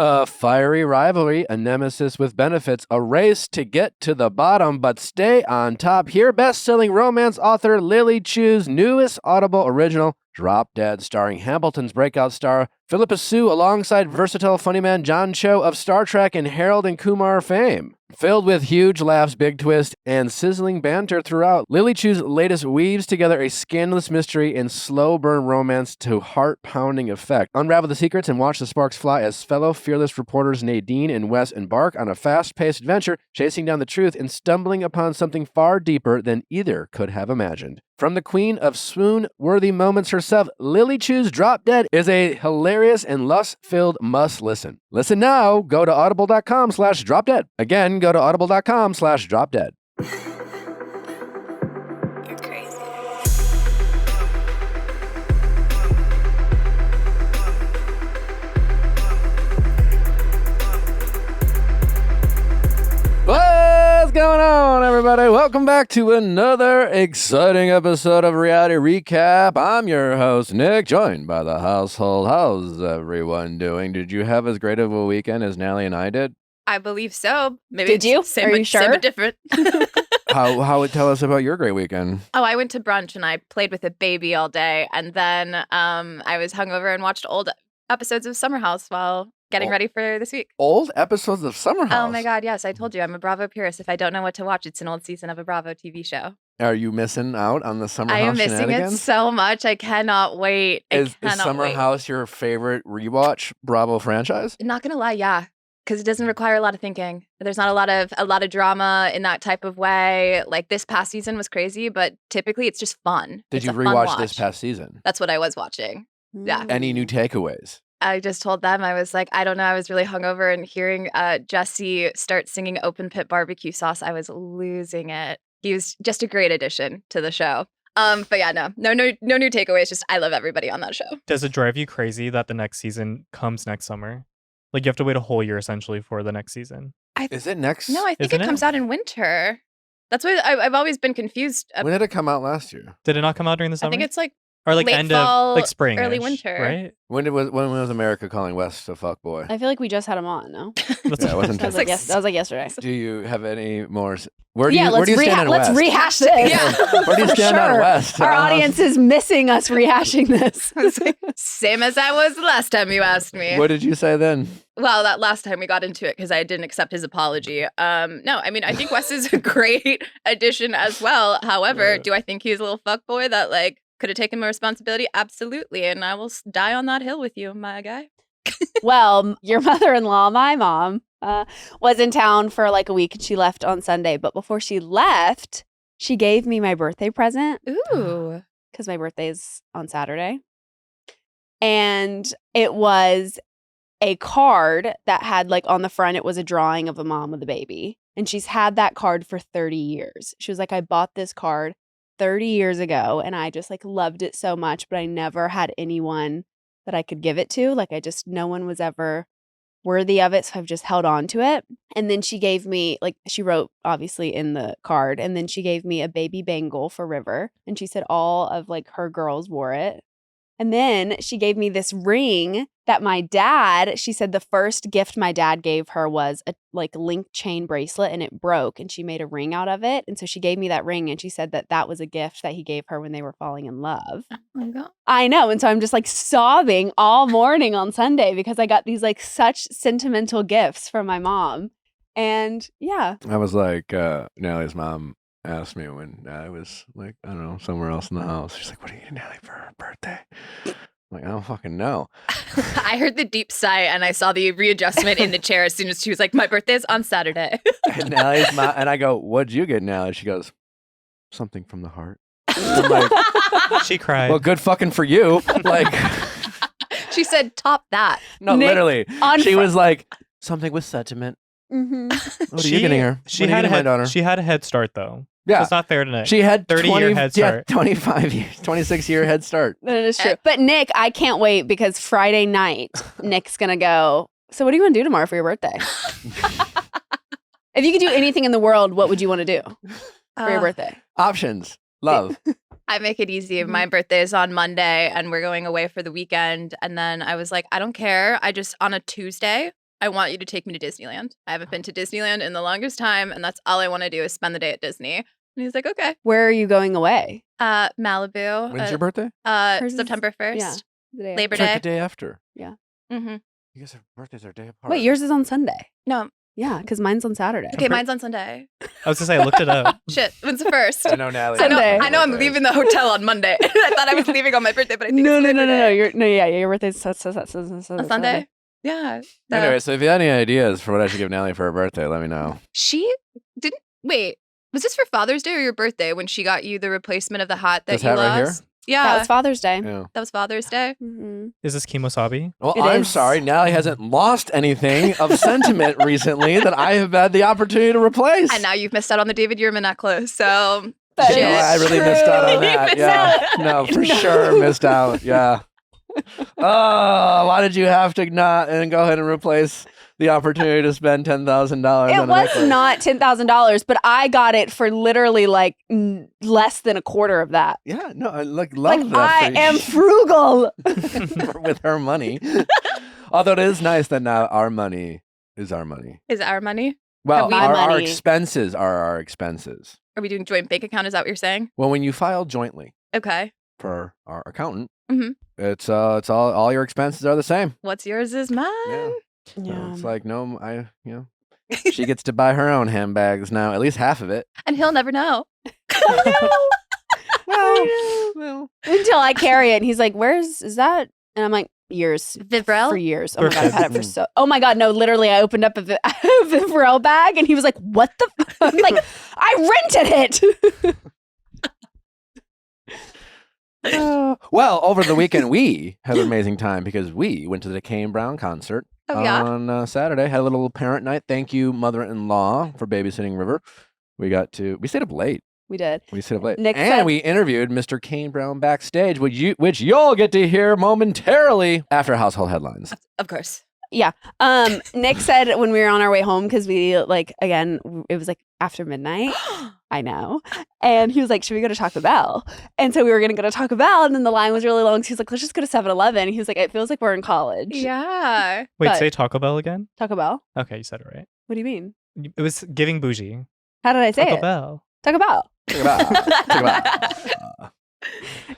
A fiery rivalry, a nemesis with benefits, a race to get to the bottom but stay on top. Here, best-selling romance author Lily Chu's newest Audible original, Drop Dead, starring Hamilton's breakout star Philippa Sue alongside versatile funny man John Cho of Star Trek and Harold and Kumar fame. Filled with huge laughs, big twist, and sizzling banter throughout, Lily Chu's latest weaves together a scandalous mystery and slow-burn romance to heart-pounding effect. Unravel the secrets and watch the sparks fly as fellow fearless reporters Nadine and Wes embark on a fast-paced adventure, chasing down the truth and stumbling upon something far deeper than either could have imagined. From the queen of swoon-worthy moments herself, Lily Chu's Drop Dead is a hilarious and lust-filled must-listen. Listen now. Go to audible.com/dropdead. Again, go to audible.com/dropdead. You're crazy. What's going on, everybody? Welcome back to another exciting episode of Reality Recap. I'm your host, Nick, joined by the household. How's everyone doing? Did you have as great of a weekend as Natalie and I did? I believe so. Maybe Did you? Same, Are you same sure? but different. How would tell us about your great weekend? Oh, I went to brunch and I played with a baby all day, and then I was hungover and watched old episodes of Summer House while getting ready for this week. Old episodes of Summer House. Oh my God, yes, I told you I'm a Bravo purist. If I don't know what to watch, it's an old season of a Bravo TV show. Are you missing out on the Summer I House am missing it shenanigans? so much. I cannot wait. Is cannot Summer wait. House your favorite rewatch Bravo franchise? Not gonna lie, yeah. Because it doesn't require a lot of thinking. There's not a lot of drama in that type of way. Like this past season was crazy, but typically it's just fun. Did It's you a fun rewatch this watch. past season? That's what I was watching. Yeah. Any new takeaways? I just told them, I was like, I don't know. I was really hungover, and hearing Jesse start singing Open Pit Barbecue Sauce, I was losing it. He was just a great addition to the show. But yeah, no new takeaways. Just I love everybody on that show. Does it drive you crazy that the next season comes next summer? Like you have to wait a whole year essentially for the next season. Is it next? No, I think Isn't it comes it? out in winter. That's why I've always been confused. When did it come out last year? Did it not come out during the I summer? think it's like or like late end fall, of like spring, early winter. right? When was America calling West a fuckboy? I feel like we just had him on, no? That's Yeah, it wasn't That was, like that was like yesterday. Do you have any more? Where do Yeah, you, where let's, do you stand on let's West? rehash this. Yeah. Where do you For stand on sure. West? Our audience is missing us rehashing this. Same as I was the last time you asked me. What did you say then? Well, that last time we got into it because I didn't accept his apology. No, I mean, I think Wes is a great addition as well. However, Yeah. do I think he's a little fuckboy that like could have taken more responsibility? Absolutely. And I will die on that hill with you, my guy. Well, your mother-in-law, my mom, was in town for like a week and she left on Sunday. But before she left, she gave me my birthday present Ooh. because my birthday is on Saturday. And it was a card that had like on the front, it was a drawing of a mom with a baby. And she's had that card for 30 years. She was like, I bought this card 30 years ago and I just like loved it so much, but I never had anyone that I could give it to. Like no one was ever worthy of it. So I've just held on to it. And then she gave me, like she wrote obviously in the card, and then she gave me a baby bangle for River. And she said all of like her girls wore it. And then she gave me this ring that my dad, she said the first gift my dad gave her was a like link chain bracelet and it broke and she made a ring out of it. And so she gave me that ring and she said that that was a gift that he gave her when they were falling in love. Oh my God. I know. And so I'm just like sobbing all morning on Sunday because I got these like such sentimental gifts from my mom. And yeah. I was like, Natalie's mom asked me when I was like, I don't know, somewhere else in the house. She's like, what are you getting Natalie for her birthday? I'm like, I don't fucking know. I heard the deep sigh and I saw the readjustment in the chair as soon as she was like, my birthday's on Saturday. And Natalie's mom, and I go, what'd you get, Natalie? She goes, something from the heart. I'm like, She cried. well, good fucking for you. Like, She said, top that. no, Nick, literally. on She Fri- was like, something with sentiment. Mhm. What are you getting her? She What are you had getting my daughter? she had a head start though. Yeah. So it's not fair tonight. She had 30-year head start. 25 years, 26-year head start. That is true. But Nick, I can't wait because Friday night, Nick's going to go, so what do you want to do tomorrow for your birthday? If you could do anything in the world, what would you want to do for your birthday? Options. Love. I make it easy. My birthday is on Monday and we're going away for the weekend. And then I was like, I don't care. I just, on a Tuesday, I want you to take me to Disneyland. I haven't been to Disneyland in the longest time, and that's all I want to do is spend the day at Disney. And he's like, okay. Where are you going away? Malibu. When's your birthday? Hers is- September 1st. Yeah. The day Labor It's like Day. the day after. Mm-hmm. You guys have birthdays are a day apart. Wait, yours is on Sunday. No. Yeah, because mine's on Saturday. Okay, mine's on Sunday. I was gonna say I looked it up. Shit, when's the first? I know, Natalie. Sunday. I know I'm leaving the hotel on Monday. I thought I was leaving on my birthday, but I think No. it's Labor Day. Your birthday's On Sunday? Yeah. So Anyway, so if you have any ideas for what I should give Natalie for her birthday, let me know. she didn't wait. Was this for Father's Day or your birthday when she got you the replacement of the hat that This you hat lost? right here? Yeah. That was Father's Day. Yeah. That was Father's Day. Mm-hmm. Is this Kimosabi? Well, It I'm is. sorry. Natalie hasn't lost anything of sentiment recently that I have had the opportunity to replace. And now you've missed out on the David Yurman necklace. So That shit. No, I really missed out on You that. missed Yeah. out. No, for sure missed out. Yeah. Oh, why did you have to not and go ahead and replace the opportunity to spend $10,000 on It a was necklace? not $10,000, but I got it for literally like less than a quarter of that. Yeah, no, I love Like that. I for- am frugal. with her money. Although it is nice that now our money is our money. Is it our money? Well, we- our money. expenses are our expenses. Are we doing joint bank account? Is that what you're saying? Well, when you file jointly Okay. for our accountant, Mhm. it's all your expenses are the same. What's yours is mine. Yeah. So Yeah. it's like she gets to buy her own handbags now, at least half of it. And he'll never know. Well, Until I carry it, and he's like, "Is that?" And I'm like, "Years." Vivrel? For years. Oh my god, I've had it for so. Oh my god, no! Literally, I opened up a Vivrel bag, and he was like, "What the?" I'm like, "I rented it." well, over the weekend we had an amazing time because we went to the Kane Brown concert Oh, yeah? on Saturday. Had a little parent night. Thank you, mother-in-law, for babysitting River. We stayed up late. We did. We stayed up late, Nick and said- we interviewed Mr. Kane Brown backstage, which you'll get to hear momentarily after household headlines. Of course. Nick said when we were on our way home, because we it was like after midnight. I know. And he was like, "Should we go to Taco Bell?" And so we were going to go to Taco Bell, and then the line was really long. So he was like, "Let's just go to 7-Eleven." He was like, "It feels like we're in college." Yeah. Wait, But- say Taco Bell again? Taco Bell? Okay, you said it right. What do you mean? It was giving bougie. How did I say Taco it? Bell. Taco Bell. Think about.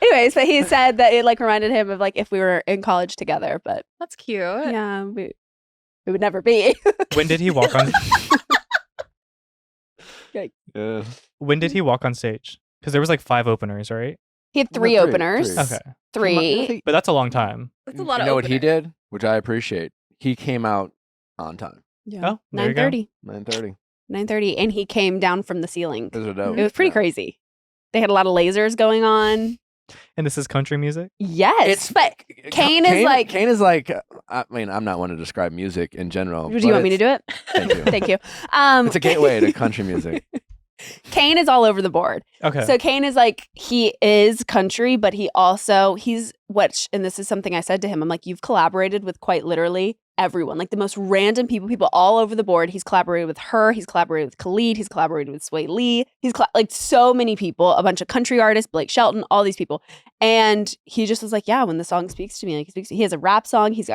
Anyways, but he said that it like reminded him of like if we were in college together, but That's cute. yeah, we would never be. When did he walk on? Yeah. When did he walk on stage? Because there was like 5 openers, right? He had three Three, openers. three. Okay, Three. but that's a long time. That's a lot You of know what he openers. did, which I appreciate. He came out on time, Yeah. Oh, there you go. 9:30. 9:30. 9:30, and he came down from the ceiling. It was dope. It was pretty Yeah. crazy. They had a lot of lasers going on. And this is country music. Yes, but Kane is like- Kane is like. I mean, I'm not one to describe music in general. do you want me to do it? Thank you. Thank you. It's a gateway to country music. Kane is all over the board. Okay. So Kane is like, he is country, but he's and this is something I said to him. I'm like, you've collaborated with quite literally everyone, like the most random people all over the board. He's collaborated with her. He's collaborated with Khalid. He's collaborated with Sway Lee. He's like so many people, a bunch of country artists, Blake Shelton, all these people. And he just was like, yeah, when the song speaks to me, like he has a rap song. He's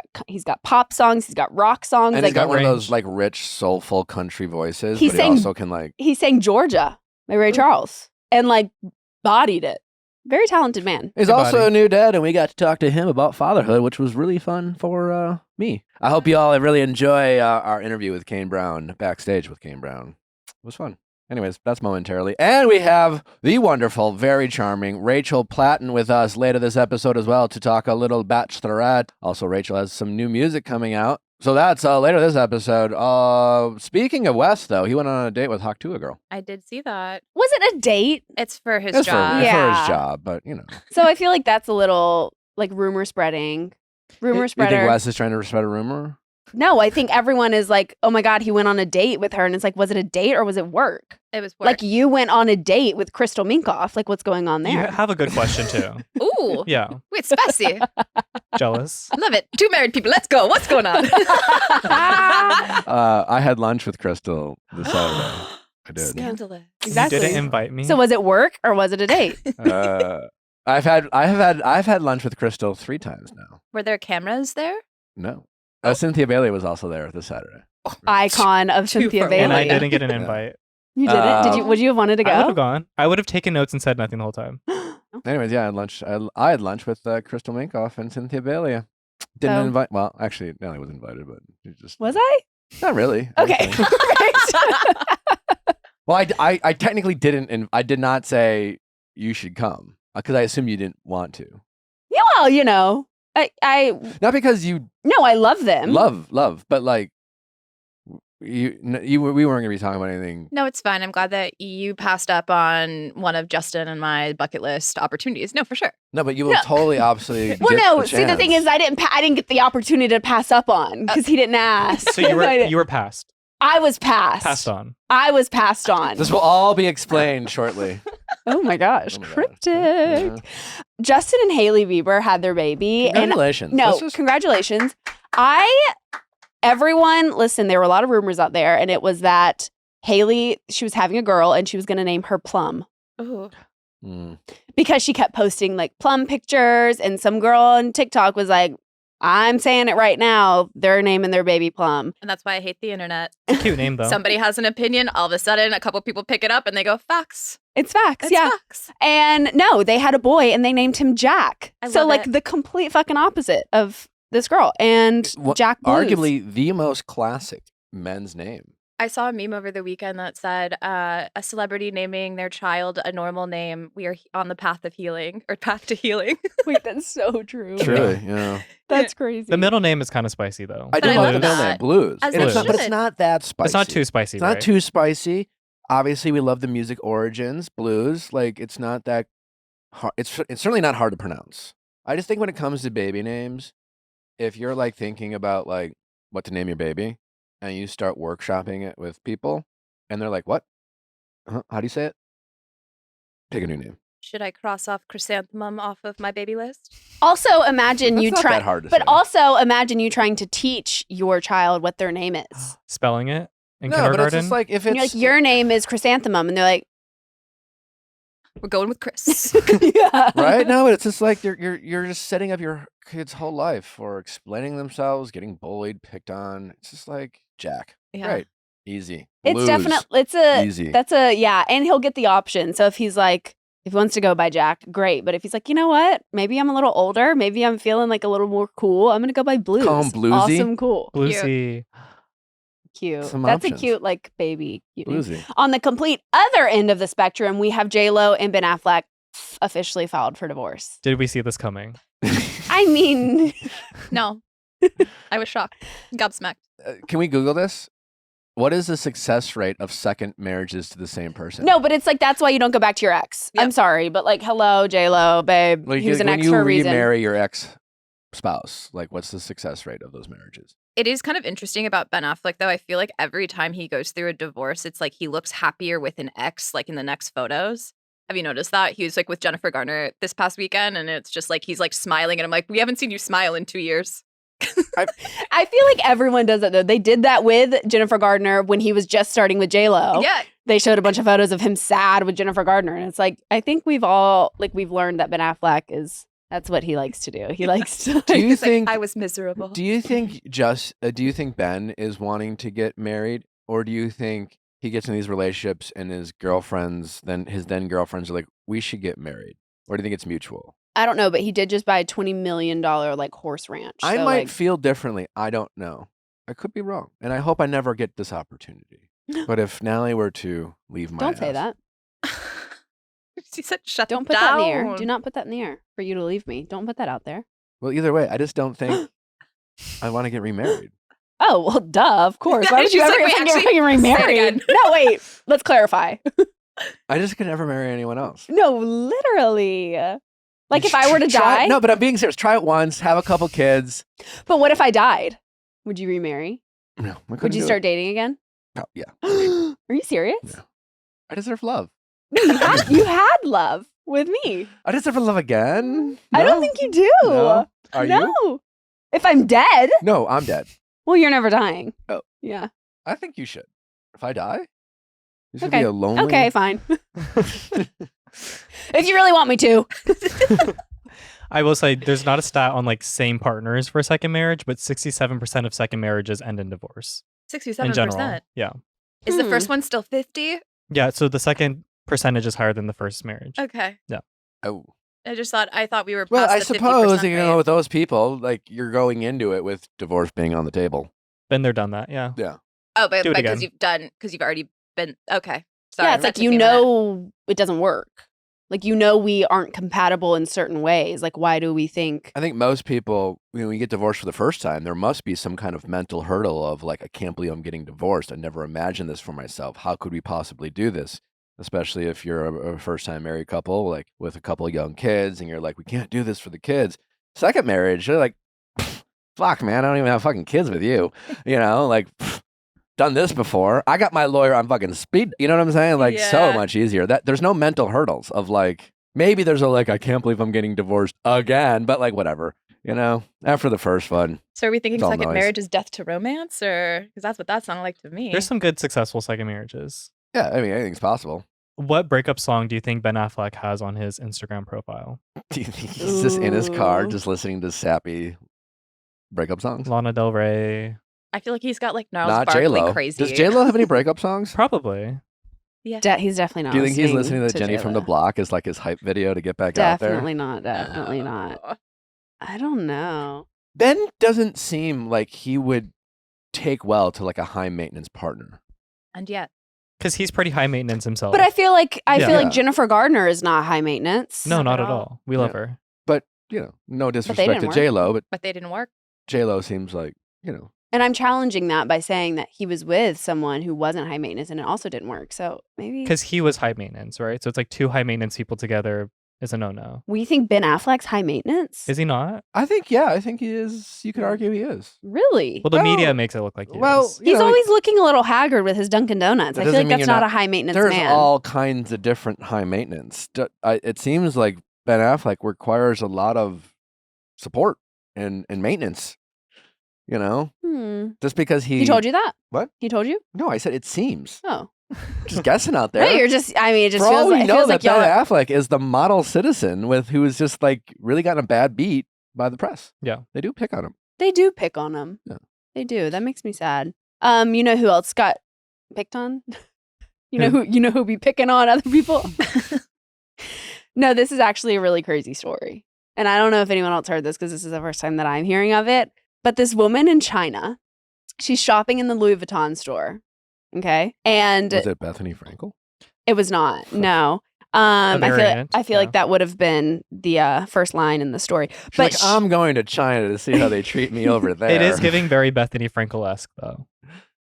got pop songs. He's got rock songs. And Like he's got one of range. those like rich, soulful country voices. He but sang- he also can like. he sang Georgia by Ray Charles and like bodied it. Very talented man. He's Good also body. a new dad, and we got to talk to him about fatherhood, which was really fun for me. I hope you all really enjoy our interview with Kane Brown, backstage with Kane Brown. It was fun. Anyways, that's momentarily. And we have the wonderful, very charming Rachel Platten with us later this episode as well to talk a little Bachelorette. Also, Rachel has some new music coming out. So that's later this episode. Speaking of Wes, though, he went on a date with Hawk Tuah girl. I did see that. Was it a date? It's for his It's job. for Yeah. his job, but you know. So I feel like that's a little like rumor spreading. Rumor You spreader. think Wes is trying to spread a rumor? No, I think everyone is like, oh my God, he went on a date with her. And it's like, was it a date or was it work? It was work. Like you went on a date with Crystal Minkoff. Like what's going on You there? have a good question too. Ooh. Yeah, Wait, spicy. jealous. Love it. 2 married people. Let's go. What's going on? I had lunch with Crystal this Saturday. I did. Scandalous. Exactly. You didn't invite me. So was it work or was it a date? I've had lunch with Crystal 3 times now. Were there cameras there? No. Cynthia Bailey was also there this Saturday. Icon of Two Cynthia for Bailey. one. And I didn't get an invite. You didn't? Did you? Would you have wanted to go? I would have gone. I would have taken notes and said nothing the whole time. Anyways, yeah, I had lunch. I had lunch with Crystal Minkoff and Cynthia Bailey. Didn't Oh. invite. Well, actually, Natalie was invited, but she just Was I? not really. Okay. Right. Well, I technically didn't. I did not say you should come because I assumed you didn't want to. Yeah, well, you know, I Not because you no, I love them. love, but like we weren't going to be talking about anything. No, it's fine. I'm glad that you passed up on one of Justin and my bucket list opportunities. No, for sure. No, but you will No. totally obviously. Well, get no. the See, the thing chance. is, I didn't get the opportunity to pass up on because he didn't ask. So you I were passed. I was passed. Passed on. I was passed on. This will all be explained shortly. Oh my gosh, Oh my gosh. cryptic. Yeah. Justin and Hailey Bieber had their baby, and Congratulations. no, Let's just- congratulations. Everyone, listen, there were a lot of rumors out there, and it was that Hailey, she was having a girl, and she was going to name her Plum Ooh. Mm. because she kept posting like Plum pictures, and some girl on TikTok was like, I'm saying it right now, they're naming their baby Plum. And that's why I hate the internet. It's a cute name though. Somebody has an opinion. All of a sudden, a couple people pick it up and they go, facts. It's facts, It's yeah. facts. And no, they had a boy, and they named him Jack. I So love like it. the complete fucking opposite of this girl and Well, Jack Blues. Arguably the most classic men's name. I saw a meme over the weekend that said a celebrity naming their child a normal name. We are on the path of healing or path to healing. Wait, that's so true. Truly, yeah. That's crazy. The middle name is kind of spicy though. I do I love love the middle that. name, Blues. As And it it's not, but it's should. not that spicy. It's not too spicy. It's not right? too spicy. Obviously, we love the music origins, blues. Like it's not that hard. It's certainly not hard to pronounce. I just think when it comes to baby names, if you're like thinking about like what to name your baby, and you start workshopping it with people, and they're like, "What? How do you say it?" Pick a new name. Should I cross off chrysanthemum off of my baby list? Also, imagine That's you not try, that hard to but say. also imagine you trying to teach your child what their name is. Spelling it in No, but it's kindergarten. just like if And it's you're like, your name is Chrysanthemum, and they're like, We're going with Chris. yeah, right? No, but it's just like you're just setting up your kid's whole life for explaining themselves, getting bullied, picked on. It's just like Jack. Yeah. Right. Easy. It's Blues. definitely Easy. that's a yeah, and he'll get the option. So if he's like, if he wants to go by Jack, great. But if he's like, you know what, maybe I'm a little older, maybe I'm feeling like a little more cool, I'm gonna go by Blues. Call him Bluesy? Awesome, cool, Lucy. cute. Some That's options. a cute like baby. Cute name. Bluesy. On the complete other end of the spectrum, we have JLO and Ben Affleck officially filed for divorce. Did we see this coming? I mean, No. I was shocked. Gobsmacked. Can we Google this? What is the success rate of second marriages to the same person? no, but it's like that's why you don't go back to your ex. I'm Yep. sorry, but like, hello, JLo, babe. Like He was an when ex you for a reason. remarry your ex spouse, like what's the success rate of those marriages? It is kind of interesting about Ben Affleck, though. I feel like every time he goes through a divorce, it's like he looks happier with an ex, like in the next photos. Have you noticed that? He was like with Jennifer Garner this past weekend, and it's just like he's like smiling, and I'm like, we haven't seen you smile in 2 years. I feel like everyone does that though. They did that with Jennifer Gardner when he was just starting with JLo. Yeah. They showed a bunch of photos of him sad with Jennifer Gardner, and it's like I think we've learned that Ben Affleck that's what he likes to do. He likes to. Do you He's like, think? I was miserable. Do you think do you think Ben is wanting to get married, or do you think he gets in these relationships and his girlfriends, his girlfriends are like, we should get married, or do you think it's mutual? I don't know, but he did just buy a $20 million like horse ranch. I so, might like, feel differently. I don't know. I could be wrong, and I hope I never get this opportunity. But if Natalie were to leave my don't say house- that. She said, shut Don't put that in the air. Do not put that in the air for you to leave me. Don't put that out there. Well, either way, I just don't think I want to get remarried. Oh, well, duh, of course. Why would you She's ever like, wait, think actually, you're say it remarried? again. No, wait. Let's clarify. I just could never marry anyone else. No, literally. Like if I were to Try- die. No, but I'm being serious. Try it once, have a couple kids. But what if I died? Would you remarry? No, I Would couldn't you do start dating again? it. Oh, yeah. Are you serious? No. I deserve love. No, you had love with me. I deserve love again. I don't No? think you do. No? Are no. you? If I'm dead, No, I'm dead. well, you're never dying. Oh. Yeah. I think you should. If I die, you should Okay. be a lonely. Okay, fine. If you really want me to. I will say there's not a stat on like same partners for a second marriage, but 67% of second marriages end in divorce. 67%. In general. Yeah. Is the first one still 50? Yeah. So the second percentage is higher than the first marriage. Okay. Oh. I thought we were past Well, I the suppose, 50% you know, with those people, like, you're going into it with divorce being on the table. Been there, done that. Yeah. Yeah. Oh, but Do it because again. you've already been, okay. Sorry, Yeah, it's like, that took me a minute. it doesn't work. Like, we aren't compatible in certain ways. Like, why do we think? I think most people, when you get divorced for the first time, there must be some kind of mental hurdle of like, I can't believe I'm getting divorced. I never imagined this for myself. How could we possibly do this? Especially if you're a first-time married couple, like with a couple of young kids, and you're like, we can't do this for the kids. Second marriage, you're like, fuck, man, I don't even have fucking kids with you. You know, like, done this before. I got my lawyer on fucking speed. You know what I'm saying? Like, so much easier. There's no mental hurdles of like, maybe there's a like, I can't believe I'm getting divorced again, but like, whatever. You know, after the first one. So are we thinking it's all second noise. marriage is death to romance, or because that's what that sounded like to me? There's some good successful second marriages. Yeah, I mean, anything's possible. What breakup song do you think Ben Affleck has on his Instagram profile? Do you think he's just in his car, Ooh. just listening to sappy breakup songs? Lana Del Rey. I feel like he's got like Gnarls Not Barkley JLO. crazy. Does JLO have any breakup songs? Probably. Yeah. He's definitely not. Do you think he's listening to to Jenny from the JLO. Block as like his hype video to get back out there? Definitely not. Definitely not. I don't know. Ben doesn't seem like he would take well to like a high maintenance partner. And yet. Because he's pretty high maintenance himself. But I feel like Yeah. Jennifer Gardner is not high maintenance. No, not Not at at all. all. We love her. But, you know, no they disrespect didn't to work. JLo, But they didn't work. JLo seems like, you know. And I'm challenging that by saying that he was with someone who wasn't high maintenance and it also didn't work. So maybe Because he was high maintenance, right? So it's like two high maintenance people together is a no-no. we think Ben Affleck's high maintenance. Is he not? I think he is. You could argue he is. Really? Well, the media Well- makes it look like he well, is. you He's know, always looking a little haggard with his Dunkin' Donuts. That I feel doesn't like mean that's you're not not- a high maintenance there's man. all kinds of different high maintenance. It seems like Ben Affleck requires a lot of support and maintenance. You know, just because He told you that? What? He told you? No, I said it seems. Oh. Just guessing out there. No, you're just, I mean, it just For all feels we like, it know, feels that like Ben y'all. Affleck is the model citizen who is just like really gotten a bad beat by the press. Yeah. They do pick on him. They do pick on him. Yeah. They do. That makes me sad. You know who else got picked on? You know who be picking on other people? No, this is actually a really crazy story. And I don't know if anyone else heard this because this is the first time that I'm hearing of it. But this woman in China, she's shopping in the Louis Vuitton store. Okay. And Was it Bethany Frankel? it was not. No. A variant, I feel yeah. like that would have been the first line in the story. She's But like, I'm going to China to see how they treat me over there. It is giving very Bethany Frankel-esque, though.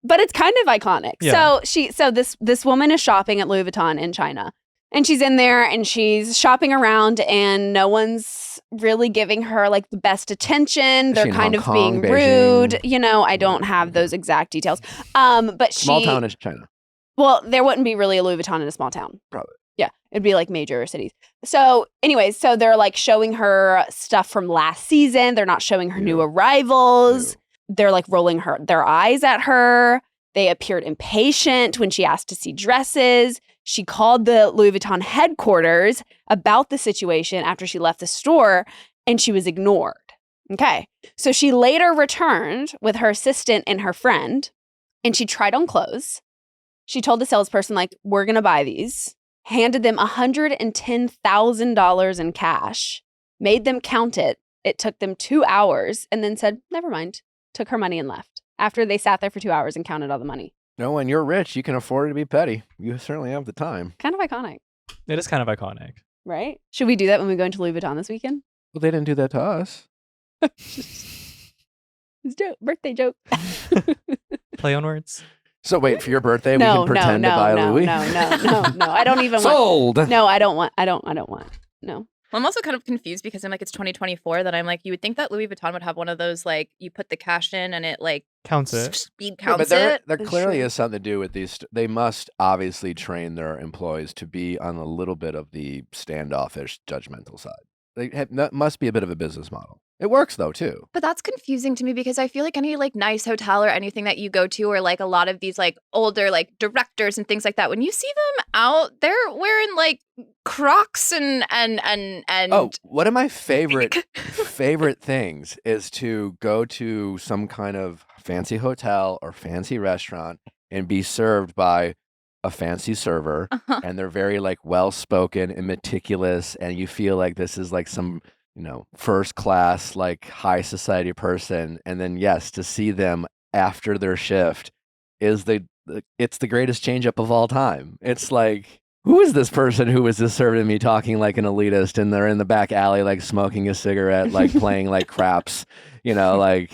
But it's kind of iconic. Yeah. So this woman is shopping at Louis Vuitton in China. And she's in there and she's shopping around and no one's really giving her like the best attention. Is They're she in kind Hong of Kong, being rude. Beijing? You know, I don't have those exact details. But Small town in China. well, there wouldn't be really a Louis Vuitton in a small town. Probably. Yeah, it'd be like major cities. So anyways, so they're like showing her stuff from last season. They're not showing her new Ew. arrivals. Ew. They're like rolling their eyes at her. They appeared impatient when she asked to see dresses. She called the Louis Vuitton headquarters about the situation after she left the store and she was ignored. Okay. So she later returned with her assistant and her friend and she tried on clothes. She told the salesperson, like, we're going to buy these, handed them $110,000 in cash, made them count it. It took them 2 hours and then said, never mind, took her money and left after they sat there for 2 hours and counted all the money. No, when you're rich, you can afford to be petty. You certainly have the time. Kind of iconic, It is kind of iconic. right? Should we do that when we go into Louis Vuitton this weekend? Well, they didn't do that to us. It's a joke, birthday joke. Play on words. So wait, for your birthday, we no, can pretend no, to buy no, Louis? no. I don't even want. Sold! No, I don't want. No. Well, I'm also kind of confused because I'm like, it's 2024 that I'm like, you would think that Louis Vuitton would have one of those, like, you put the cash in and it like Counts it. speed No, counts but there it. That's clearly true. is something to do with these. They must obviously train their employees to be on a little bit of the standoffish, judgmental side. That must be a bit of a business model. It works though too. But that's confusing to me because I feel like any like nice hotel or anything that you go to, or like a lot of these like older like directors and things like that, when you see them out, they're wearing like Crocs and Oh, one of my favorite things is to go to some kind of fancy hotel or fancy restaurant and be served by a fancy server, and they're very like well spoken and meticulous, and you feel like this is like some first class, like high society person. And then, yes, to see them after their shift is it's the greatest change up of all time. It's like, who is this person who was just serving me talking like an elitist, and they're in the back alley, like smoking a cigarette, like playing like craps, dude,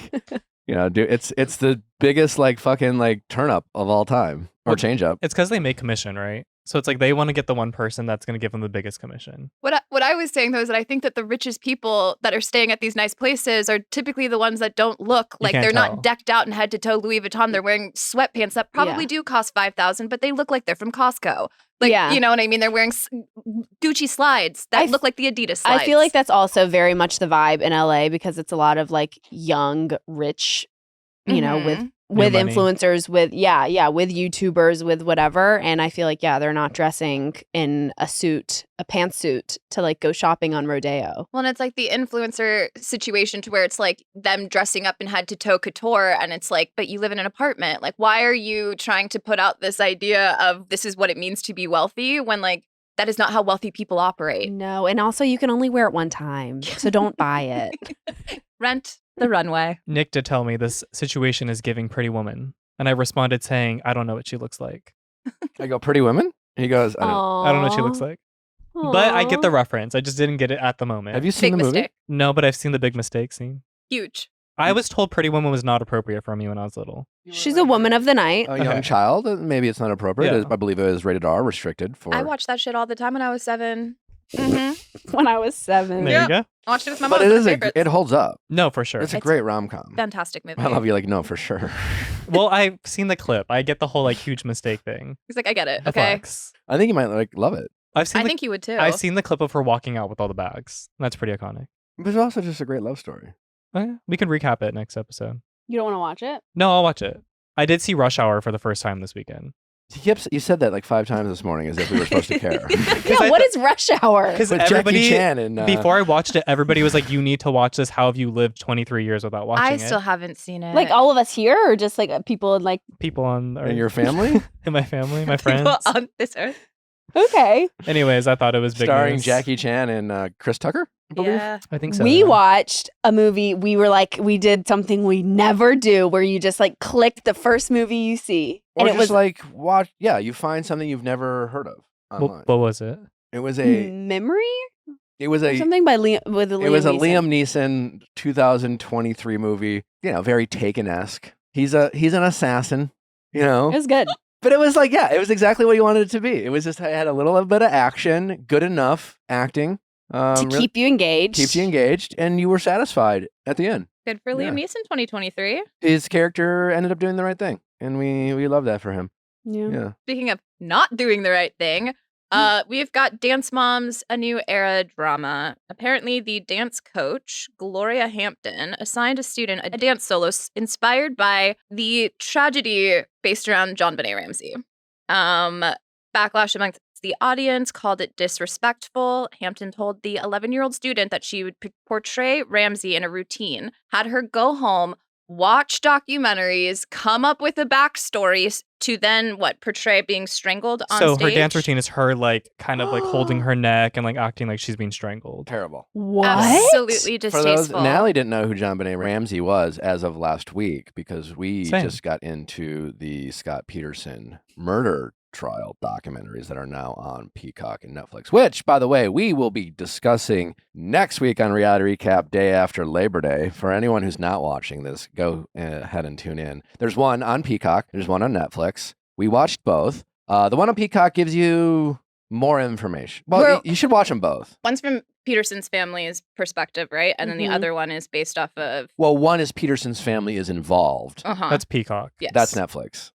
it's the biggest like fucking like turn up of all time or change up. It's because they make commission, right? So it's like they want to get the one person that's going to give them the biggest commission. What I was saying though is that I think that the richest people that are staying at these nice places are typically the ones that don't look like they're not decked out in head to toe Louis Vuitton. They're wearing sweatpants that probably do cost $5,000, but they look like they're from Costco. Like, you know what I mean? They're wearing Gucci slides that look like the Adidas slides. I feel like that's also very much the vibe in LA because it's a lot of like young, rich, with influencers, with YouTubers, with whatever. And I feel like, they're not dressing in a pantsuit to like go shopping on Rodeo. Well, and it's like the influencer situation to where it's like them dressing up in head to toe couture. And it's like, but you live in an apartment. Like, why are you trying to put out this idea of this is what it means to be wealthy when like that is not how wealthy people operate? No. And also you can only wear it one time. So don't buy it. Rent the runway. Nick did tell me this situation is giving Pretty Woman. And I responded saying, I don't know what she looks like. I go, Pretty Women? He goes, I don't know what she looks like. Aww. But I get the reference. I just didn't get it at the moment. Have you seen Big the movie? mistake. No, but I've seen the Big Mistake scene. Huge. I was told Pretty Woman was not appropriate for me when I was little. She's a woman of the night. A young child. Maybe it's not appropriate. Yeah. I believe it is rated R, restricted for. I watched that shit all the time when I was 7. When I was 7. There you go. I watched it with my mom. But it holds up. No, for sure. It's a great rom-com. Fantastic movie. I love you like, no, for sure. Well, I've seen the clip. I get the whole like huge mistake thing. He's like, I get it. The Okay. flex. I think you might like love it. I think you would too. I've seen the clip of her walking out with all the bags. That's pretty iconic. But it's also just a great love story. Oh, yeah. We can recap it next episode. You don't want to watch it? No, I'll watch it. I did see Rush Hour for the first time this weekend. You said that like 5 times this morning as if we were supposed to care. Yeah, what is Rush Hour? Because With everybody, Jackie Chan and, before I watched it, everybody was like, you need to watch this. How have you lived 23 years without watching I it? still haven't seen it. Like all of us here, or just like people in like People on in your family? in my family, my friends. People on this earth. Okay. Anyways, I thought it was big Starring news. Jackie Chan and Chris Tucker, I believe. Yeah. I think so. We yeah. watched a movie. We did something we never do, where you just like click the first movie you see, Or and it just was like watch. Yeah, you find something you've never heard of online. What was it? It was a. Memory It was or a. something by Liam with Liam. It was a Neeson. Liam Neeson 2023 movie. Very Taken-esque. He's an assassin. It was good. But it was like, it was exactly what you wanted it to be. It was just, it had a little bit of action, good enough acting. To keep you engaged. Keeps you engaged, and you were satisfied at the end. Good for Liam Neeson 2023. His character ended up doing the right thing, and we love that for him. Yeah. Speaking of not doing the right thing, we've got Dance Moms, a new era drama. Apparently, the dance coach, Gloria Hampton, assigned a student a dance solo inspired by the tragedy based around John Benet Ramsey. Backlash amongst the audience called it disrespectful. Hampton told the 11-year-old student that she would portray Ramsey in a routine, had her go home, watch documentaries, come up with a backstory to then portray being strangled on stage. So her dance routine is her like kind of like holding her neck and like acting like she's being strangled. Terrible. What? Absolutely For distasteful. those, Natalie didn't know who John Benet Ramsey was as of last week because we Same. just got into the Scott Peterson murder trial documentaries that are now on Peacock and Netflix, which, by the way, we will be discussing next week on Reality Recap day after Labor Day. For anyone who's not watching this, go ahead and tune in. There's one on Peacock. There's one on Netflix. We watched both. The one on Peacock gives you more information. Well, you should watch them both. One's from Peterson's family's perspective, right? And then the other one is based off of... Well, one is Peterson's family is involved. Uh-huh. That's Peacock. Yes. That's Netflix.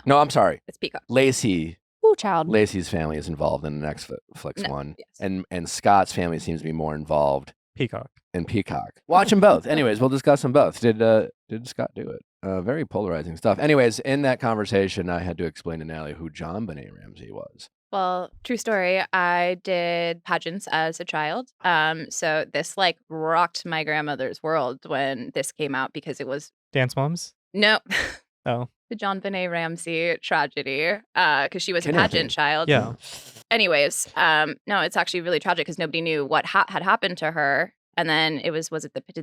No, I'm sorry. it's Peacock. Lacey's Child. family is involved in the Netflix one. Yes. And Scott's family seems to be more involved Peacock. and Peacock. Watch them both. Anyways, we'll discuss them both. Did Scott do it? Very polarizing stuff. Anyways, in that conversation, I had to explain to Natalie who John Benet Ramsey was. Well, true story. I did pageants as a child. So this like rocked my grandmother's world when this came out because it was Dance Moms? no Oh. the John Benet Ramsey tragedy. Because she was a Kidnapping. pageant child. Yeah. Anyways, no, it's actually really tragic because nobody knew what had happened to her. And then did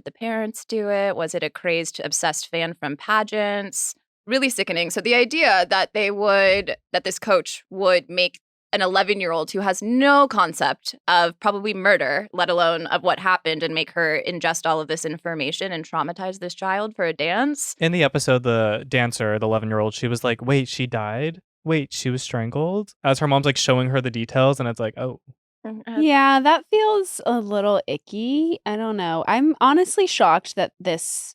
the parents do it? Was it a crazed, obsessed fan from pageants? Really sickening. So the idea that this coach would make an 11-year-old who has no concept of probably murder, let alone of what happened, and make her ingest all of this information and traumatize this child for a dance. In the episode, the dancer, the 11-year-old, she was like, wait, she died? Wait, she was strangled? As her mom's like showing her the details, and it's like, oh. Yeah, that feels a little icky. I don't know. I'm honestly shocked that this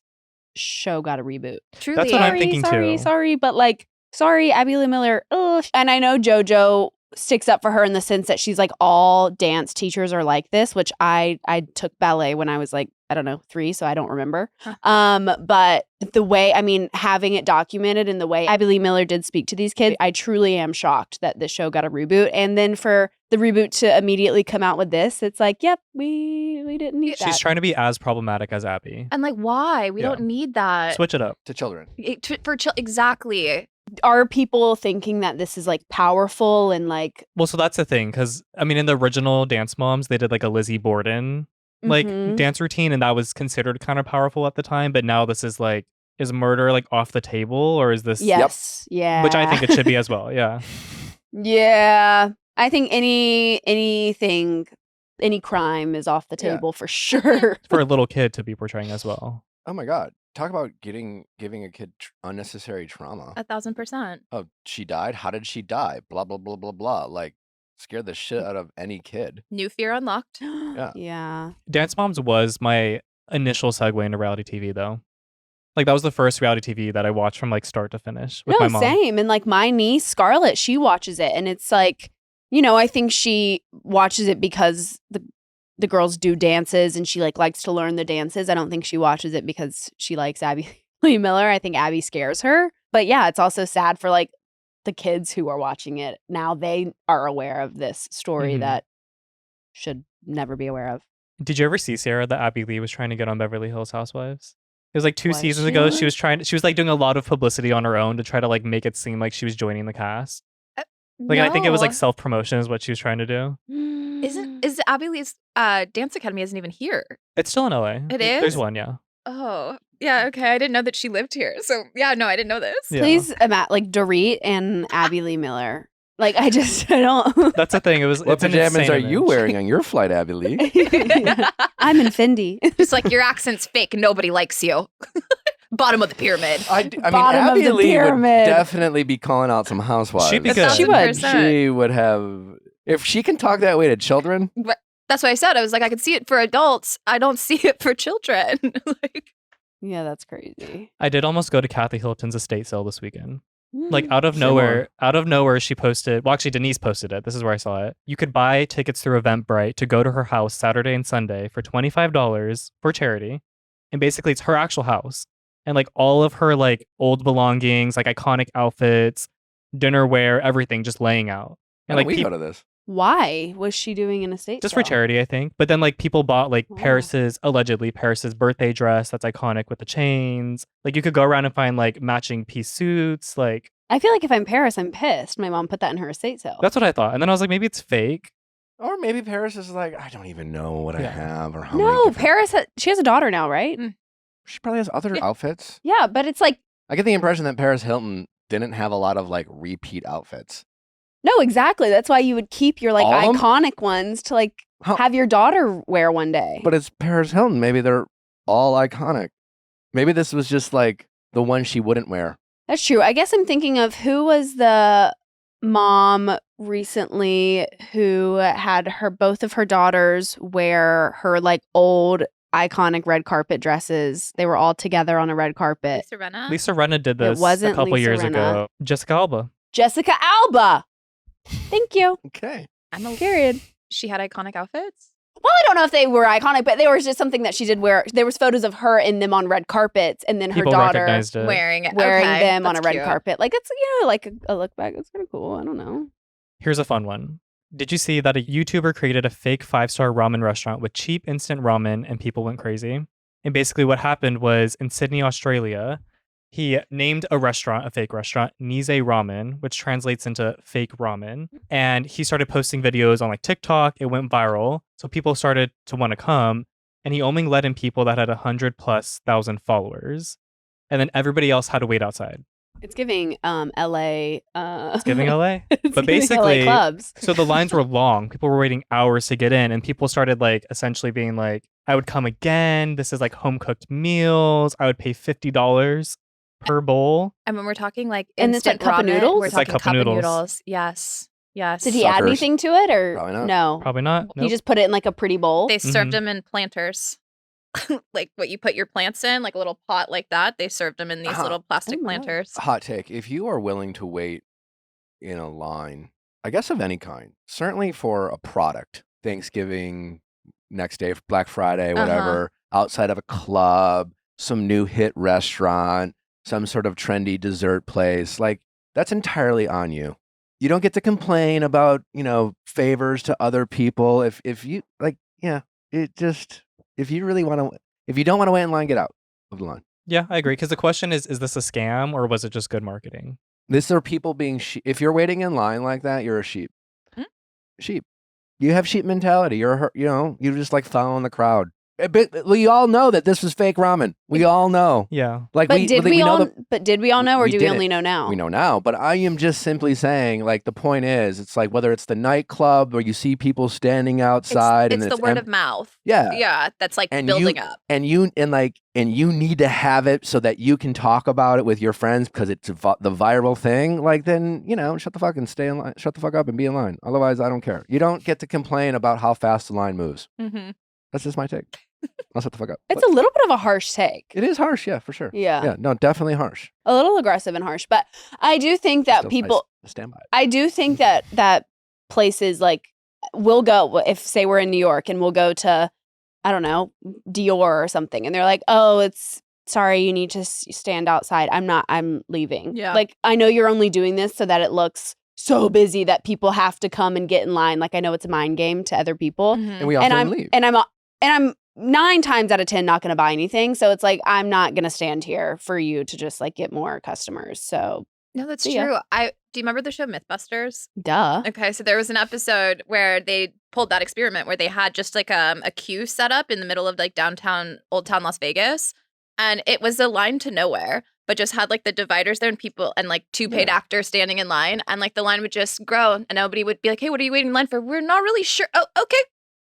show got a reboot. Truly. That's what I'm thinking too. Sorry, but like, sorry, Abby Lee Miller. Ugh. And I know JoJo sticks up for her in the sense that she's like, all dance teachers are like this, which I took ballet when I was like, I don't know, 3, so I don't remember. But the way, I mean, having it documented in the way Abby Lee Miller did speak to these kids, I truly am shocked that the show got a reboot. And then for the reboot to immediately come out with this, it's like, yep, we didn't need that. She's trying to be as problematic as Abby. And like, why? We Yeah. don't need that. Switch it up. To children. Exactly. Are people thinking that this is like powerful and like Well, so that's the thing, because I mean, in the original Dance Moms, they did like a Lizzie Borden like Mhm. dance routine, and that was considered kind of powerful at the time. But now this is like, is murder like off the table, or is this? yes, yeah, Which I think it should be as well. Yeah. yeah. I think anything, any crime is off the Yeah. table for sure. For a little kid to be portraying as well. Oh my God. Talk about giving a kid unnecessary trauma. 1,000%. Oh, she died? How did she die? Blah, blah, blah, blah, blah. Like, scared the shit out of any kid. New fear unlocked. Yeah. Dance Moms was my initial segue into reality TV, though. Like, that was the first reality TV that I watched from like start to finish with No, my mom. same. And like my niece Scarlett, she watches it, and it's like, you know, I think she watches it because the girls do dances, and she like likes to learn the dances. I don't think she watches it because she likes Abby Lee Miller. I think Abby scares her. But yeah, it's also sad for like the kids who are watching it. Now they are aware of this story Mhm. that should never be aware of. Did you ever see, Sarah, that Abby Lee was trying to get on Beverly Hills Housewives? It was like 2 Was seasons she? ago. She was like doing a lot of publicity on her own to try to like make it seem like she was joining the cast. Like, I think it was like self-promotion is what she was trying to do. Is Abby Lee's dance academy isn't even here? It's still in LA. It There's is? one, yeah. Oh, yeah. Okay, I didn't know that she lived here. So yeah, no, I didn't know this. Yeah. Please, like Dorit and Abby Lee Miller. Like I don't. That's the thing. What It's an pajamas insane are you image. wearing on your flight, Abby Lee? I'm in Fendi. Just like your accent's fake. Nobody likes you. Bottom of the pyramid. I mean, Bottom of Abby the Lee would pyramid. definitely be calling out some housewives. She'd be good. She would. 1,000%. She would have, if she can talk that way to children. That's what I said. I was like, I could see it for adults. I don't see it for children. Like, Yeah, that's crazy. I did almost go to Kathy Hilton's estate sale this weekend. Like Mm. out of Say nowhere, she posted. Well, actually, Denise posted it. This is where I saw it. You could buy tickets through Eventbrite to go to her house Saturday and Sunday for $25 for charity, and basically it's her actual house, and like all of her like old belongings, like iconic outfits, dinnerware, everything just laying out. Why And don't like we peop- go to this? Why was she doing an estate just for sale? charity, I think. But then like people bought like Wow. allegedly Paris's birthday dress that's iconic with the chains. Like you could go around and find like matching piece suits. Like I feel like if I'm Paris, I'm pissed. My mom put that in her estate sale. that's what I thought. And then I was like, maybe it's fake. Or maybe Paris is like, I don't even know what I Yeah. have or how many No, different- Paris. She has a daughter now, right? She probably has other Yeah. outfits. Yeah, but it's like I get the impression that Paris Hilton didn't have a lot of like repeat outfits. no, exactly. That's why you would keep your like All of 'em? iconic ones to like How- have your daughter wear one day. But it's Paris Hilton. Maybe they're all iconic. Maybe this was just like the one she wouldn't wear. That's true. I guess I'm thinking of who was the mom recently who had both of her daughters wear her like old iconic red carpet dresses. They were all together on a red carpet. Lisa Rinna? Lisa Rinna did this a wasn't couple Lisa years Rinna. ago. Jessica Alba. Jessica Alba. Thank you. Okay. I'm a Period. She had iconic outfits. Well, I don't know if they were iconic, but they were just something that she did where there was photos of her in them on red carpets, and then People her daughter recognized it. Wearing it. wearing Okay, them on a that's red cute. carpet. Like it's like a look back. It's kind of cool. I don't know. Here's a fun one. Did you see that a YouTuber created a fake 5-star ramen restaurant with cheap instant ramen and people went crazy? And basically what happened was in Sydney, Australia, he named a restaurant, a fake restaurant, Nize Ramen, which translates into fake ramen. And he started posting videos on like TikTok. It went viral. So people started to want to come. And he only let in people that had 100,000+ followers. And then everybody else had to wait outside. It's giving LA. It's giving LA. It's But giving basically, LA clubs. so the lines were long. People were waiting hours to get in, and people started like essentially being like, I would come again. This is like home cooked meals. I would pay $50 per bowl. And when we're talking like And it's like instant cup of ramen, noodles? we're It's like talking cup of noodles. noodles. Yes. Yes. Did he add Suckers. anything to it or Probably not. no? Probably not. He Nope. just put it in like a pretty bowl. They served Mhm. them in planters. Like what you put your plants in, like a little pot like that. They served them in these Uh-huh. little plastic Oh my God. planters. Hot take. If you are willing to wait in a line, I guess of any kind, certainly for a product, Thanksgiving, next day, Black Friday, whatever, outside of a club, some new hit restaurant, some sort of trendy dessert place, like that's entirely on you. You don't get to complain about, favors to other people. If you like, yeah, it just, if you really want to, if you don't want to wait in line, get out of the line. Yeah, I agree. Because the question is this a scam or was it just good marketing? This are people being sheep. If you're waiting in line like that, you're a sheep. Hmm? Sheep. You have sheep mentality. You're you just like following the crowd. But we all know that this was fake ramen. We all know. Yeah. Like but did we know all? the, But did we all know, or we do we didn't. only know now? we know now. But I am just simply saying, like the point is, it's like whether it's the nightclub where you see people standing outside It's and the it's word of mouth. yeah. Yeah, that's like And building up. and you need to have it so that you can talk about it with your friends because it's the viral thing. Like then shut the fuck and stay in line. Shut the fuck up and be in line. Otherwise, I don't care. You don't get to complain about how fast the line moves. Mm-hmm. That's just my take. I'll shut the fuck up. It's a little bit of a harsh take. It is harsh, yeah, for sure. Yeah. Yeah, no, definitely harsh. A little aggressive and harsh, but I do think that Still, people. I stand by it. I do think that places like we'll go if say we're in New York and we'll go to I don't know Dior or something, and they're like, oh, it's sorry, you need to stand outside. I'm leaving. Yeah. Like I know you're only doing this so that it looks so busy that people have to come and get in line. Like I know it's a mind game to other people, And we often leave. and I'm 9 times out of 10 not going to buy anything. So it's like I'm not going to stand here for you to just like get more customers. So No, that's See ya. true. Do you remember the show Mythbusters? duh. Okay, so there was an episode where they pulled that experiment where they had just like a queue set up in the middle of like downtown Old Town Las Vegas, and it was a line to nowhere, but just had like the dividers there and people and like 2 paid actors standing in line, and like the line would just grow and nobody would be like, hey, what are you waiting in line for? We're not really sure. Oh, okay.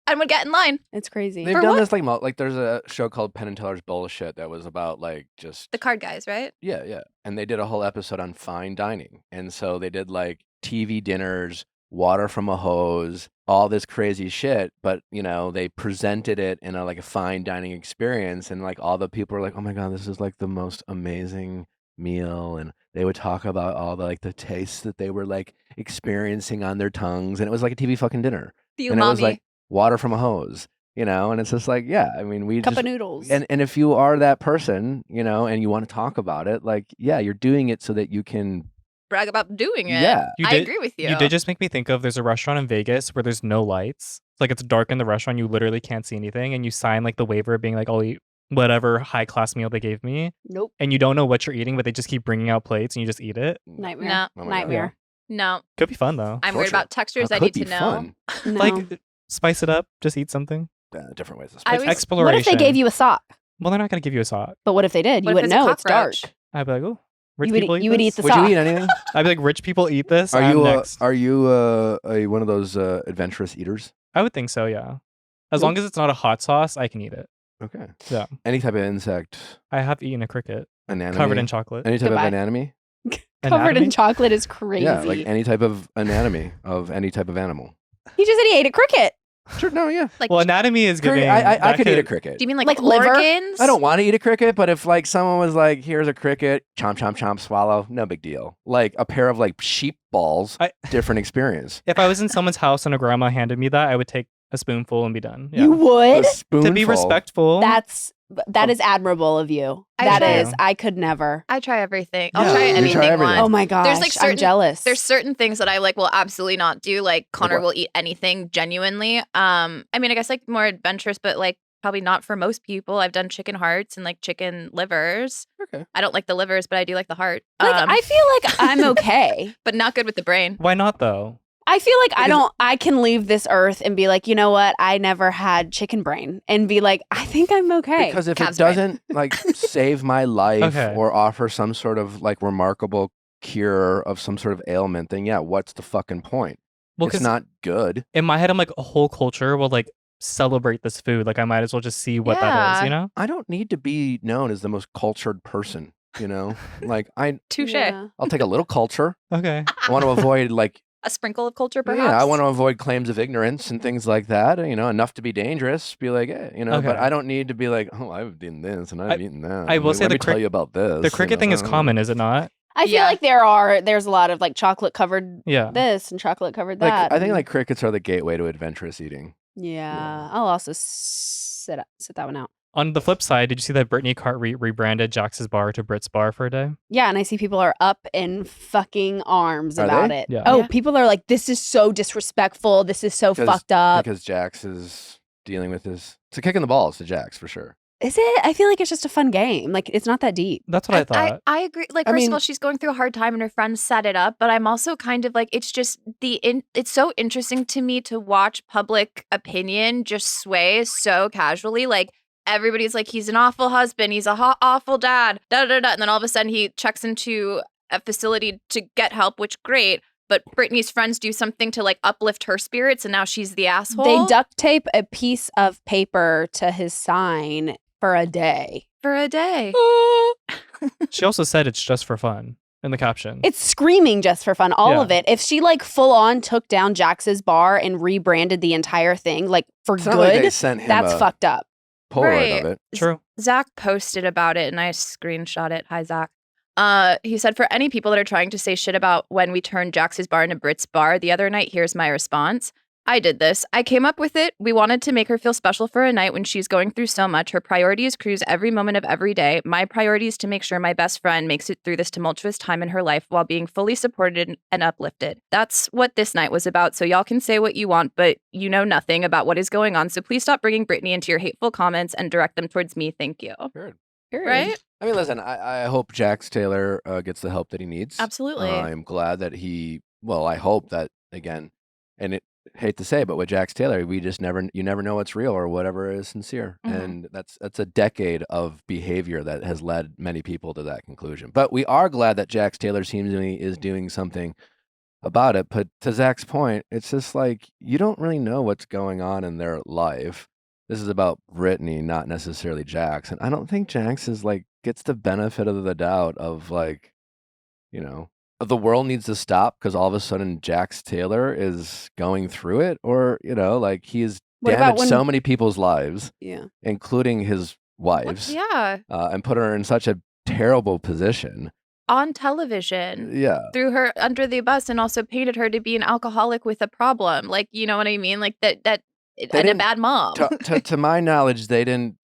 And would get in line. It's crazy. They've For done what? this like there's a show called Penn and Teller's Bullshit that was about like just The card guys, right? yeah. And they did a whole episode on fine dining. And so they did like TV dinners, water from a hose, all this crazy shit, but they presented it in a fine dining experience, and like all the people were like, "Oh my god, this is like the most amazing meal." And they would talk about all the the tastes that they were like experiencing on their tongues, and it was like a TV fucking dinner. The And it was umami. like water from a hose, and it's just like, yeah, I mean, we Cup just of noodles. and if you are that person, and you want to talk about it, like, yeah, you're doing it so that you can, Brag about doing it. yeah, I agree with you. You did just make me think of there's a restaurant in Vegas where there's no lights. Like it's dark in the restaurant. You literally can't see anything. And you sign like the waiver being like, I'll eat whatever high class meal they gave me. Nope. And you don't know what you're eating, but they just keep bringing out plates and you just eat it. Nightmare. No. Oh my God. Nightmare. No, Could be fun though. I'm worried Torture. about textures. That I could need be to know. fun. No. Like spice it up. Just eat something. Different ways to I spice always- it. Exploration. what if they gave you a sock? Well, they're not going to give you a sock. But what if they did? What You if wouldn't it's a know. It's dark. cockroach? I'd be like, oh, rich You would- people eat you would this? eat the Would you sock. eat anything? I'd be like, rich people eat this. Are I'm you next. one of those adventurous eaters? I would think so, yeah. As long as it's not a hot sauce, I can eat it. Okay. Yeah. Any type of insect I have eaten a cricket anatomy covered in chocolate. Any type Goodbye. of anatomy? Covered Anatomy? in chocolate is crazy. Yeah, like any type of anatomy of any type of animal. He just said he ate a cricket. Sure, no, yeah. Like, Well, anatomy is giving. I that could eat a cricket. do you mean like, Like liver? organs? I don't want to eat a cricket, but if like someone was like, "Here's a cricket, chomp, chomp, chomp, swallow," no big deal. Like a pair of like sheep balls, I- different experience. If I was in someone's house and a grandma handed me that, I would take a spoonful and be done. Yeah. You would? To be respectful. That is admirable of you. I could never. I try everything. Yeah, I'll try you anything try everything. once. Oh my gosh, I'm jealous. There's certain things that I like will absolutely not do. Like Connor what? will eat anything genuinely. I mean, I guess like more adventurous, but like probably not for most people. I've done chicken hearts and like chicken livers. Okay. I don't like the livers, but I do like the heart. Like, I feel like I'm okay. but not good with the brain. Why not though? I feel like I can leave this earth and be like, you know what? I never had chicken brain and be like, I think I'm okay. Because if Calves it doesn't like save my life Okay. or offer some sort of like remarkable cure of some sort of ailment, then yeah, what's the fucking point? Well, It's 'cause not good. in my head, I'm like, a whole culture will like celebrate this food. Like, I might as well just see what that is, Yeah. you know? I don't need to be known as the most cultured person, you know? Like Touche. Yeah. I'll take a little culture. Okay. I want to avoid like A sprinkle of culture, perhaps. yeah, I want to avoid claims of ignorance and things like that, you know, enough to be dangerous. Be like, you know, but Okay. I don't need to be like, oh, I've eaten this and I've eaten that. I will say let the me tell you about this. The cricket thing is know? common, is it not? I feel Yeah. like there's a lot of like chocolate covered Yeah. this and chocolate covered Like that. I think and- like crickets are the gateway to adventurous eating. yeah. I'll also sit that one out. On the flip side, did you see that Brittany Cartwright rebranded Jax's bar to Brit's bar for a day? Yeah, and I see people are up in fucking arms Are about they? it. Yeah. Oh, Yeah. people are like, this is so disrespectful. This is so fucked up. Because Jax is dealing with this. It's a kick in the balls to Jax for sure. Is it? I feel like it's just a fun game. Like, it's not that deep. That's what I thought. I agree. Like, I first mean- of all, she's going through a hard time and her friends set it up. But I'm also kind of like, it's just it's so interesting to me to watch public opinion just sway so casually. Like, everybody's like, he's an awful husband. He's a awful dad. Da, da, da. And then all of a sudden he checks into a facility to get help, which great. But Brittany's friends do something to like uplift her spirits. And now she's the asshole. They duct tape a piece of paper to his sign for a day. for a day. She also said it's just for fun in the caption. It's screaming just for fun, all Yeah. of it. If she like full on took down Jax's bar and rebranded the entire thing, like for It's not like they good, sent him that's a fucked up. Polaroid Right. of it. True. Zach posted about it and I screenshot it. Hi, Zach. He said, for any people that are trying to say shit about when we turned Jax's bar into Brit's bar the other night, here's my response. I did this. I came up with it. We wanted to make her feel special for a night when she's going through so much. Her priority is cruise every moment of every day. My priority is to make sure my best friend makes it through this tumultuous time in her life while being fully supported and uplifted. That's what this night was about. So y'all can say what you want, but you know nothing about what is going on. So please stop bringing Brittany into your hateful comments and direct them towards me. Thank you. Good. Right? I mean, listen, I hope Jax Taylor gets the help that he needs. Absolutely. I'm glad that I hope that, again, and hate to say, but with Jax Taylor, you never know what's real or whatever is sincere. Mhm. And that's a decade of behavior that has led many people to that conclusion. But we are glad that Jax Taylor seemingly is doing something about it. But to Zach's point, it's just like, you don't really know what's going on in their life. This is about Brittany, not necessarily Jax. And I don't think Jax is like, gets the benefit of the doubt of like, you know, the world needs to stop because all of a sudden Jax Taylor is going through it, or, you know, like he's What about damaged when- so many people's lives, Yeah. including his wives, Yeah. and put her in such a terrible position. On television. Yeah. Threw her under the bus and also painted her to be an alcoholic with a problem. Like, you know what I mean? Like and a didn't bad mom. To my knowledge, they didn't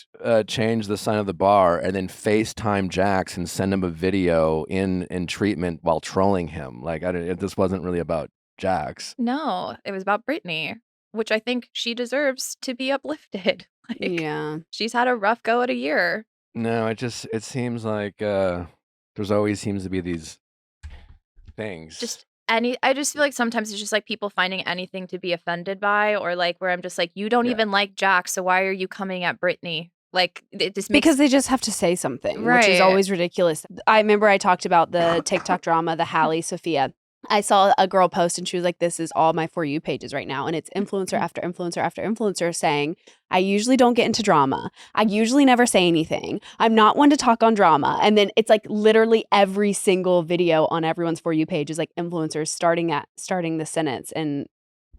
change the sign of the bar and then FaceTime Jax and send him a video in treatment while trolling him. Like, this wasn't really about Jax. No, it was about Brittany, which I think she deserves to be uplifted. Like, Yeah. she's had a rough go at a year. No, it seems like there's always seems to be these things. I just feel like sometimes it's just like people finding anything to be offended by, or like where I'm just like, you don't Yeah. even like Jax, so why are you coming at Brittany? Like, it just makes Because they just have to say something, which is Right. always ridiculous. I remember I talked about the TikTok drama, the Hallie Sophia. I saw a girl post and she was like, this is all my For You pages right now. And it's influencer after influencer after influencer saying, I usually don't get into drama. I usually never say anything. I'm not one to talk on drama. And then it's like literally every single video on everyone's For You page is like influencers starting the sentence and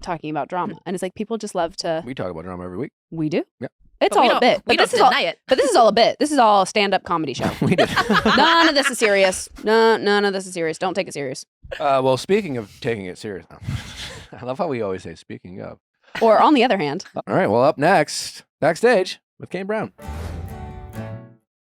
talking about drama. And it's like people just love to. We talk about drama every week. We do. Yep. It's But we all a don't- bit. We But don't this is all. deny it. But this is all a bit. This is all a stand-up comedy show. We did. None of this is serious. None of this is serious. Don't take it serious. Well, speaking of taking it serious, I love how we always say "speaking of." Or on the other hand. All right, well, up next, Backstage with Kane Brown.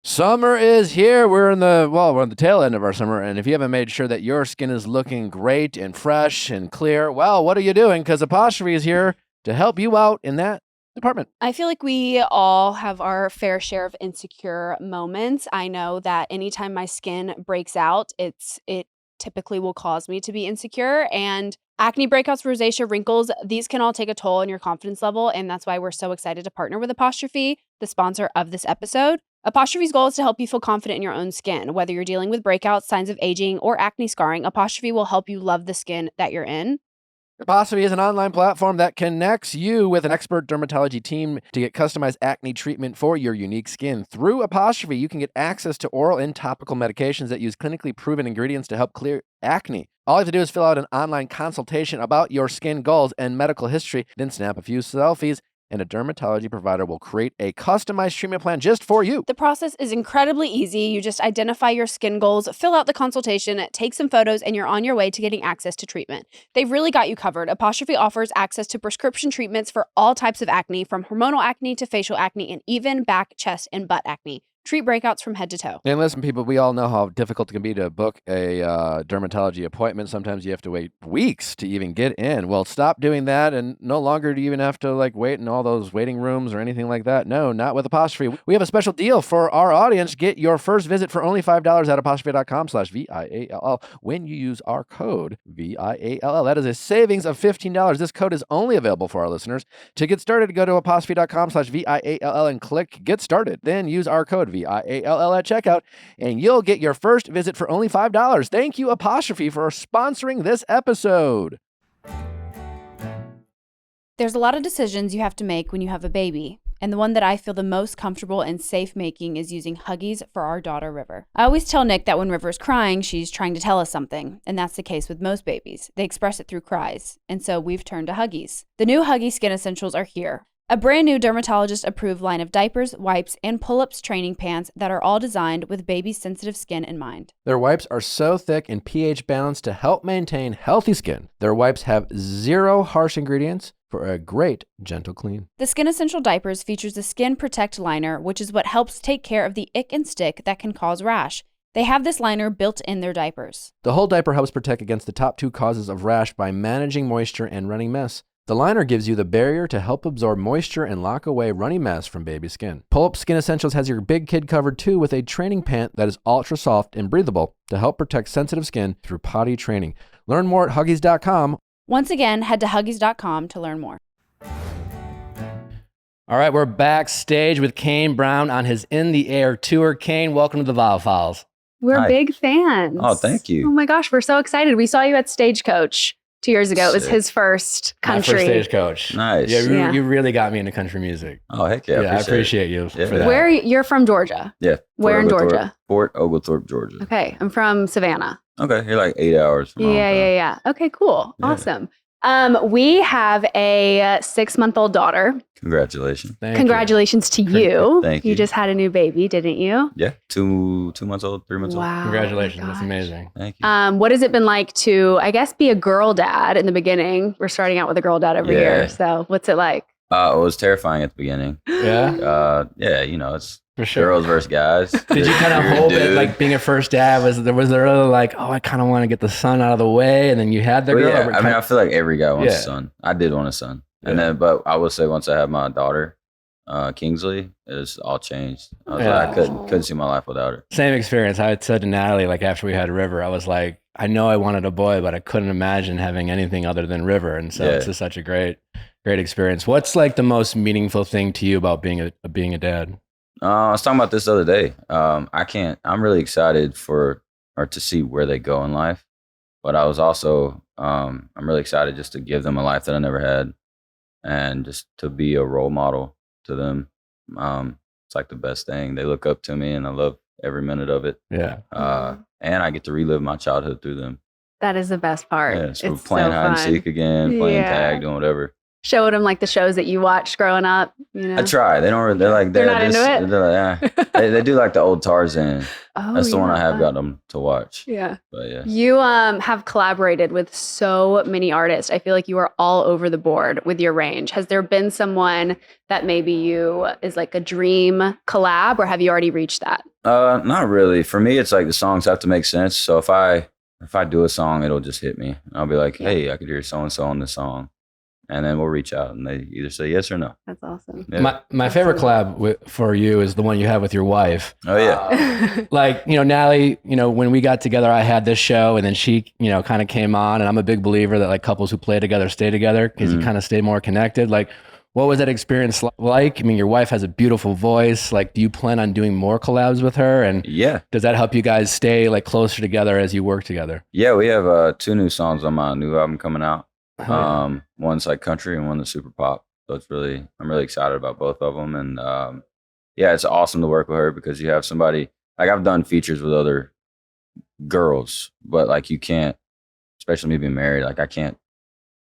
Summer is here. We're in the tail end of our summer, and if you haven't made sure that your skin is looking great and fresh and clear, well, what are you doing? Because Apostrophe is here to help you out in that department. I feel like we all have our fair share of insecure moments. I know that anytime my skin breaks out, it typically will cause me to be insecure. And acne, breakouts, rosacea, wrinkles, these can all take a toll on your confidence level. And that's why we're so excited to partner with Apostrophe, the sponsor of this episode. Apostrophe's goal is to help you feel confident in your own skin. Whether you're dealing with breakouts, signs of aging, or acne scarring, Apostrophe will help you love the skin that you're in. Apostrophe is an online platform that connects you with an expert dermatology team to get customized acne treatment for your unique skin. Through Apostrophe, you can get access to oral and topical medications that use clinically proven ingredients to help clear acne. All you have to do is fill out an online consultation about your skin goals and medical history, then snap a few selfies, and a dermatology provider will create a customized treatment plan just for you. The process is incredibly easy. You just identify your skin goals, fill out the consultation, take some photos, and you're on your way to getting access to treatment. They've really got you covered. Apostrophe offers access to prescription treatments for all types of acne, from hormonal acne to facial acne, and even back, chest, and butt acne. Treat breakouts from head to toe. And listen, people, we all know how difficult it can be to book a dermatology appointment. Sometimes you have to wait weeks to even get in. Well, stop doing that, and no longer do you even have to wait in all those waiting rooms or anything like that. No, not with Apostrophe. We have a special deal for our audience. Get your first visit for only $5 at apostrophe.com/VIALL when you use our code VIALL. That is a savings of $15. This code is only available for our listeners. To get started, go to apostrophe.com/VIALL and click Get Started. Then use our code VIALL at checkout, and you'll get your first visit for only $5. Thank you, Apostrophe, for sponsoring this episode. There's a lot of decisions you have to make when you have a baby, and the one that I feel the most comfortable and safe making is using Huggies for our daughter, River. I always tell Nick that when River's crying, she's trying to tell us something, and that's the case with most babies. They express it through cries, and so we've turned to Huggies. The new Huggies Skin Essentials are here. A brand new dermatologist-approved line of diapers, wipes, and pull-ups training pants that are all designed with baby's sensitive skin in mind. Their wipes are so thick and pH balanced to help maintain healthy skin. Their wipes have 0 harsh ingredients for a great, gentle clean. The Skin Essential Diapers features the Skin Protect Liner, which is what helps take care of the ick and stick that can cause rash. They have this liner built in their diapers. The whole diaper helps protect against the top 2 causes of rash by managing moisture and running mess. The liner gives you the barrier to help absorb moisture and lock away runny mess from baby skin. Pull-Up Skin Essentials has your big kid covered too with a training pant that is ultra soft and breathable to help protect sensitive skin through potty training. Learn more at Huggies.com. Once again, head to Huggies.com to learn more. All right, we're backstage with Kane Brown on his In the Air tour. Kane, welcome to the Viall Files. We're Hi. big fans. Oh, thank you. Oh my gosh, we're so excited. We saw you at Stagecoach 2 years ago. It was Sick. his first country. My first stagecoach. Nice. Yeah, you really got me into country music. Oh, heck yeah. I appreciate you Yeah. for that. Where you're from Georgia? Yeah. Where in Georgia? Fort Oglethorpe, Georgia. Okay, I'm from Savannah. Okay, you're like 8 hours from home. Yeah. Okay, cool. Yeah. Awesome. We have a 6-month-old daughter. Congratulations. Thank Congratulations to you. Thank you. You just had a new baby, didn't you? Yeah, 2 months old, 3 months old. Wow. you. Congratulations. Oh my That's gosh. amazing. Thank you. What has it been like to, I guess, be a girl dad in the beginning? We're starting out with a girl dad every Yeah. year. So what's it like? It was terrifying at the beginning. Yeah, Yeah, it's for sure. girls versus guys. Did you kind of You're a hope it, dude. like being a first dad, was there really I kind of want to get the son out of the way, and then you had the Well, girl? yeah, or I mean, I feel like every guy wants Yeah. a son. I did want a son. And Yeah. then, but I will say once I had my daughter, Kingsley, it's all changed. I was Yeah. like, I couldn't see my life without her. Same experience. I had said to Natalie, after we had River, I was like, I know I wanted a boy, but I couldn't imagine having anything other than River. And so Yeah. it's just such a great experience. What's the most meaningful thing to you about being a dad? I was talking about this the other day. I'm really excited to see where they go in life. But I was also, I'm really excited just to give them a life that I never had and just to be a role model to them. It's like the best thing. They look up to me and I love every minute of it. Yeah. And I get to relive my childhood through them. That is the best part. Yeah, so it's playing so hide and fun. seek again, playing Yeah. tag, doing whatever. showing them like the shows that you watched growing up? You know? I try. They don't. They're like They're not into it? They're like, they do like the old Tarzan. Oh, That's the one I have fun. got them to watch. Yeah. But yeah. You have collaborated with so many artists. I feel like you are all over the board with your range. Has there been someone that maybe you is like a dream collab, or have you already reached that? Not really. For me, it's like the songs have to make sense. So if I do a song, it'll just hit me. I'll be like, hey, I could hear so and so on this song, and then we'll reach out and they either say yes or no. That's awesome. Yeah. My favorite collab for you is the one you have with your wife. Oh yeah. Like, Natalie, when we got together, I had this show, and then she, kind of came on, and I'm a big believer that like couples who play together stay together because you kind of stay more connected. Like, what was that experience like? I mean, your wife has a beautiful voice. Like, do you plan on doing more collabs with her? And Yeah. does that help you guys stay like closer together as you work together? Yeah, we have 2 new songs on my new album coming out. One's like country and one that's super pop. So I'm really excited about both of them. And yeah, it's awesome to work with her because you have somebody, like I've done features with other girls, but like you can't, especially me being married, like I can't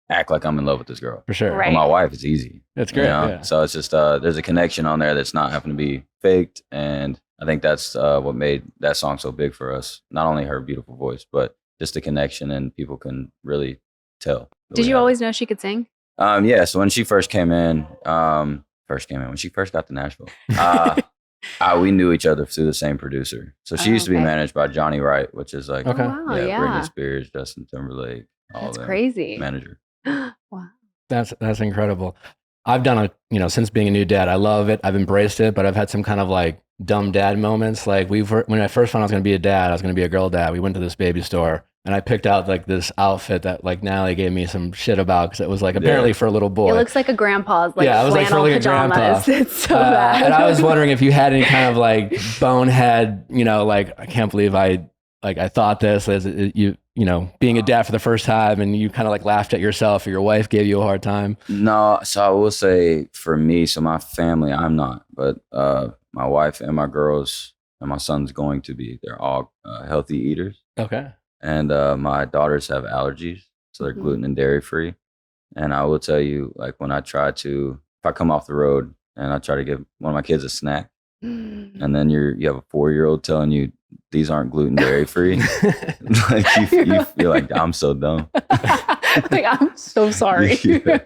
act like I'm in love with this girl. For sure. Right. With my wife, it's easy. That's great. Yeah. So it's just, there's a connection on there that's not having to be faked. And I think that's what made that song so big for us. Not only her beautiful voice, but just the connection, and people can really tell. Did you always know she could sing? Yeah. So when she first came in, when she first got to Nashville, we knew each other through the same producer. So she used to be managed by Johnny Wright, which is like, Okay. Oh, wow, Britney Spears, Justin Timberlake, all That's them crazy. manager. Wow. That's incredible. I've done since being a new dad, I love it. I've embraced it, but I've had some kind of like dumb dad moments. Like when I first found I was going to be a dad, I was going to be a girl dad. We went to this baby store and I picked out like this outfit that like Natalie gave me some shit about because it was like apparently for a little boy. It looks like a grandpa's like it was like for like a grandpa. It's so bad. And I was wondering if you had any kind of like bonehead, like I can't believe I thought this as being a dad for the first time, and you kind of like laughed at yourself or your wife gave you a hard time. No, so I will say for me, so my family, I'm not, but my wife and my girls and my son's going to be, they're all healthy eaters. Okay. And my daughters have allergies, so they're gluten and dairy free. And I will tell you, like when I if I come off the road and I try to give one of my kids a snack, and then you have a 4-year-old telling you these aren't gluten dairy free, like you feel like I'm so dumb. Like, I'm so sorry. Yeah.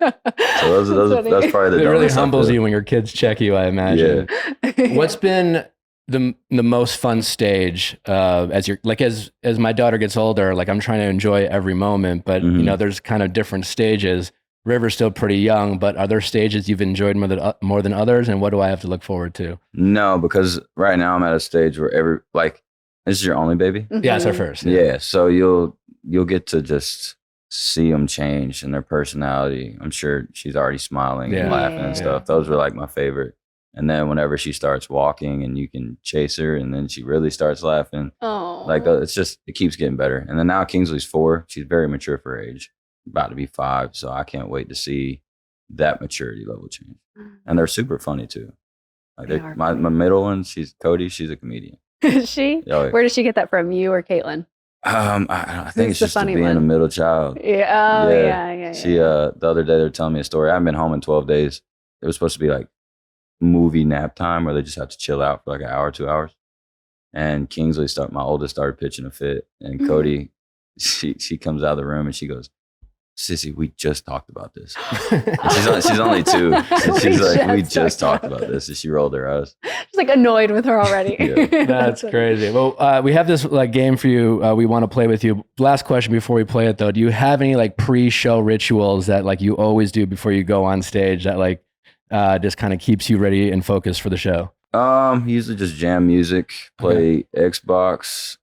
So that's probably the it really dumbest humbles stuff. you when your kids check you, I imagine. Yeah. What's been the most fun stage as my daughter gets older? Like I'm trying to enjoy every moment, but there's kind of different stages. River's still pretty young, but are there stages you've enjoyed more than others? And what do I have to look forward to? No, because right now I'm at a stage where this is your only baby? Yeah, it's our first. Yeah. So you'll get to just see them change in their personality. I'm sure she's already smiling and laughing and stuff. Those were like my favorite. And then whenever she starts walking and you can chase her and then she really starts laughing, like it keeps getting better. And then now Kingsley's 4. She's very mature for her age, about to be 5. So I can't wait to see that maturity level change. And they're super funny too. Like my middle one, she's Cody. She's a comedian. Is she? Oh, yeah. Where did she get that from? You or Caitlin? I think Who's it's the just funny being one? a middle child. Yeah. Oh, yeah. She the other day they were telling me a story. I haven't been home in 12 days. It was supposed to be like movie nap time where they just have to chill out for like an hour, 2 hours. And Kingsley my oldest started pitching a fit, and Cody, she comes out of the room and she goes, "Sissy, we just talked about this." she's only 2. And she's like, "We just talked about this." And she rolled her eyes. She's like annoyed with her already. Yeah. That's crazy. Well, we have this like game for you. We want to play with you. Last question before we play it though. Do you have any like pre-show rituals that like you always do before you go on stage that like just kind of keeps you ready and focused for the show? Usually just jam music, play Xbox,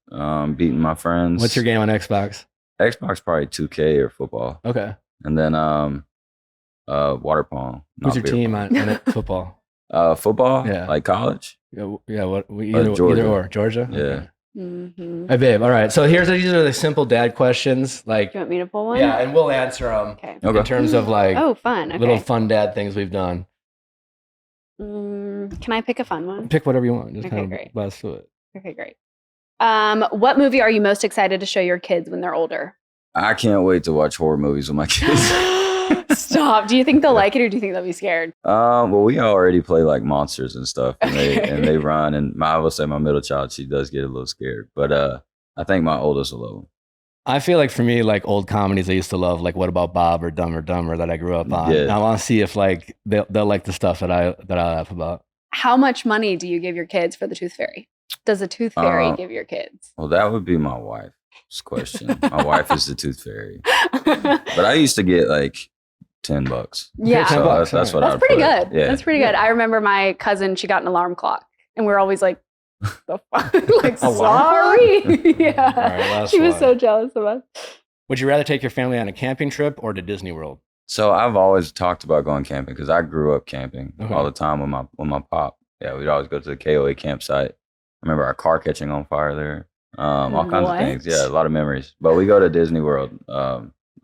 beating my friends. What's your game on Xbox? Xbox probably 2K or football. Okay. And then water polo. Who's your team on football? Football? Yeah. Like college? Yeah, Georgia. either or. Georgia? Yeah. Okay. Mm-hmm. Hey, babe. All right. So these are the simple dad questions. Like, Do you want me to pull one? yeah, and we'll answer them Okay. in terms of like Fun. Okay. little fun dad things we've done. Can I pick a fun one? Pick whatever you want. Just Okay, kind of great. blast through it. Okay, great. What movie are you most excited to show your kids when they're older? I can't wait to watch horror movies with my kids. Stop. Do you think they'll like it or do you think they'll be scared? Well, we already play like monsters and stuff, and they run. And I will say my middle child, she does get a little scared, but I think my oldest will love them. I feel like for me, like old comedies I used to love, like What About Bob or Dumb or Dumber that I grew up on. Yeah. And I want to see if like they'll like the stuff that I laugh about. How much money do you give your kids for the Tooth Fairy? Does the Tooth Fairy give your kids? Well, that would be my wife's question. My wife is the Tooth Fairy, but I used to get like $10. Yeah. So $10, that's what That's I'd pretty put. good. Yeah. That's pretty good. I remember my cousin, she got an alarm clock and we were always like, the fuck? Like, sorry. Yeah. All right, last she was one. so jealous of us. Would you rather take your family on a camping trip or to Disney World? So I've always talked about going camping because I grew up camping Okay. all the time with my pop. Yeah, we'd always go to the KOA campsite. I remember our car catching on fire there. All kinds of things. Yeah, a lot of memories. But we go to Disney World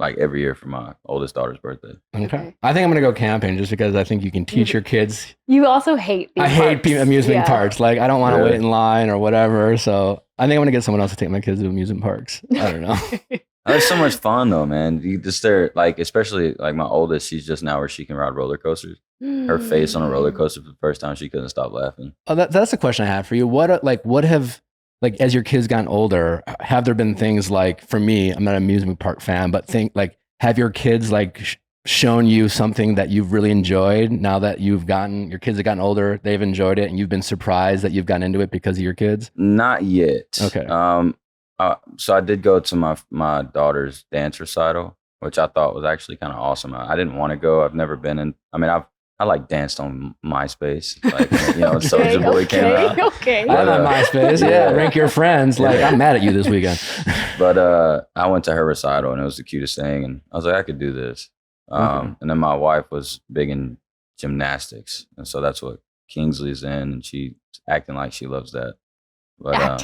like every year for my oldest daughter's birthday. Okay. I think I'm going to go camping just because I think you can teach your kids. You also hate theme I hate parks. amusement parks. Like, I don't want to Yeah. wait in line or whatever. So I think I'm going to get someone else to take my kids to amusement parks. I don't know. It's so much fun though, man. You just there, like, especially like my oldest, she's just now where she can ride roller coasters. Her face on a roller coaster for the first time, she couldn't stop laughing. Oh, that's a question I have for you. What have, like, as your kids gotten older, have there been things like, for me, I'm not an amusement park fan, but have your kids like shown you something that you've really enjoyed now that your kids have gotten older, they've enjoyed it, and you've been surprised that you've gotten into it because of your kids? Not yet. Okay. So I did go to my daughter's dance recital, which I thought was actually kind of awesome. I didn't want to go. I've never been in. I mean, I like danced on MySpace, like Soulja Boy came out. Okay. I'm on MySpace. Yeah, rank your friends. Like, I'm mad at you this weekend. But I went to her recital and it was the cutest thing, and I was like, I could do this. And then my wife was big in gymnastics, and so that's what Kingsley's in, and she's acting like she loves that. But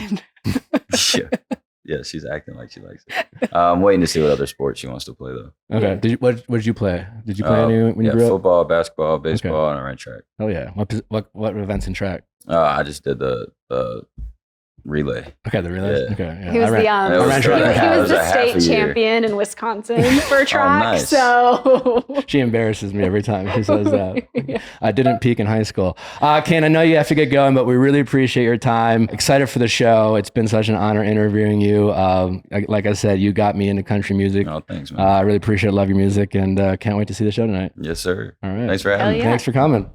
yeah, she's acting like she likes it. I'm waiting to see what other sports she wants to play though. Okay. What did you play? Did you play any when you grew up? Football, basketball, baseball, and I ran track. Oh yeah. What events in track? I just did the relay. Okay, the relays. Yeah. Okay. Yeah. He was It was the half a state year. champion in Wisconsin for track. nice. So She embarrasses me every time she says that. Yeah. I didn't peak in high school. Kane, I know you have to get going, but we really appreciate your time. Excited for the show. It's been such an honor interviewing you. Like I said, you got me into country music. Oh, thanks, man. I really appreciate it. Love your music, and can't wait to see the show tonight. Yes, sir. All right. Thanks for having me. yeah. Thanks for coming.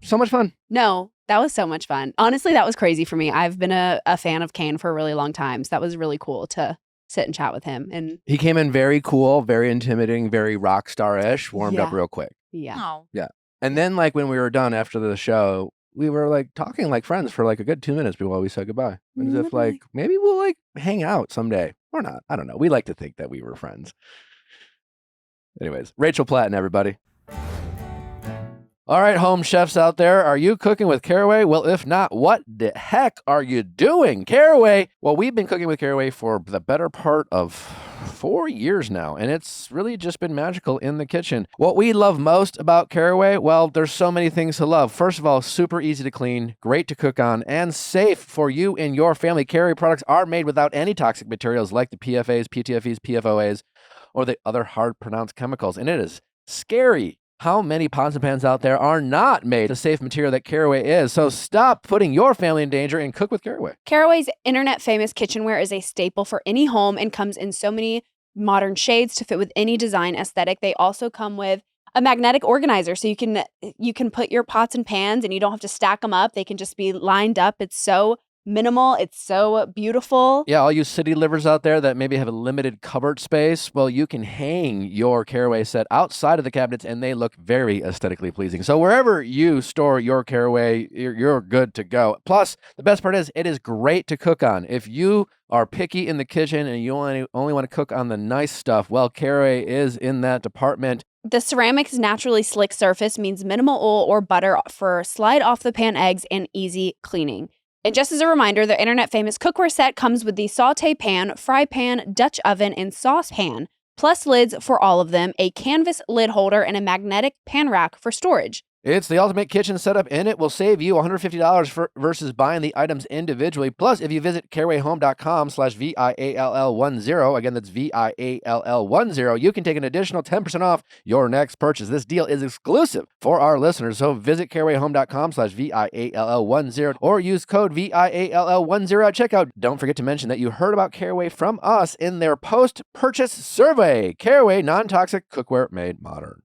So much fun. no, that was so much fun. Honestly, that was crazy for me. I've been a fan of Kane for a really long time. So that was really cool to sit and chat with him. And He came in very cool, very intimidating, very rock star-ish, warmed up Yeah. real quick. yeah. Oh. And then like when we were done after the show, we were like talking like friends for like a good 2 minutes before we said goodbye. As if like maybe we'll like hang out someday or not. I don't know. We like to think that we were friends. Anyways, Rachel Platten, everybody. All right, home chefs out there, are you cooking with Caraway? Well, if not, what the heck are you doing? Caraway, well, we've been cooking with Caraway for the better part of 4 years now, and it's really just been magical in the kitchen. What we love most about Caraway, well, there's so many things to love. First of all, super easy to clean, great to cook on, and safe for you and your family. Caraway products are made without any toxic materials like the PFAs, PTFEs, PFOAs, or the other hard-pronounced chemicals, and it is scary how many pots and pans out there are not made the safe material that Caraway is. So stop putting your family in danger and cook with Caraway. Caraway's internet famous kitchenware is a staple for any home and comes in so many modern shades to fit with any design aesthetic. They also come with a magnetic organizer, so you can put your pots and pans and you don't have to stack them up. They can just be lined up. It's so minimal. It's so beautiful. Yeah, all you city livers out there that maybe have a limited cupboard space, well, you can hang your Caraway set outside of the cabinets and they look very aesthetically pleasing. So wherever you store your Caraway, you're good to go. Plus, the best part is it is great to cook on. If you are picky in the kitchen and you only want to cook on the nice stuff, well, Caraway is in that department. The ceramic's naturally slick surface means minimal oil or butter for slide off the pan eggs and easy cleaning. And just as a reminder, the internet famous cookware set comes with the saute pan, fry pan, Dutch oven, and sauce pan, plus lids for all of them, a canvas lid holder, and a magnetic pan rack for storage. It's the ultimate kitchen setup, and it will save you $150 versus buying the items individually. Plus, if you visit carawayhome.com/VIALL10, again, that's VIALL10, you can take an additional 10% off your next purchase. This deal is exclusive for our listeners, so visit carawayhome.com/VIALL10 or use code VIALL10 at checkout. Don't forget to mention that you heard about Caraway from us in their post-purchase survey. Caraway, non-toxic cookware made modern.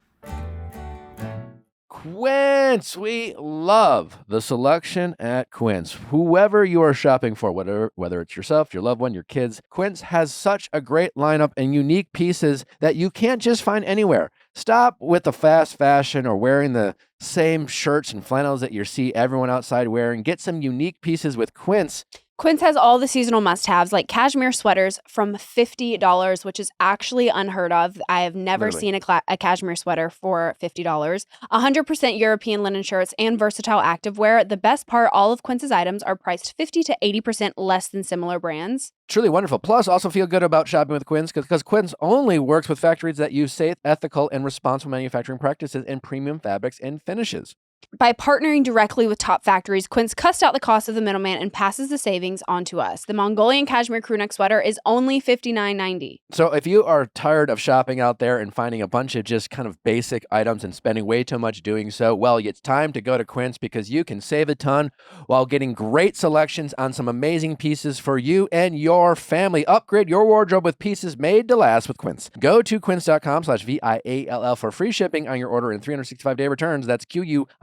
Quince. We love the selection at Quince. Whoever you are shopping for, whether it's yourself, your loved one, your kids, Quince has such a great lineup and unique pieces that you can't just find anywhere. Stop with the fast fashion or wearing the same shirts and flannels that you see everyone outside wearing. Get some unique pieces with Quince. Quince has all the seasonal must-haves like cashmere sweaters from $50, which is actually unheard of. I have never seen a cashmere sweater for $50. 100% European linen shirts and versatile activewear. The best part, all of Quince's items are priced 50 to 80% less than similar brands. Truly wonderful. Plus, also feel good about shopping with Quince because Quince only works with factories that use safe, ethical, and responsible manufacturing practices and premium fabrics and finishes. By partnering directly with top factories, Quince cuts out the cost of the middleman and passes the savings on to us. The Mongolian cashmere crewneck sweater is only $59.90. So if you are tired of shopping out there and finding a bunch of just kind of basic items and spending way too much doing so, well, it's time to go to Quince because you can save a ton while getting great selections on some amazing pieces for you and your family. Upgrade your wardrobe with pieces made to last with Quince. Go to quince.com/VIALL for free shipping on your order and 365-day returns. That's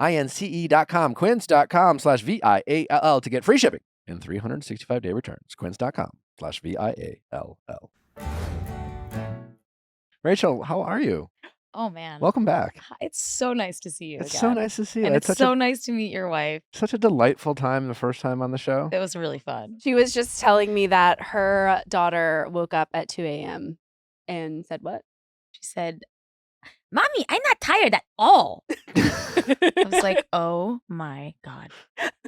QUINCE.com, quince.com/VIALL to get free shipping and 365-day returns. Quince.com/VIALL. Rachel, how are you? Oh, man. Welcome back. It's so nice to see you It's again. so nice to see you. And it's so nice to meet your wife. Such a delightful time the first time on the show. It was really fun. She was just telling me that her daughter woke up at 2 a.m. and said what? She said, "Mommy, I'm not tired at all." I was like, oh my God.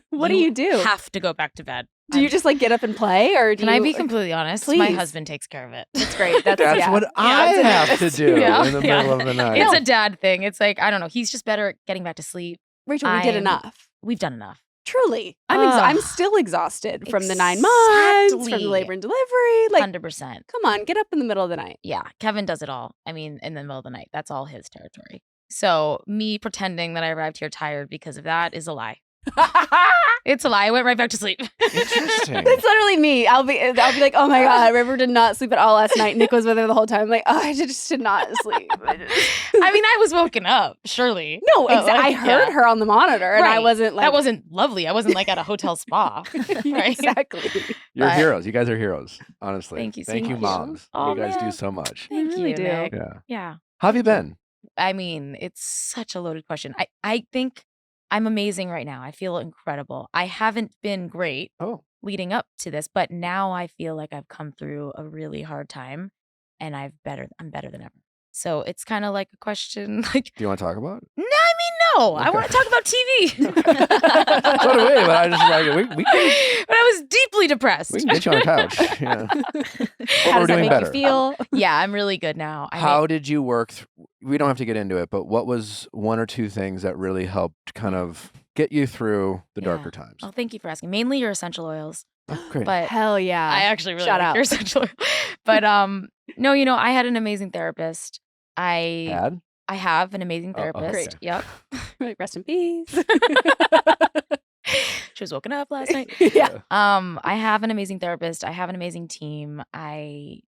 What do you do? Have to go back to bed. Do you just like get up and play, or do Can I you, be completely honest? Please. My husband takes care of it. That's great. That's That's what I have to do Yeah. in the middle of the night. It's a dad thing. It's like, I don't know. He's just better at getting back to sleep. Rachel, we did enough. We've done enough. Truly, Ugh. I'm still exhausted from the 9 months, from the Exactly. labor and delivery. Like, 100%. come on, get up in the middle of the night. Yeah, Kevin does it all. I mean, in the middle of the night. That's all his territory. So me pretending that I arrived here tired because of that is a lie. It's a lie. I went right back to sleep. Interesting. That's literally me. I'll be like, oh my God, River did not sleep at all last night. Nick was with her the whole time. I'm like, oh, I just did not sleep. I mean, I was woken up, surely. No, I heard her on the monitor, and I Right. wasn't like That wasn't lovely. I wasn't like at a hotel spa. Right? exactly. You're But- heroes. You guys are heroes. Honestly. Thank you so Thank you, much. moms. Aw, you guys do man. so much. Thank really you, do. Nick. Yeah. Yeah. How have you been? I mean, it's such a loaded question. I think I'm amazing right now. I feel incredible. I haven't been great Oh, leading up to this, but now I feel like I've come through a really hard time and I'm better than ever. So it's kind of like a question like, do you want to talk about it? no, I mean, no, I Okay. want to talk about TV. So do we, but I just like we can But I was deeply depressed. we can get you on the couch. Yeah. How we're does that doing make better. you feel? Yeah, I'm really good now. How did you work we don't have to get into it, but what was one or two things that really helped kind of get you through the Yeah. darker times? Oh, thank you for asking. Mainly your essential oils, Oh, great. but Hell yeah. I actually really Shout like out. your essential oil. But no, I had an amazing therapist. I Dad? have an amazing Oh, okay. therapist. Yep. Like, rest in peace. She was woken up last night. Yeah. I have an amazing therapist. I have an amazing team. I,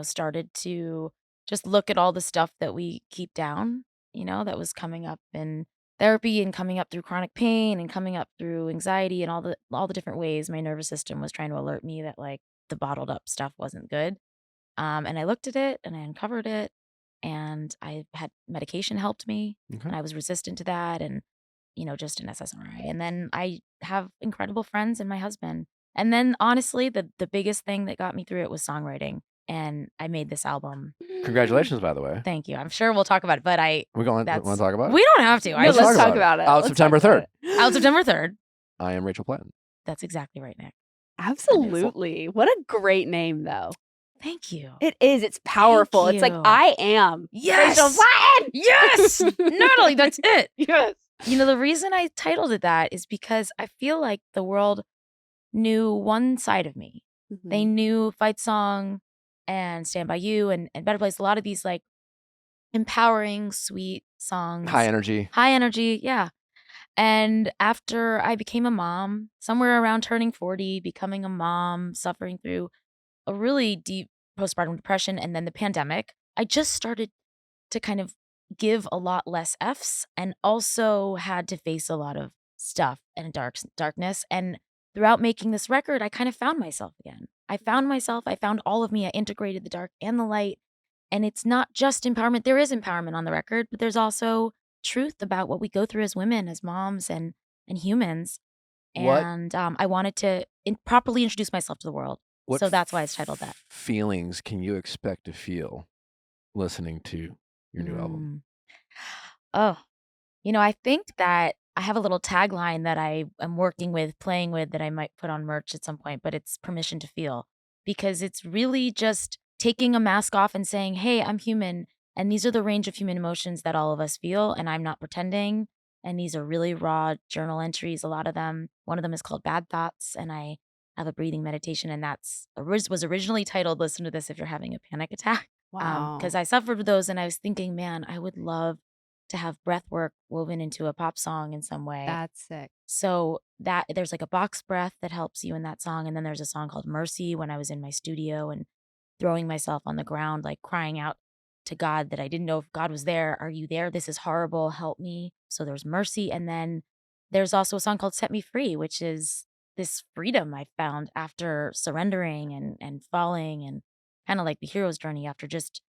started to just look at all the stuff that we keep down, that was coming up in therapy and coming up through chronic pain and coming up through anxiety and all the different ways my nervous system was trying to alert me that like the bottled up stuff wasn't good. And I looked at it and I uncovered it, and I had medication helped me, Okay. and I was resistant to that, and just an SSRI. And then I have incredible friends and my husband. And then honestly, the biggest thing that got me through it was songwriting. And I made this album. Congratulations, by the way. Thank you. I'm sure we'll talk about it, but We want to that's- talk about it? we don't have to. No, I Let's let's just, talk about it. Out Let's September talk about 3rd. it. out September 3rd. I am Rachel Platten. That's exactly right, Nick. Absolutely. What a great name, though. Thank you. It is. It's powerful. It's like, you. I am Yes. Rachel Platten. Yes. Natalie, that's it. Yes. You know, the reason I titled it that is because I feel like the world knew one side of me. They knew Fight Song and Stand By You and Better Place, a lot of these like empowering, sweet songs. High energy. High energy, yeah. And after I became a mom, somewhere around turning 40, becoming a mom, suffering through a really deep postpartum depression and then the pandemic, I just started to kind of give a lot less Fs and also had to face a lot of stuff and darkness. And throughout making this record, I kind of found myself again. I found myself, I found all of me. I integrated the dark and the light. And it's not just empowerment. There is empowerment on the record, but there's also truth about what we go through as women, as moms and humans. What- And I wanted to properly introduce myself to the world. What So that's why it's titled that. Feelings can you expect to feel listening to your new album? Oh, you know, I think that I have a little tagline that I am working with, playing with, that I might put on merch at some point, but it's permission to feel, because it's really just taking a mask off and saying, hey, I'm human. And these are the range of human emotions that all of us feel. And I'm not pretending. And these are really raw journal entries, a lot of them. One of them is called Bad Thoughts. And I have a breathing meditation. And was originally titled, listen to this if you're having a panic attack. Wow. Because I suffered with those and I was thinking, man, I would love to have breath work woven into a pop song in some way. That's sick. So that there's like a box breath that helps you in that song. And then there's a song called Mercy when I was in my studio and throwing myself on the ground, like crying out to God that I didn't know if God was there. Are you there? This is horrible. Help me. So there's Mercy. And then there's also a song called Set Me Free, which is this freedom I found after surrendering and falling, and kind of like the hero's journey after just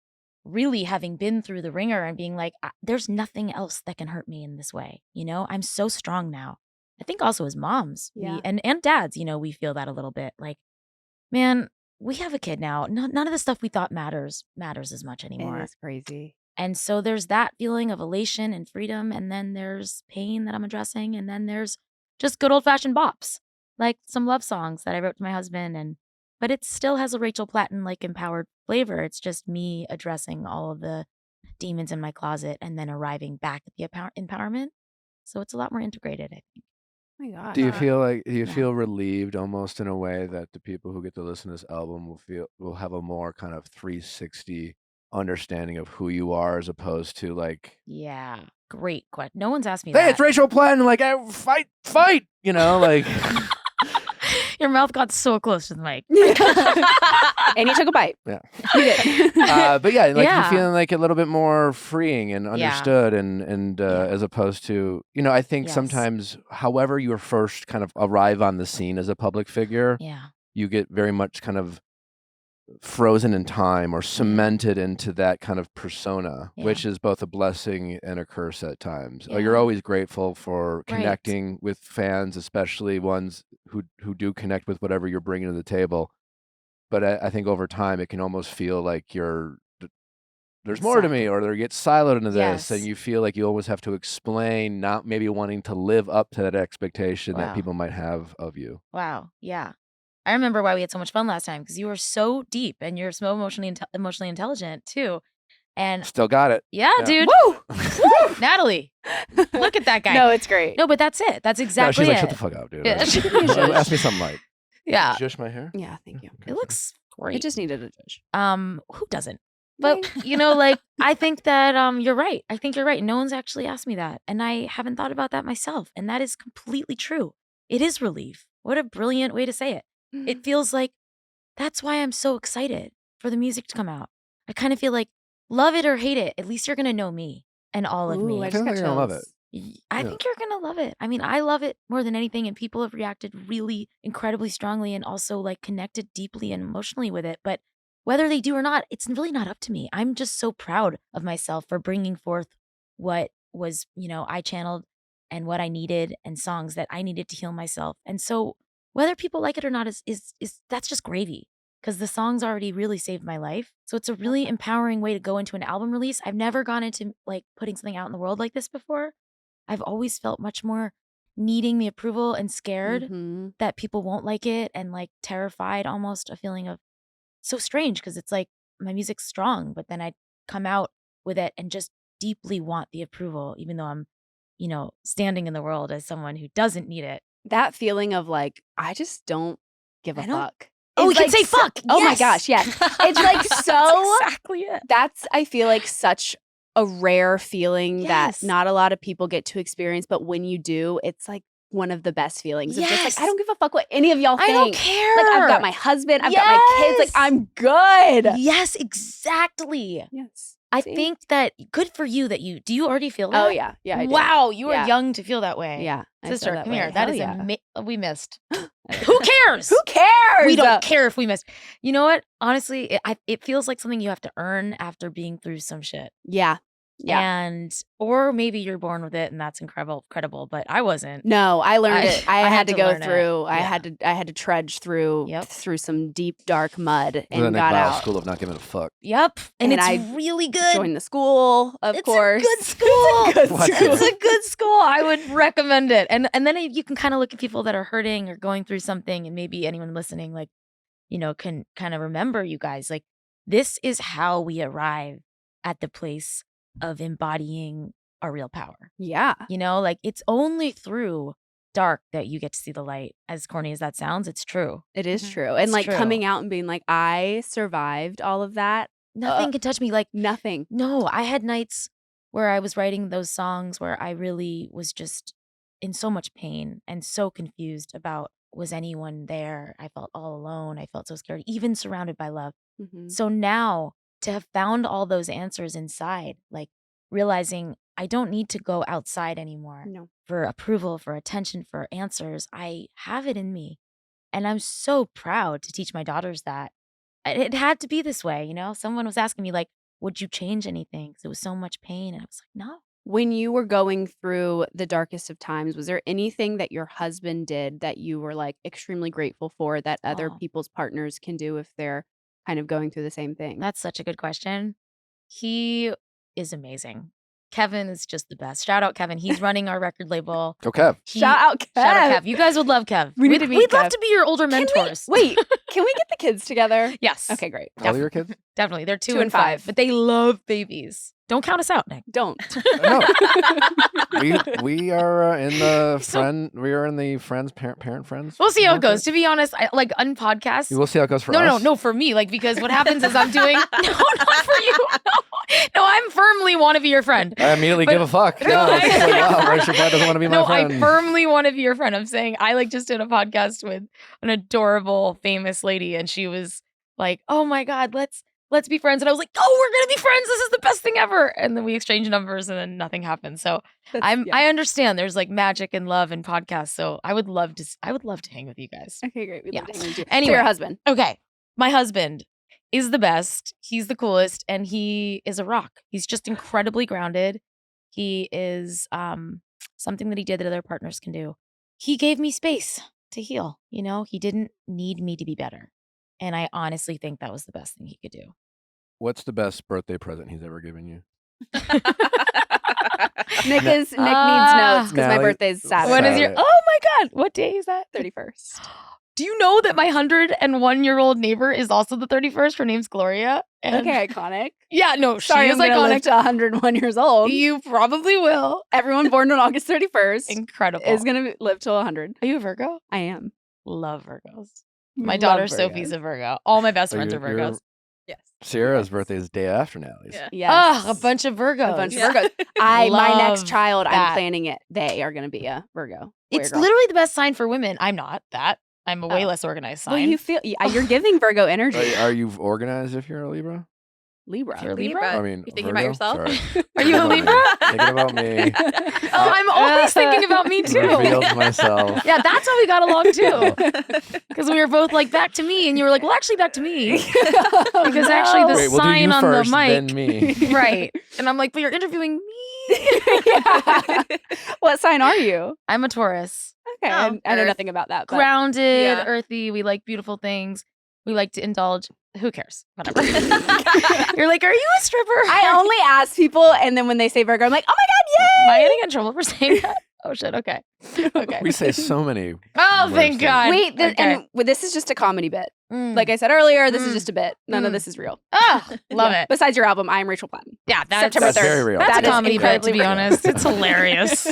really having been through the ringer and being like, there's nothing else that can hurt me in this way. You know, I'm so strong now. I think also as moms Yeah. and dads, you know, we feel that a little bit like, man, we have a kid now. None of the stuff we thought matters as much anymore. It is crazy. And so there's that feeling of elation and freedom. And then there's pain that I'm addressing. And then there's just good old fashioned bops, like some love songs that I wrote to my husband. But it still has a Rachel Platten like empowered flavor. It's just me addressing all of the demons in my closet and then arriving back at the empowerment. So it's a lot more integrated, I think. Oh my gosh. Do you feel relieved almost in a way that the people who get to listen to this album will have a more kind of 360 understanding of who you are, as opposed to like, Yeah. Great question. No one's asked me hey, that. it's Rachel Platten, like, fight, you know, like. Your mouth got so close to the mic. And he took a bite. Yeah. You did. But yeah, like Yeah. you feeling like a little bit more freeing and Yeah. understood, and Yeah. as opposed to, you know, I think Yes. sometimes, however you first kind of arrive on the scene as a public figure, Yeah. you get very much kind of frozen in time or cemented into that kind of persona, Yeah. which is both a blessing and a curse at times. Yeah. You're always grateful for Right. connecting with fans, especially ones who do connect with whatever you're bringing to the table. But I think over time it can almost feel like there's more to me, Exactly. or there gets siloed into this, and Yes. you feel like you always have to explain, not maybe wanting to live up to that expectation that Wow. people might have of you. Wow. Yeah. I remember why we had so much fun last time, because you were so deep and you're so emotionally intelligent too. And Still got it. yeah, Yeah. dude. Woo! Woo! Natalie, look at that guy. No, it's great. No, but that's it. That's No, exactly she's like, it. shut the fuck up, dude. Yeah. Ask me something light. Yeah. Shush my hair? Yeah, thank you. It looks great. It just needed a judge. Who doesn't? But you know, like, I think that you're right. I think you're right. No one's actually asked me that. And I haven't thought about that myself. And that is completely true. It is relief. What a brilliant way to say it. It feels like that's why I'm so excited for the music to come out. I kind of feel like, love it or hate it, at least you're going to know me and all of Ooh, me. I I just feel got like you're gonna love chills. I Yeah. think you're going to love it. I mean, I love it more than anything. And people have reacted really incredibly strongly and also like connected deeply and emotionally with it. But whether they do or not, it's really not up to me. I'm just so proud of myself for bringing forth what was, you know, I channeled and what I needed and songs that I needed to heal myself. And so whether people like it or not is that's just gravy, because the songs already really saved my life. So it's a really empowering way to go into an album release. I've never gone into like putting something out in the world like this before. I've always felt much more needing the approval and scared Mhm. that people won't like it, and like terrified, almost a feeling of so strange because it's like my music's strong, but then I come out with it and just deeply want the approval, even though I'm, standing in the world as someone who doesn't need it. That feeling of like, I just don't give a I don't- fuck. Oh, we It's can like say so- fuck. Oh my Yes. gosh, yes. It's like That's so. exactly it. That's, I feel like, such a rare feeling Yes. that not a lot of people get to experience, but when you do, it's like one of the best feelings. It's just Yes. like, I don't give a fuck what any of y'all think. I don't care. Like, I've got my husband, I've got my kids, like, Yes. I'm good. Yes, exactly. Yes. I See? think that good for you that do you already feel that? Oh, yeah. Yeah, I do. Wow, you Yeah. are young to feel that way. Yeah. I feel Sister, that come way. here. That Hell is yeah. we missed. Who cares? Who cares? We don't care if we missed. You know what? Honestly, it feels like something you have to earn after being through some shit. Yeah. Yeah. And or maybe you're born with it and that's incredible, but I wasn't. No, I learned I- it. I I had had to to go learn it. through. I Yeah. had to trudge through Yep. through some deep dark mud The and Nick got Viall out. School of not giving a fuck. Yep. And And it's I really good. Joined the school, of It's course. a good school. good What? school. It's a good school. I would recommend it. And then you can kind of look at people that are hurting or going through something, and maybe anyone listening, like, can kind of remember you guys. Like, this is how we arrive at the place of embodying our real power. Yeah. Like it's only through dark that you get to see the light. As corny as that sounds, it's true. It is Mhm. true. And It's like true. coming out and being like, I survived all of that. Nothing can touch me. Like, Nothing. no, I had nights where I was writing those songs where I really was just in so much pain and so confused about was anyone there? I felt all alone. I felt so scared, even surrounded by love. Mhm. So now to have found all those answers inside, like realizing I don't need to go outside anymore No. for approval, for attention, for answers. I have it in me. And I'm so proud to teach my daughters that. It had to be this way, Someone was asking me, like, would you change anything? Because it was so much pain. And I was like, no. When you were going through the darkest of times, was there anything that your husband did that you were like extremely grateful for that other Oh. people's partners can do if they're kind of going through the same thing? That's such a good question. He is amazing. Kevin is just the best. Shout out Kevin. He's running our record label. Go Kev. Shout out Kev. Shout out Kev. You guys would love Kev. We need to meet We'd love Kev. to be your older Can we- mentors. Wait, can we get the kids together? Yes. Okay, great. All your kids? Definitely. They're 2 2 and and 5, 5. but they love babies. Don't count us out, Nick. Don't. We are in the So- friend. We are in the friends parent friends. We'll see how it market. goes. To be honest, on podcasts. We'll see how it goes for No, us. no, for me. Like, because what happens is I'm doing. No, not for you. No, I'm firmly want to be your friend. I immediately But- give a fuck. No, No, it's I- like, wow, Rachel Platt doesn't want to be my No, friend. I firmly want to be your friend. I'm saying I just did a podcast with an adorable, famous lady, and she was like, "Oh my God, let's be friends." And I was like, "Oh, we're gonna be friends. This is the best thing ever." And then we exchanged numbers, and then nothing happened. So I understand there's like magic and love in podcasts. So I would love to hang with you guys. Okay, great. We'd love Yeah. to hang with you. Anyway. So your husband. Okay. My husband is the best. He's the coolest, and he is a rock. He's just incredibly grounded. He is something that he did that other partners can do. He gave me space to heal. He didn't need me to be better. And I honestly think that was the best thing he could do. What's the best birthday present he's ever given you? Nick needs notes because my Natalie, birthday's Saturday. When is your? Saturday. Oh my God! What day is that? 31st? Do you know that my 101-year-old neighbor is also the 31st? Her name's Gloria. And Okay, iconic. Yeah, no, Sorry, she I'm is gonna live iconic. to 101 years old. You probably will. Everyone born on August 31st Incredible. is gonna live till 100. Are you a Virgo? I am. Love Virgos. My Love daughter Virgos. Sophie's a Virgo. All my best So friends are you're- Virgos. Yes. Sierra's birthday is the day after Natalie's. Yeah. Yes. Ugh, a bunch of Virgos. A bunch Yeah. of Virgos. My next Love child, that. I'm planning it. They are gonna be a Virgo. Boy or It's girl. literally the best sign for women. I'm not that. I'm a way Oh. less organized sign. Well, you feel you're giving Virgo energy. Are you organized if you're a Libra? Libra. If you're a Libra? Libra. I mean, You thinking Virgo? about yourself? Sorry. Are you a Thinking Libra? about me. Thinking about me. Oh, I'm always thinking about me too. Revealed myself. Yeah, that's how we got along too. Because we were both like, back to me. And you were like, well, actually, back to me. Because actually the Wait, we'll do sign you on first, the mic. then me. Right. And I'm like, but you're interviewing me. Yeah. What sign are you? I'm a Taurus. Okay, Oh, I know Earth. nothing about that. But Grounded, Yeah. earthy. We like beautiful things. We like to indulge. Who cares? Whatever. You're like, are you a stripper? I only ask people, and then when they say Virgo, I'm like, oh my Am god, I yay! getting in trouble for saying that? Oh shit. Okay. Okay. We say so many. Oh, worse thank things. God. Wait, Okay. and this is just a comedy bit. Like I said earlier, this is just a bit. None of this is real. Ah, love it. Besides your album, I Am Rachel Platten. Yeah, that's September 3rd. very real. That's That a is comedy bit, incredibly to be real. honest. It's hilarious.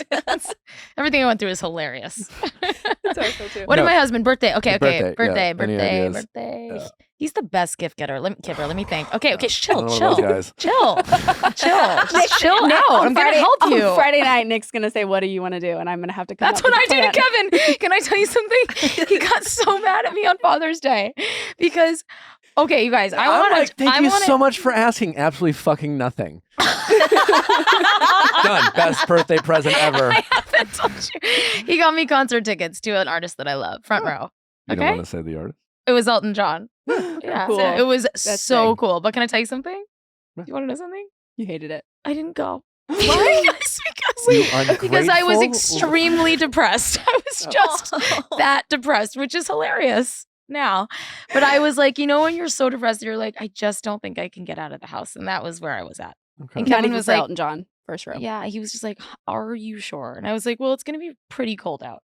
Everything I went through is hilarious. That's how I feel too. What did my husband? Birthday. Okay, Birthday, yeah. Any ideas? birthday. Yeah. He's the best gift getter. Let me think. Okay, chill. One of those guys. Just chill Nick, out. on I'm Friday, gonna help you. On Friday night, Nick's gonna say, "What do you want to do?" And I'm gonna have to come. That's up what with I a do to plan. Kevin. Can I tell you something? He got so mad at me on Father's Day because, okay, you guys, Thank you so much for asking. Absolutely fucking nothing. Done. Best birthday present ever. I haven't told you. He got me concert tickets to an artist that I love, front row. You Okay, don't want to say the artist? it was Elton John. Yeah, Cool. it was That's so big. cool. But can I tell you something? Yeah. You want to know something? You hated it. I didn't go. Why? Because I was ungrateful? extremely depressed. I was just that depressed, which is hilarious now. But I was like, when you're so depressed, you're like, I just don't think I can get out of the house. And that was where I was at. Okay. And Not Kevin even was for like, Elton John, first row. yeah, he was just like, are you sure? And I was like, well, it's going to be pretty cold out.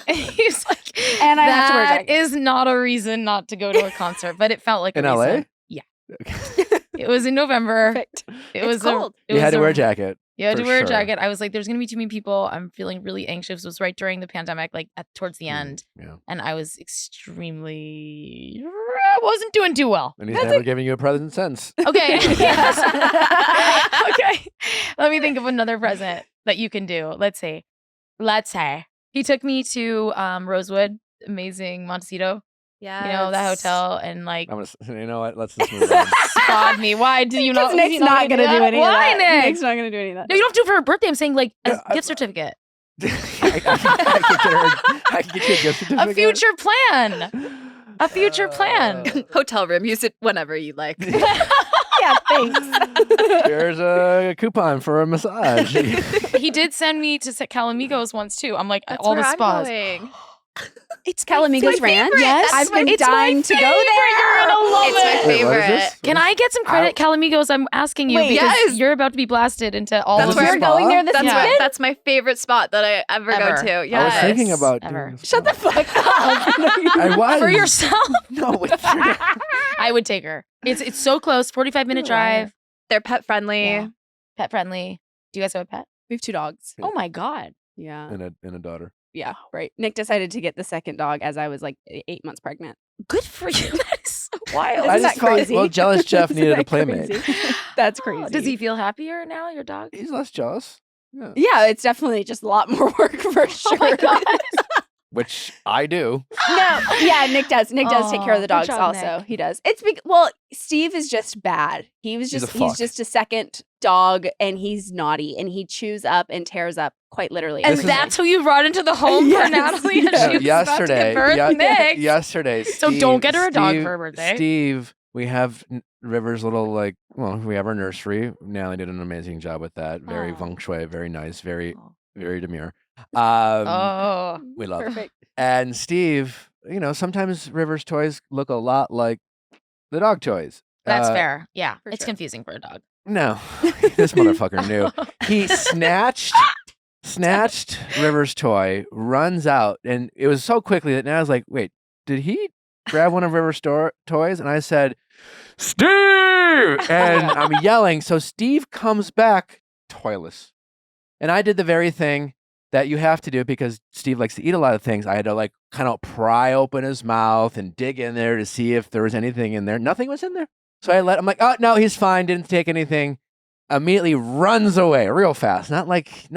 And he's like, And I have to wear a that jacket." is not a reason not to go to a concert, but it felt like In a LA? reason. Yeah. It was in November. Perfect. It It's was cold. You had to wear a jacket. You had to For wear sure. a jacket. I was like, there's going to be too many people. I'm feeling really anxious. It was right during the pandemic, like towards the end. Yeah. And I was extremely, I wasn't doing too well. And he's never giving you a present since. Okay. Yes. Okay. Let me think of another present that you can do. Let's say he took me to Rosewood, amazing Montecito, Yeah. that hotel, and like I'm gonna. You know what? Let's just move on. spawed me. Why do you not? Because Nick's not gonna do that? any of Why, that. Nick? Nick's not gonna do any of that. No, you don't have to do it for her birthday. I'm saying like a Yeah, gift certificate, I can get you a gift certificate. a future plan. A future plan. Hotel room. Use it whenever you like. Yeah, thanks. Here's a coupon for a massage. He did send me to Calamigos once too. I'm like That's all where the I'm spas. going. It's Calamigos Ranch. favorite. Yes, That's I've been It's my dying to go favorite. there. You're gonna love It's my it. Wait, what is favorite. this? Can I get some credit, Calamigos? I'm asking you Wait, because yes. you're about to be blasted into all That's of where You're I'm spa? going there this That's weekend? that's my favorite spot that I ever Ever. go to. I was Yes. thinking about Ever. doing this. Shut the fuck up. I was for yourself. No, with your- I would take her. It's so close. 45-minute drive. They're pet friendly. Yeah. Pet friendly. Do you guys have a pet? We have 2 dogs. Oh my god. Yeah. and a daughter. Yeah, right. Nick decided to get the second dog as I was like 8 months pregnant. Good for you. That is so wild. Isn't I that just thought, crazy? well, jealous Jeff Isn't needed a that playmate. crazy? That's crazy. Does he feel happier now, your dog? He's less jealous. Yeah. Yeah, it's definitely just a lot more work for sure. Oh my god. Which I do. No, yeah, Nick does. Nick does take care of the Aw, good dogs job, also. Nick. He does. It's well, Steve is just bad. He's a He's fuck. just a second dog and he's naughty and he chews up and tears up quite literally. And This is- that's who you brought into the home Yes, for Natalie. yes. And she was yesterday, about to give birth, Nick. yesterday. So Steve- don't get her a dog Steve- for her birthday. Steve, we have River's little we have our nursery. Natalie did an amazing job with that. Very Aw. feng shui, very nice, very Oh. very demure. Oh. We love it. Perfect. And Steve, sometimes River's toys look a lot like the dog toys. That's Uh, fair. Yeah. for It's sure. confusing for a dog. No, this motherfucker knew. He snatched River's toy, runs out, and it was so quickly that now I was like, wait, did he grab one of River's toys? And I said, Steve! And I'm yelling. So Steve comes back toyless. And I did the very thing that you have to do because Steve likes to eat a lot of things. I had to kind of pry open his mouth and dig in there to see if there was anything in there. Nothing was in there. So I'm like, oh no, he's fine. Didn't take anything. Immediately runs away real fast. Not like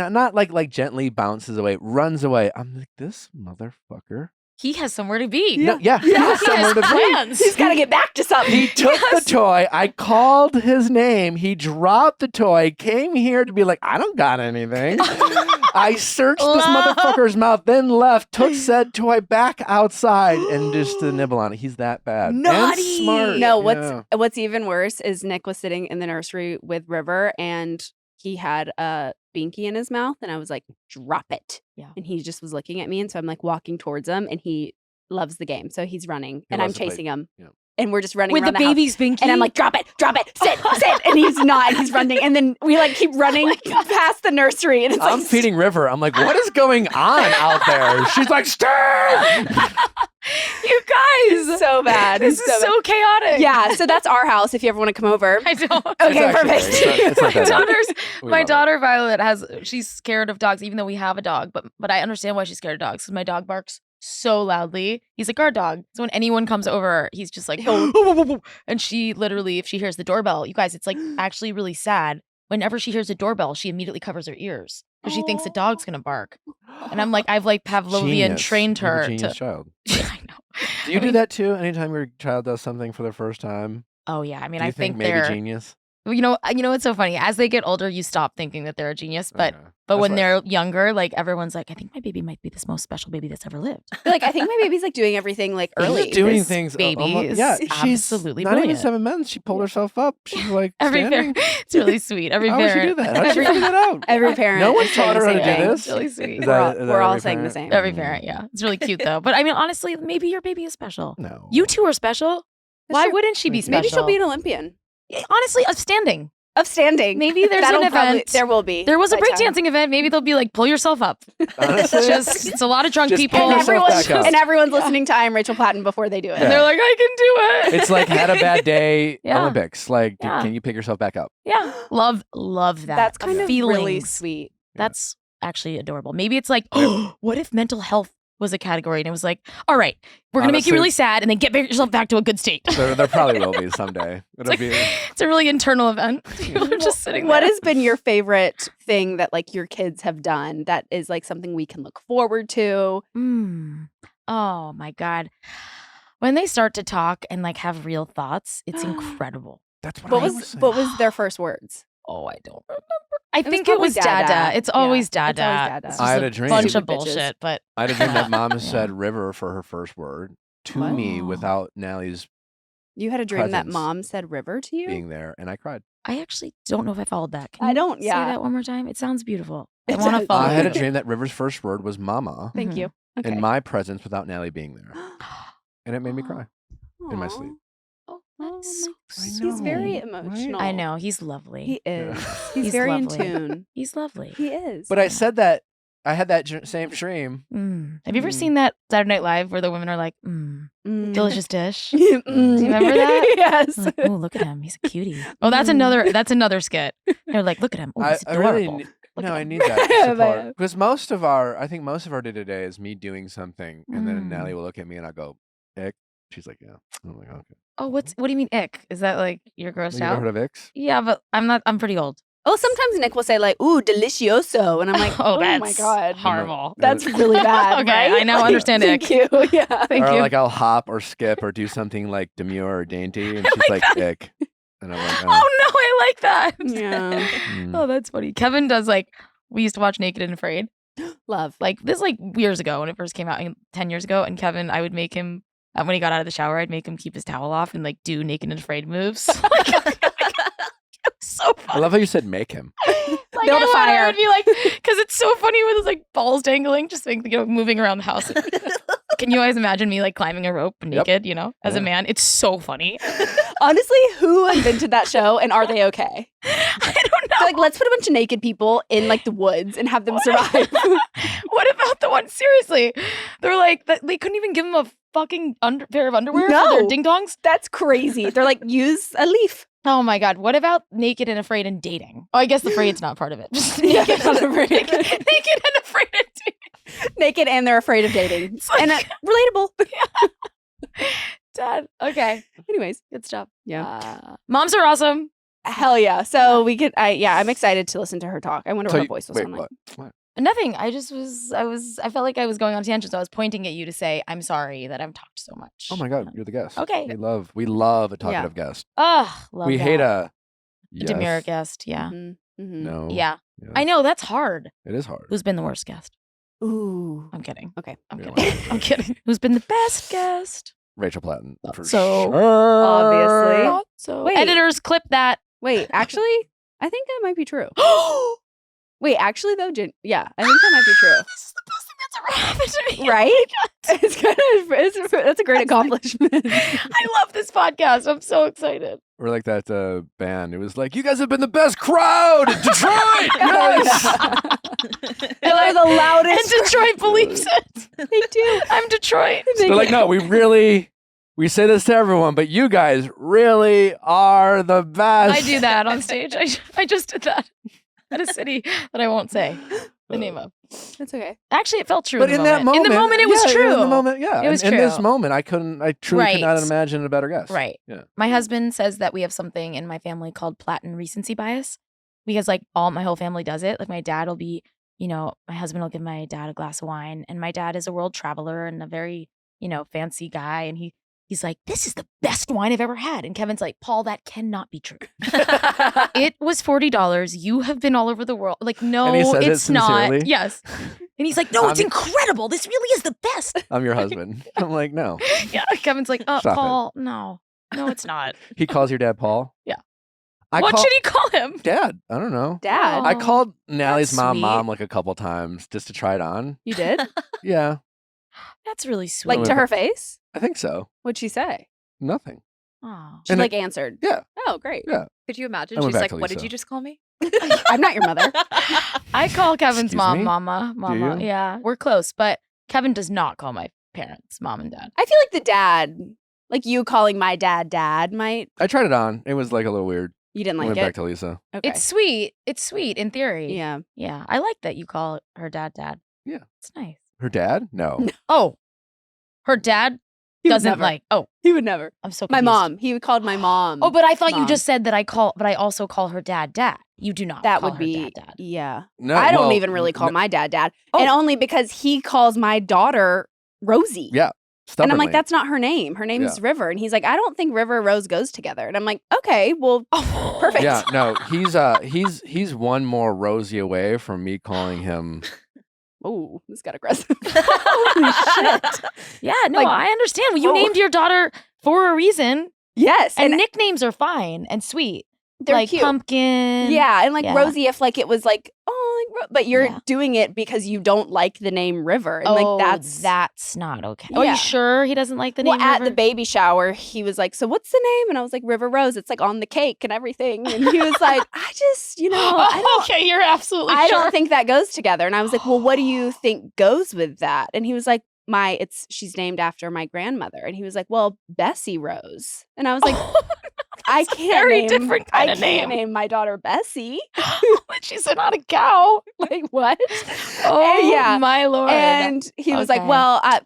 gently bounces away. Runs away. I'm like, this motherfucker. He has somewhere to be. No, yeah, he Yeah. has He somewhere has to be. plans. He's got to get back to something. He took the toy. I called his name. He dropped the toy, came here to be like, I don't got anything. I searched this motherfucker's mouth, then left, took said toy back outside and just to nibble on it. He's that bad. Naughty. And smart. No, Yeah. what's even worse is Nick was sitting in the nursery with River and he had a binky in his mouth and I was like, drop it. Yeah. And he just was looking at me and so I'm like walking towards him and he loves the game. So he's running and I'm loves to play. chasing him. Yeah. And we're just running With around the the house. baby's binky. And I'm like, drop it, sit. And he's not. And he's running. And then we keep running past the nursery. And it's I'm like, feeding River. I'm like, what is going on out there? She's like, Steve! guys. So bad. This It's is so chaotic. Yeah, so that's our house if you ever want to come over. I don't. Okay, It's actually- perfect. it's not that bad. We My love it. daughter Violet she's scared of dogs, even though we have a dog. But I understand why she's scared of dogs because my dog barks so loudly. He's a guard dog, so when anyone comes over, he's just like, and she literally, if she hears the doorbell, you guys, it's like actually really sad. Whenever she hears the doorbell, she immediately covers her ears because she thinks the dog's gonna bark. And I'm like, I've like Pavlovian Genius. trained You have a her genius to. child. I know. Do you do that too? Anytime your child does something for the first time? Oh yeah, I mean, Do you I think maybe they're. genius? You know, it's so funny. As they get older, you stop thinking that they're a genius. But Okay. but That's when what- they're younger, like everyone's like, I think my baby might be the most special baby that's ever lived. Like, I think my baby's like doing everything like She's early. doing This things. baby almost, is yeah, she's absolutely not even brilliant. 7 months. She pulled herself up. She's like Every standing. parent, it's really sweet. Every How would she parent, do that? How did she figure that out? Every parent. No one is saying taught her the how to same do thing. this. It's really sweet. Is We're all, that- is we're that all every saying the parent? same. Every parent, yeah, it's really cute though. But I mean, honestly, maybe your baby is special. No. You two are special. Why true. wouldn't she be special? Maybe she'll be an Olympian. Honestly, outstanding. Upstanding. Maybe there's an event. There will be. There was a by time. breakdancing event. Maybe they'll be like, pull yourself up. Honestly, It's a lot of drunk Just people. pull And yourself everyone's, back up. and everyone's listening to I Am Rachel Platten before they do it. Yeah. And they're like, I can do it. it's like had a bad day Yeah. Olympics. Like, Yeah. can you pick yourself back up? Yeah. Love that. That's kind of feelings. really sweet. That's actually adorable. Maybe it's like, what if mental health was a category and it was like, all right, we're going to make you Honestly- really sad and then get yourself back to a good state. There probably will be someday. It'll like- be. It's a really internal event. People are just sitting What there. has been your favorite thing that like your kids have done that is like something we can look forward to? Oh my God. When they start to talk and like have real thoughts, it's incredible. That's what, What I was was. what was their first words? Oh, I don't remember. I was think it probably was Dada. Dada. It's Yeah, always it's always Dada. Dada. It's I just had a a dream. bunch of Stupid bitches. bullshit, but I had a dream that mom Yeah. said river for her first word to What? me without Natalie's You had a dream that Presence. mom said river to you? being there, and I cried. I actually don't know if I followed that. Can I you don't- say yeah. that one more time? It sounds beautiful. I It want to does. follow. I had a it. dream that River's first word was mama Thank you. Okay. in my presence without Natalie being there, and it made me cry in my Aw. sleep. Oh, Oh that's my- so I sweet. He's very know, right? emotional. I know he's lovely. He is. Yeah. He's, He's very lovely. in tune. He's lovely. He is. But I said that I had that same dream. Have you ever Mm. seen that Saturday Night Live where the women are like, Mm. delicious dish? Do you remember that? Yes. Like, oh, look at him. He's a cutie. Oh, that's another skit. They're like, look at him. Oh, he's I really adorable. no, Look at I him. need that Yeah, support but- because I think most of our day to day is me doing something, and then Natalie will look at me and I go, "Ick." She's like, "Yeah." I'm like, "Okay." Oh, what do you mean ick? Is that like you're grossed You ever out? heard of Icks? Yeah, but I'm pretty old. Oh, sometimes Nick will say like, "Ooh, delicioso," and I'm like, oh, "Oh, that's my god, horrible. that's really bad." Okay, right? I now Like, understand Thank ick. you. Yeah. Thank or you. like I'll hop or skip or do something like demure or dainty, and she's like, "Ick," and I'm like, Oh no, I like that. Yeah. Mm. Oh, that's funny. Kevin does like we used to watch Naked and Afraid. Love. Like this like years ago when it first came out, 10 years ago, and Kevin, I would make him when he got out of the shower, I'd make him keep his towel off and like do Naked and Afraid moves. So I funny. love how you said make him. Like, Build a I fire. would be like, because it's so funny with his like balls dangling, just like moving around the house. Can you guys imagine me like climbing a rope naked? You know, as a Yeah. man, it's so funny. Honestly, who invented that show, and are they okay? I don't know. They're like, let's put a bunch of naked people in like the woods and have them survive. What about the one? Seriously, they're like they couldn't even give him a fucking pair of underwear for their No. ding dongs. That's crazy. They're like, use a leaf. Oh my god! What about Naked and Afraid and dating? Oh, I guess the afraid's not part of it. Just Yeah, naked, not afraid. naked and afraid and dating. Naked and they're afraid of dating. It's like- And relatable. Dad. Okay, Anyways, good stuff. yeah. Moms are awesome. Hell yeah. So we could I'm excited to listen to her talk. I wonder what her voice was wait, on like. what? Nothing. I felt like I was going on tangents. So I was pointing at you to say I'm sorry that I've talked so much. Oh my god, you're the guest. Okay. We love a talkative guest. Ugh, love We hate that. a demure yes, guest. Yeah. Mhm, mhm. No. Yeah. yes. I know that's hard. It is hard. Who's been the worst guest? Ooh. I'm kidding. Okay. I'm Yeah, kidding. I'm kidding. Who's been the best guest? Rachel Platten. For So, sure. obviously. Not so. Wait. Editors, clip that. Wait, actually, I think that might be true. Wait, actually though, yeah, I think that might be true. This is the best thing that's ever happened to me. Right? It's kind of that's a great accomplishment. I love this podcast. I'm so excited. We're like that band. It was like, you guys have been the best crowd in Detroit. Yes. They're the loudest. And Detroit believes it. They do. I'm Detroit. They're like, no, we say this to everyone, but you guys really are the best. I do that on stage. I just did that at a city that I won't say the name of. That's okay. Actually, it felt true. But in that moment, in the moment, it was true. In the moment, yeah. It was in true. this moment, I truly could not Right. imagine a better guess. Right. Yeah. My husband says that we have something in my family called Platten recency bias, because like my whole family does it. Like my dad will be, my husband will give my dad a glass of wine, and my dad is a world traveler and a very, fancy guy, and he's like, this is the best wine I've ever had. And Kevin's like, Paul, that cannot be true. It was $40. You have been all over the world. Like, no, And he says it's it not. sincerely? Yes. And he's like, no, it's incredible. This really is the best. I'm your husband. I'm like, no. Yeah. Kevin's like, Stop it. Paul, no, it's not. He calls your dad Paul? Yeah. What should he call him? Dad. I don't know. Dad. I called Natalie's that's mom sweet. like a couple times just to try it on. You did? Yeah, That's really sweet. Like to her face? I think so. What'd she say? Nothing. Aw. She And like answered. Yeah. Oh, great. Yeah. Could you imagine? I went She's back like, to what did Lisa. you just call me? I'm not your mother. I call Kevin's Excuse mom me? Mama. you? Yeah, we're close, but Kevin does not call my parents Mom and Dad. I feel like the dad, like you calling my dad might. I tried it on. It was like a little weird. You didn't I like went it. back to Lisa. Okay. It's sweet. It's sweet in theory. yeah. Yeah. I like that you call her dad. Yeah. It's nice. Her dad? No. Oh, her dad He would doesn't never. like. Oh, He would never. I'm so My confused. mom. He called my mom. Oh, but I thought you Mom. just said that but I also call her dad. You do not. that call would her be. dad. Yeah. No. I don't well, even really call no- my dad. And Oh. only because he calls my daughter Rosie. Yeah. And I'm like, Stubbornly. that's not her name. Her name is River. And he's like, I don't think River Rose goes together. And I'm like, okay, well, perfect. Yeah, no, he's one more Rosie away from me calling him. Oh, this got aggressive. Holy shit. Yeah, no, Like, I understand. Well, you oh. named your daughter for a reason, Yes. and nicknames are fine and sweet. they're like cute. Pumpkin. Yeah. And like Yeah. Rosie, if like it was like, but you're Yeah. doing it because you don't like the name River. And Oh, like that's not okay. Are Yeah. you sure he doesn't like the well, name at the River? baby shower, he was like, so what's the name? And I was like, River Rose. It's like on the cake and everything. And he was like, I just, Okay, you're absolutely I sure. don't think that goes together. And I was like, well, what do you think goes with that? And he was like, she's named after my grandmother. And he was like, well, Bessie Rose. And I was like, I can't very name, different kind I of can't name. name my daughter Bessie. But she's not a cow. Like what? Oh, yeah. my lord. And he was like, Okay. well, I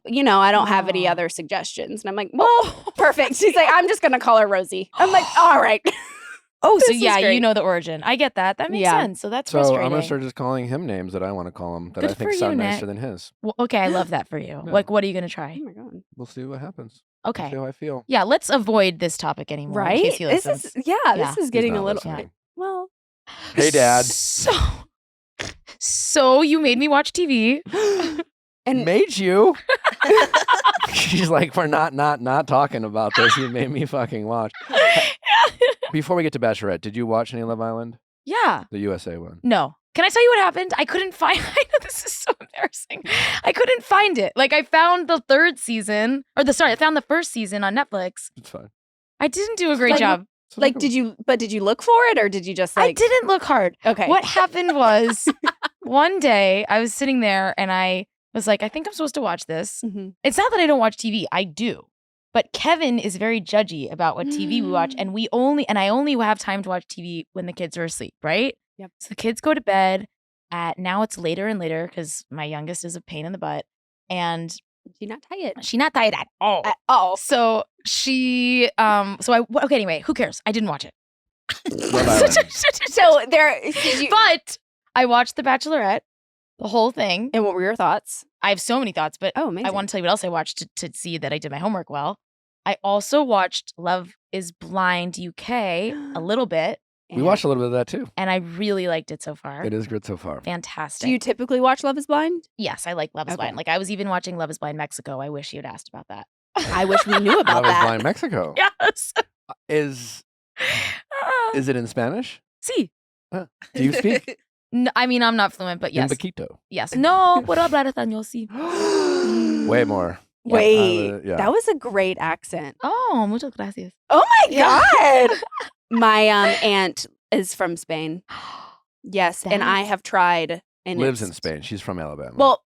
don't have any Oh. other suggestions. And I'm like, well, perfect. He's like, I'm just going to call her Rosie. I'm like, all right. oh, so this is yeah, great. you know the origin. I get that. That makes Yeah. sense. So that's So frustrating. I'm gonna start just calling him names that I want to call him that Good I think for sound you, nicer Nick. than his. Well, okay, I love that for you. Yeah. Like, what are you going to try? Oh my God. We'll see what happens. Okay. See how I feel. Yeah, let's avoid this topic anymore. In Right? case he This listens. is, yeah, Yeah. this is He's getting not a little, listening. well. Hey, Dad. So you made me watch TV. And Made you? She's like, we're not talking about this. You made me fucking watch. Before we get to Bachelorette, did you watch any Love Island? Yeah. The USA one. No. Can I tell you what happened? I couldn't find. I know this is so embarrassing. I couldn't find it. Like I found the third season, I found the first season on Netflix. It's fine. I didn't do a great Like, job. So like, look did you look for it or did you just like, I didn't look hard. okay. What happened was one day I was sitting there and I was like, I think I'm supposed to watch this. Mhm. It's not that I don't watch TV. I do. But Kevin is very judgy about what TV we watch. And I only have time to watch TV when the kids are asleep, right? Yep. So the kids go to bed now it's later and later because my youngest is a pain in the butt. And She's not tired she's not tired at all. at all. So okay, anyway, who cares? I didn't watch it. Love Island. So there, did you, But I watched The Bachelorette, the whole thing. and what were your thoughts? I have so many thoughts, but Oh, amazing. I want to tell you what else I watched to see that I did my homework well. I also watched Love is Blind UK a little bit, We watched a little bit of that too. and I really liked it so far. It is good so far. Fantastic. Do you typically watch Love is Blind? Yes, I like Love is Okay. Blind. Like I was even watching Love is Blind Mexico. I wish you had asked about that. I wish we knew about Love is that. Blind Mexico. Yes. Is it in Spanish? Sí. Do you speak? No, I mean, I'm not fluent, but yes. In Paquito. Yes. No, puedo hablar español, sí. Way more. Wait, yeah. that was a great accent. Oh, muchas gracias. Oh my Yeah. God. My aunt is from Spain. Yes. And I That's- have tried and Lives in it's- Spain. She's from Alabama. Well,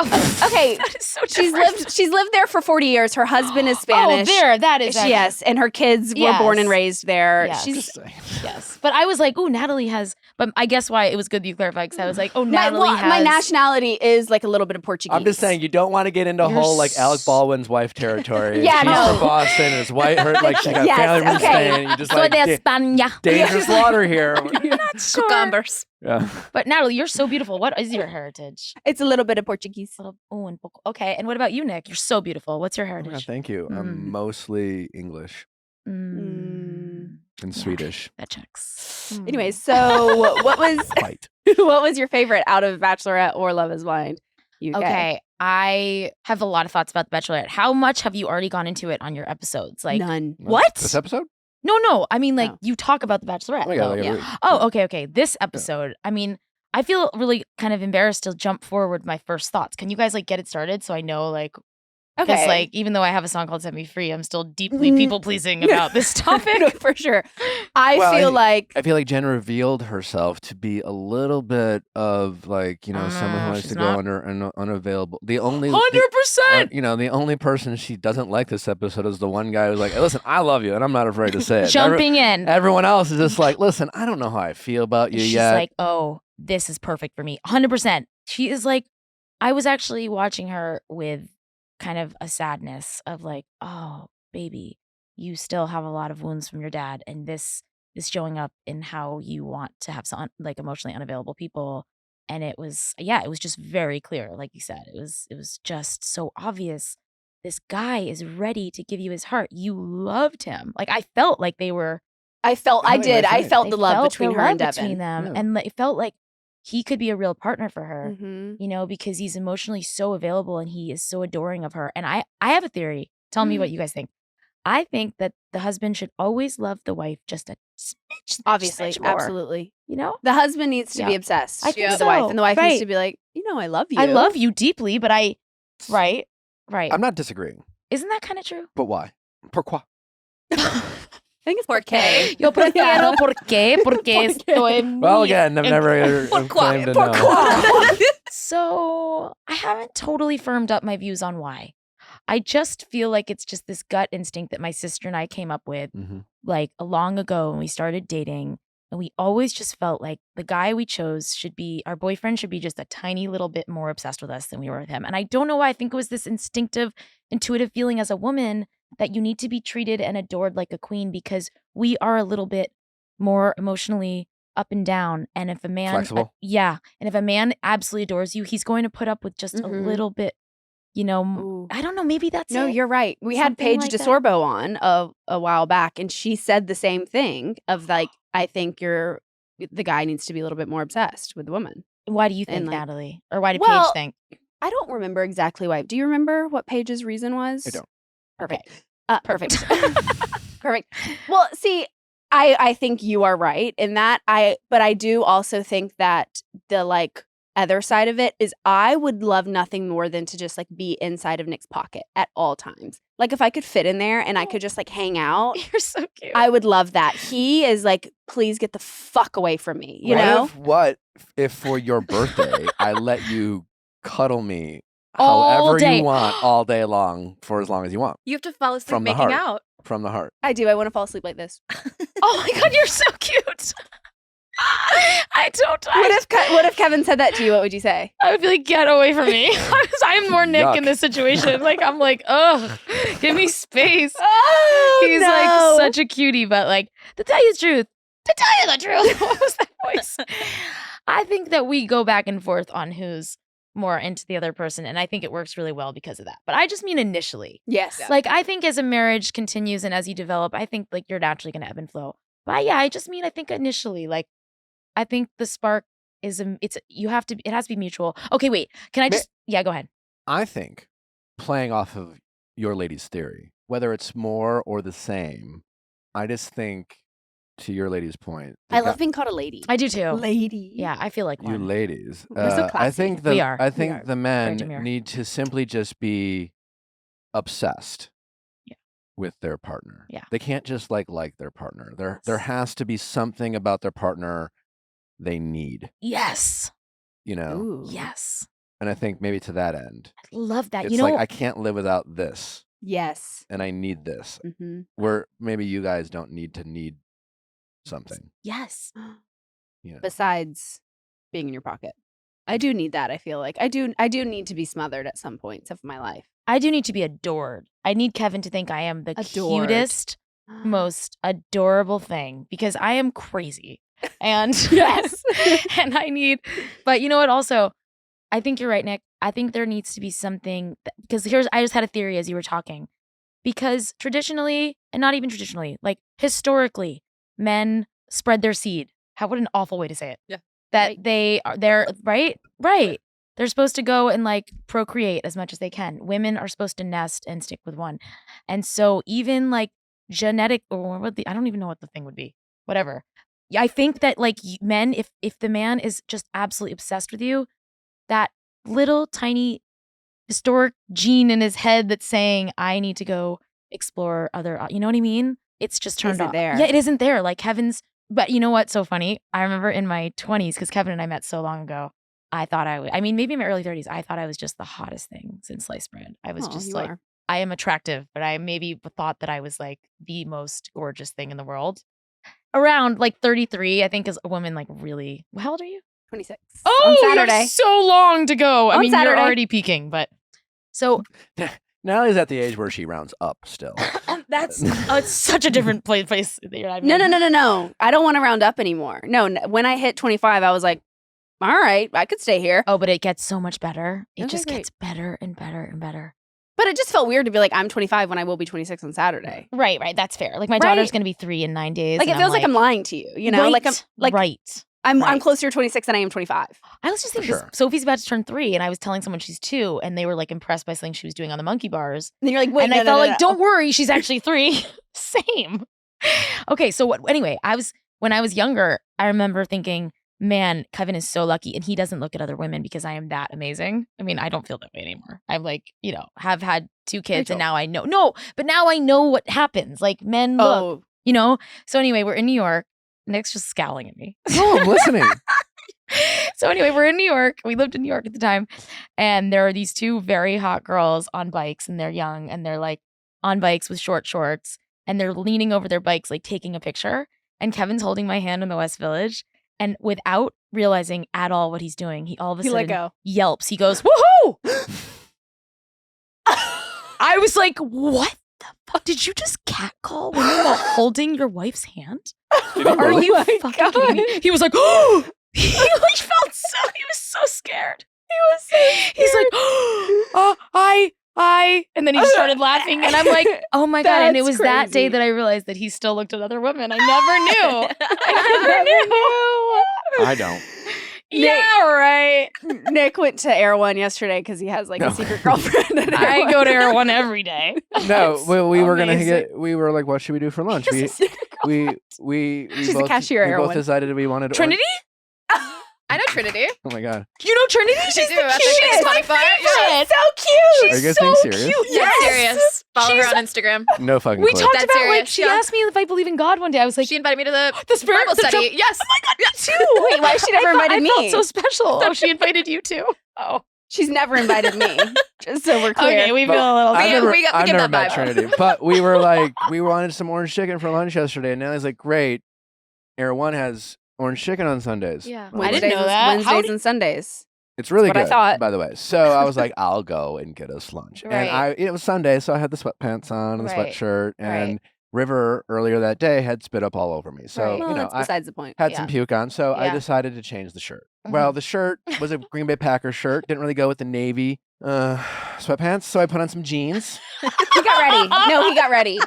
okay, That is so she's different. lived there for 40 years. Her husband is Spanish. Oh, there, that is Yes, and her kids were born and Yes. raised there. Yes. She's Just saying. Yes, but I was like, "Oh, Natalie has." But I guess why it was good that you clarified because I was like, "Oh, my, Natalie has." my nationality is like a little bit of Portuguese. I'm just saying you don't want to get into You're whole like Alec s- Baldwin's wife territory. Yeah, She's no. from Boston and his wife, her like she got Yes, family from okay. Spain. You just So like de España. dangerous water here. Cucumbers. Yeah. But Natalie, you're so beautiful. What is your heritage? It's a little bit of Portuguese. Oh, and okay. And what about you, Nick? You're so beautiful. What's your Oh my God, heritage? thank you. I'm mostly English Mm, and Yeah. Swedish. that checks. Anyway, so what was Fight. what was your favorite out of Bachelorette or Love Is Blind? UK? Okay, I have a lot of thoughts about The Bachelorette. How much have you already gone into it on your episodes? Like, None. what? This episode? No. I mean, like, Oh. you talk about The Bachelorette. Oh my God, though. like yeah. every week. Oh, okay. This episode, I mean, I feel really kind of embarrassed to jump forward my first thoughts. Can you guys like get it started so I know like because Okay. like even though I have a song called "Set Me Free," I'm still deeply Mm. people pleasing about this topic. No, for sure. I Well, feel like I feel like Jen revealed herself to be a little bit of like, someone who likes she's to not. go under and unavailable. The only 100%. the only person she doesn't like this episode is the one guy who's like, hey, listen, I love you, and I'm not afraid to say it. Jumping in. Everyone else is just like, listen, I don't know how I feel about you She's yet. like, oh, this is perfect for me. 100%. She is like, I was actually watching her with kind of a sadness of like, oh, baby, you still have a lot of wounds from your dad. And this is showing up in how you want to have some like emotionally unavailable people. And it was just very clear. Like you said, it was just so obvious. This guy is ready to give you his heart. You loved him. Like I felt like they were I felt I think that's I right. felt they the love felt between the her and love Devin. between them, Yeah. and it felt like he could be a real partner for her. Mhm. Because he's emotionally so available and he is so adoring of her. And I have a theory. Tell me what you guys think. I think that the husband should always love the wife just a smidge, Obviously, smidge more. absolutely. You know, The husband needs to be Yeah. obsessed I think with the wife, so, and the wife right. needs to be like, I love you. I love you deeply, but right. I'm not disagreeing, Isn't that kind of true? but why? Pourquoi? I think it's Porque. Yo prefiero porque estoy Well, muy again, I've never claimed to know. So I haven't totally firmed up my views on why. I just feel like it's just this gut instinct that my sister and I came up with Mhm. like long ago when we started dating. And we always just felt like the guy we chose our boyfriend should be just a tiny little bit more obsessed with us than we were with him. And I don't know why. I think it was this instinctive, intuitive feeling as a woman that you need to be treated and adored like a queen because we are a little bit more emotionally up and down. And if a man, Flexible? and if a man absolutely adores you, he's going to put up with just a Mhm. little bit, Ooh. I don't know, maybe that's No, it. you're right. We had Something Paige like that. DeSorbo on a while back, and she said the same thing of like, I think the guy needs to be a little bit more obsessed with the woman. Why do you think, And, like- Natalie? Or why did Well, Paige think? I don't remember exactly why. Do you remember what Paige's reason was? I don't. Perfect. Okay. Perfect. Perfect. Well, see, I think you are right in that. But I do also think that the like other side of it is I would love nothing more than to just like be inside of Nick's pocket at all times. Like if I could fit in there and I could just like hang out, You're so cute. I would love that. He is like, please get the fuck away from me. You know? What if for your birthday I let you cuddle me All however day. you want all day long for as long as you want You have to fall asleep From the making heart. out. from the heart? I do. I want to fall asleep like this. Oh my God, you're so cute. I don't. What if Kevin said that to you? What would you say? I would be like, get away from me. I'm more Nick in Yuck. this situation. Like, I'm like, ugh, give me space. Oh, He's like such a cutie, but like, to tell you the truth, what was that voice? I think that we go back and forth on who's more into the other person, and I think it works really well because of that. But I just mean initially. Yes. Like, I think as a marriage continues and as you develop, I think like you're naturally going to ebb and flow. But yeah, I just mean, I think initially, like, I think the spark is, it has to be mutual. Okay, wait, can I just, yeah, go ahead. I think playing off of your lady's theory, whether it's more or the same, I just think to your lady's point, I love being called a lady. I do too. Lady. Yeah, I feel like you one. ladies. We're so I classy. think We are. I We think are. the men demure. need to simply just be obsessed Yeah. with their partner. Yeah. They can't just like their partner. There has to be something about their partner they need. Yes. you know? Ooh. Yes. And I think maybe to that end, I love that. it's You know, like I can't live without this, Yes. and I need this. Mm-hmm. Where maybe you guys don't need something. yes. You know? Besides being in your pocket. I do need that, I feel like. I do need to be smothered at some points of my life. I do need to be adored. I need Kevin to think I am the Adored. cutest, most adorable thing because I am crazy. And Yes. and I need, but you know what? Also, I think you're right, Nick. I think there needs to be something because I just had a theory as you were talking. Because traditionally, and not even traditionally, like historically, men spread their seed. What an awful way to say it. Yeah. That they're right. They're supposed to go and like procreate as much as they can. Women are supposed to nest and stick with one. And so even like genetic or I don't even know what the thing would be. Whatever. Yeah, I think that like men, if the man is just absolutely obsessed with you, that little tiny historic gene in his head that's saying, I need to go explore other, you know what I mean? It's just turned Isn't off. there. Yeah, it isn't there. Like Kevin's, but you know what's so funny? I remember in my 20s, because Kevin and I met so long ago, I thought maybe in my early 30s, I thought I was just the hottest thing since sliced bread. I was just like, I am attractive, but I maybe thought that I was like the most gorgeous thing in the world. Around like 33, I think, is a woman like really, how old are you? 26. Oh, on you Saturday. have so long to go. I On mean, Saturday. you're already peaking, but so Natalie's at the age where she rounds up still. that's it's such a different place that you're at. No. I don't want to round up anymore. No, when I hit 25, I was like, all right, I could stay here. Oh, but it gets so much better. It Okay, just great. gets better and better and better. But it just felt weird to be like, I'm 25 when I will be 26 on Saturday. Right. That's fair. Like my Right. daughter's gonna be 3 in 9 days. Like it and feels like I'm lying to you, you know? right, Like I'm like right. I'm right. closer to 26 than I am 25. I was just thinking, sure. 'cause Sophie's about to turn 3, and I was telling someone she's 2, and they were like impressed by something she was doing on the monkey bars. And then you're like, wait, and I felt like, don't worry, she's actually 3. Same. Okay, so anyway, when I was younger, I remember thinking, man, Kevin is so lucky, and he doesn't look at other women because I am that amazing. I mean, I don't feel that way anymore. I'm like, have had 2 kids, and now I know. No, but now I know what happens. Like men look, So anyway, we're in New York. Nick's just scowling at me. Oh, I'm listening. So anyway, we're in New York. We lived in New York at the time. And there are these 2 very hot girls on bikes, and they're young, and they're like on bikes with short shorts, and they're leaning over their bikes, like taking a picture. And Kevin's holding my hand in the West Village. And without realizing at all what he's doing, he all of a sudden let go. yelps. He goes, woohoo! I was like, what the fuck? Did you just catcall women while holding your wife's hand? Are really? you Oh my fucking kidding me? He was like, oh! He was so scared. He's like, hi. And then he just started laughing. And I'm like, oh my God. And it was that day that I realized that he still looked at other women. I never knew. I don't. Yeah, right. Nick went to Air One yesterday because he has like No. a secret girlfriend. At Air I One. go to Air One every day. No, It's we were gonna amazing. we were like, what should we do for lunch? He has a secret girlfriend. We She's the both, cashier at we Air both One. decided we wanted Trinity? I know Trinity. Oh my God. You know Trinity? She's the at the cutest. Hispanic bar. Yeah. So cute. Are you guys so being serious? cute. Yes. Yes. Serious. Follow She's- her on Instagram. No fucking We clue. talked That's about like serious, she yeah. asked me if I believe in God one day. I was like, She invited me to the spirit Bible study. Yes. Oh my God, me too. Wait, why she never invited me? I felt so special. Oh, she invited you too. Oh, She's never invited me. Just so we're clear. okay. We But feel a little. I've we never, get I've never that met vibe. Trinity, but we were like, we wanted some orange chicken for lunch yesterday, and Natalie's like, great. Air One has orange chicken on Sundays. Yeah. I was I didn't like, know that. How Wednesdays do- and Sundays. It's really That's what I good, thought. by the way. So I was like, I'll go and get us lunch. Right. And it was Sunday, so I had the sweatpants on and the Right. sweatshirt. And Right. River earlier that day had spit up all over me. So, Right. Well, that's I besides the point. had Yeah. some puke on. So I Yeah. decided to change the shirt. Mhm. Well, the shirt was a Green Bay Packers shirt. Didn't really go with the navy sweatpants. So I put on some jeans. He got ready. No, he got ready.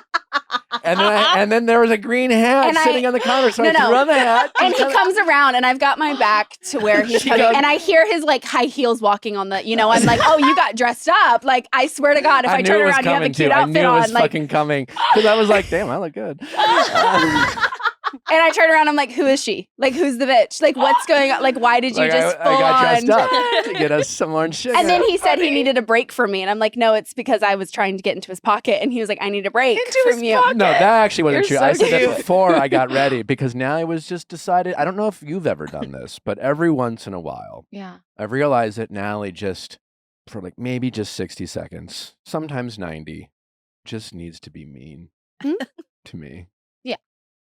And then there was a green hat And sitting on the counter. So I No. threw on the hat. And he comes around, and I've got my back to where he's She coming, goes- and I hear his like high heels walking on the. I'm like, oh, you got dressed up. Like, I swear to God, if I knew turn it was around, you have a coming, cute too. I outfit knew it was on. Like, fucking coming. Because I was like, damn, I look good. And I turn around, I'm like, who is she? Like, who's the bitch? Like, what's going on? Like, why did you Like, just I full got dressed on? up to get us some orange sugar. And then he said he needed a break from me. And I'm like, no, it's because I was trying to get into his pocket. And he was like, I need a break from you. No, that actually wasn't You're true. I so said that cute. before I got ready because now I was just decided. I don't know if you've ever done this, but every once in a while, Yeah. I realize that Natalie just, for like maybe just 60 seconds, sometimes 90, just needs to be mean Hmm? to me. Yeah.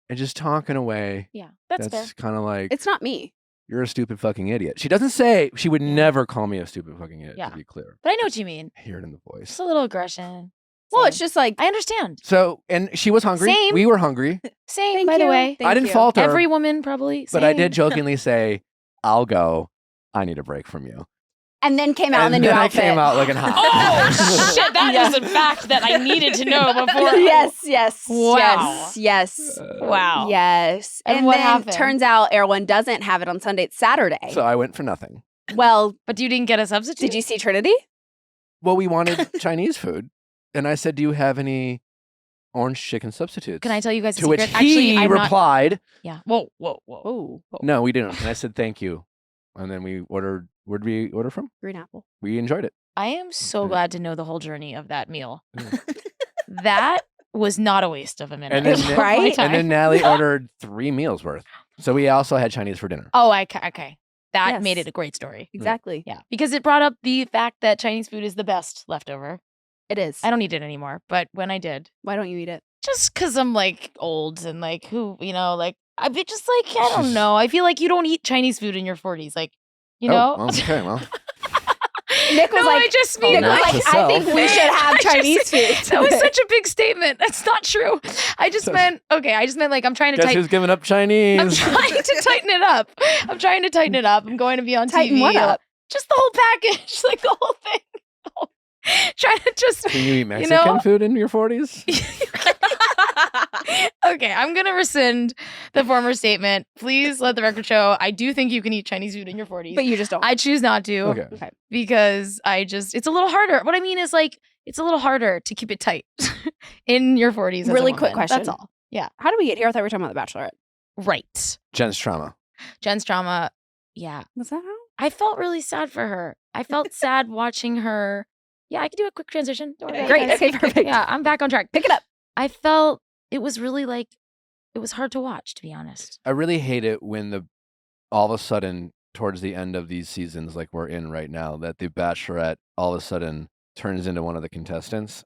And just talking away. Yeah. That's fair. That's kind of like, It's not me. you're a stupid fucking idiot. She doesn't say, she would never call me a stupid fucking idiot, Yeah. to be clear. But I know what you mean. I hear it in the voice. Just a little aggression. Well, Same. it's just like, I understand. So, and she was hungry. Same. We were hungry. Same, thank by you. the way. Thank I didn't you. fault her. Every woman probably. But I did Same. jokingly say, I'll go. I need a break from you. And then came out in the and new then outfit. I came out looking hot. Oh, shit. That Yeah. is a fact that I needed to know before. yes. Wow. Yes. Wow. Yes. And what then happened? turns out Erwin doesn't have it on Sunday. It's Saturday. So I went for nothing. Well, But you didn't get a substitute? did you see Trinity? Well, we wanted Chinese food. And I said, do you have any orange chicken substitutes? Can I tell you guys a To which secret? he Actually, I'm not. replied, Yeah. Whoa. Oh, no, we didn't. And I said, thank you. And then we ordered, where'd we order from? green apple. We enjoyed it. I am so Yeah. glad to know the whole journey of that meal. Yeah. That was not a waste of a minute. And then- of my Right? time. And then Natalie ordered 3 meals worth. So we also had Chinese for dinner. Oh, okay. That Yes. made it a great story. Exactly. Yeah, because it brought up the fact that Chinese food is the best leftover. It is. I don't eat it anymore, but when I did, Why don't you eat it? just because I'm like old and like who, like I be just like I don't know. I feel like you don't eat Chinese food in your 40s, like you know. Oh, okay, well. Nick was No, like, I just mean Nick was like like, I think we should have I just- Chinese food. that was such a big statement. That's not true. I just meant like I'm trying to Guess tighten. who's giving up I'm Chinese? trying to tighten it up. I'm trying to tighten it up. I'm going to be on Tighten TV. what up? Just the whole package, like the whole thing. Trying to just. Can you eat Mexican know? food in your 40s? Okay, I'm gonna rescind the former statement. Please let the record show. I do think you can eat Chinese food in your 40s. But you just don't. I choose not to. Okay. Because it's a little harder. What I mean is like it's a little harder to keep it tight in your 40s. as a Really quick woman. question. That's all. Yeah. How did we get here? I thought we were talking about The Bachelorette. Right. Jen's trauma. Jen's trauma. Yeah. Was that how? I felt really sad for her. I felt sad watching her. Yeah, I could do a quick transition. Don't worry about it, Great. guys. Okay, perfect. Yeah, I'm back on track. Pick it up. I felt it was really like it was hard to watch, to be honest. I really hate it when all of a sudden, towards the end of these seasons, like we're in right now, that the Bachelorette all of a sudden turns into one of the contestants.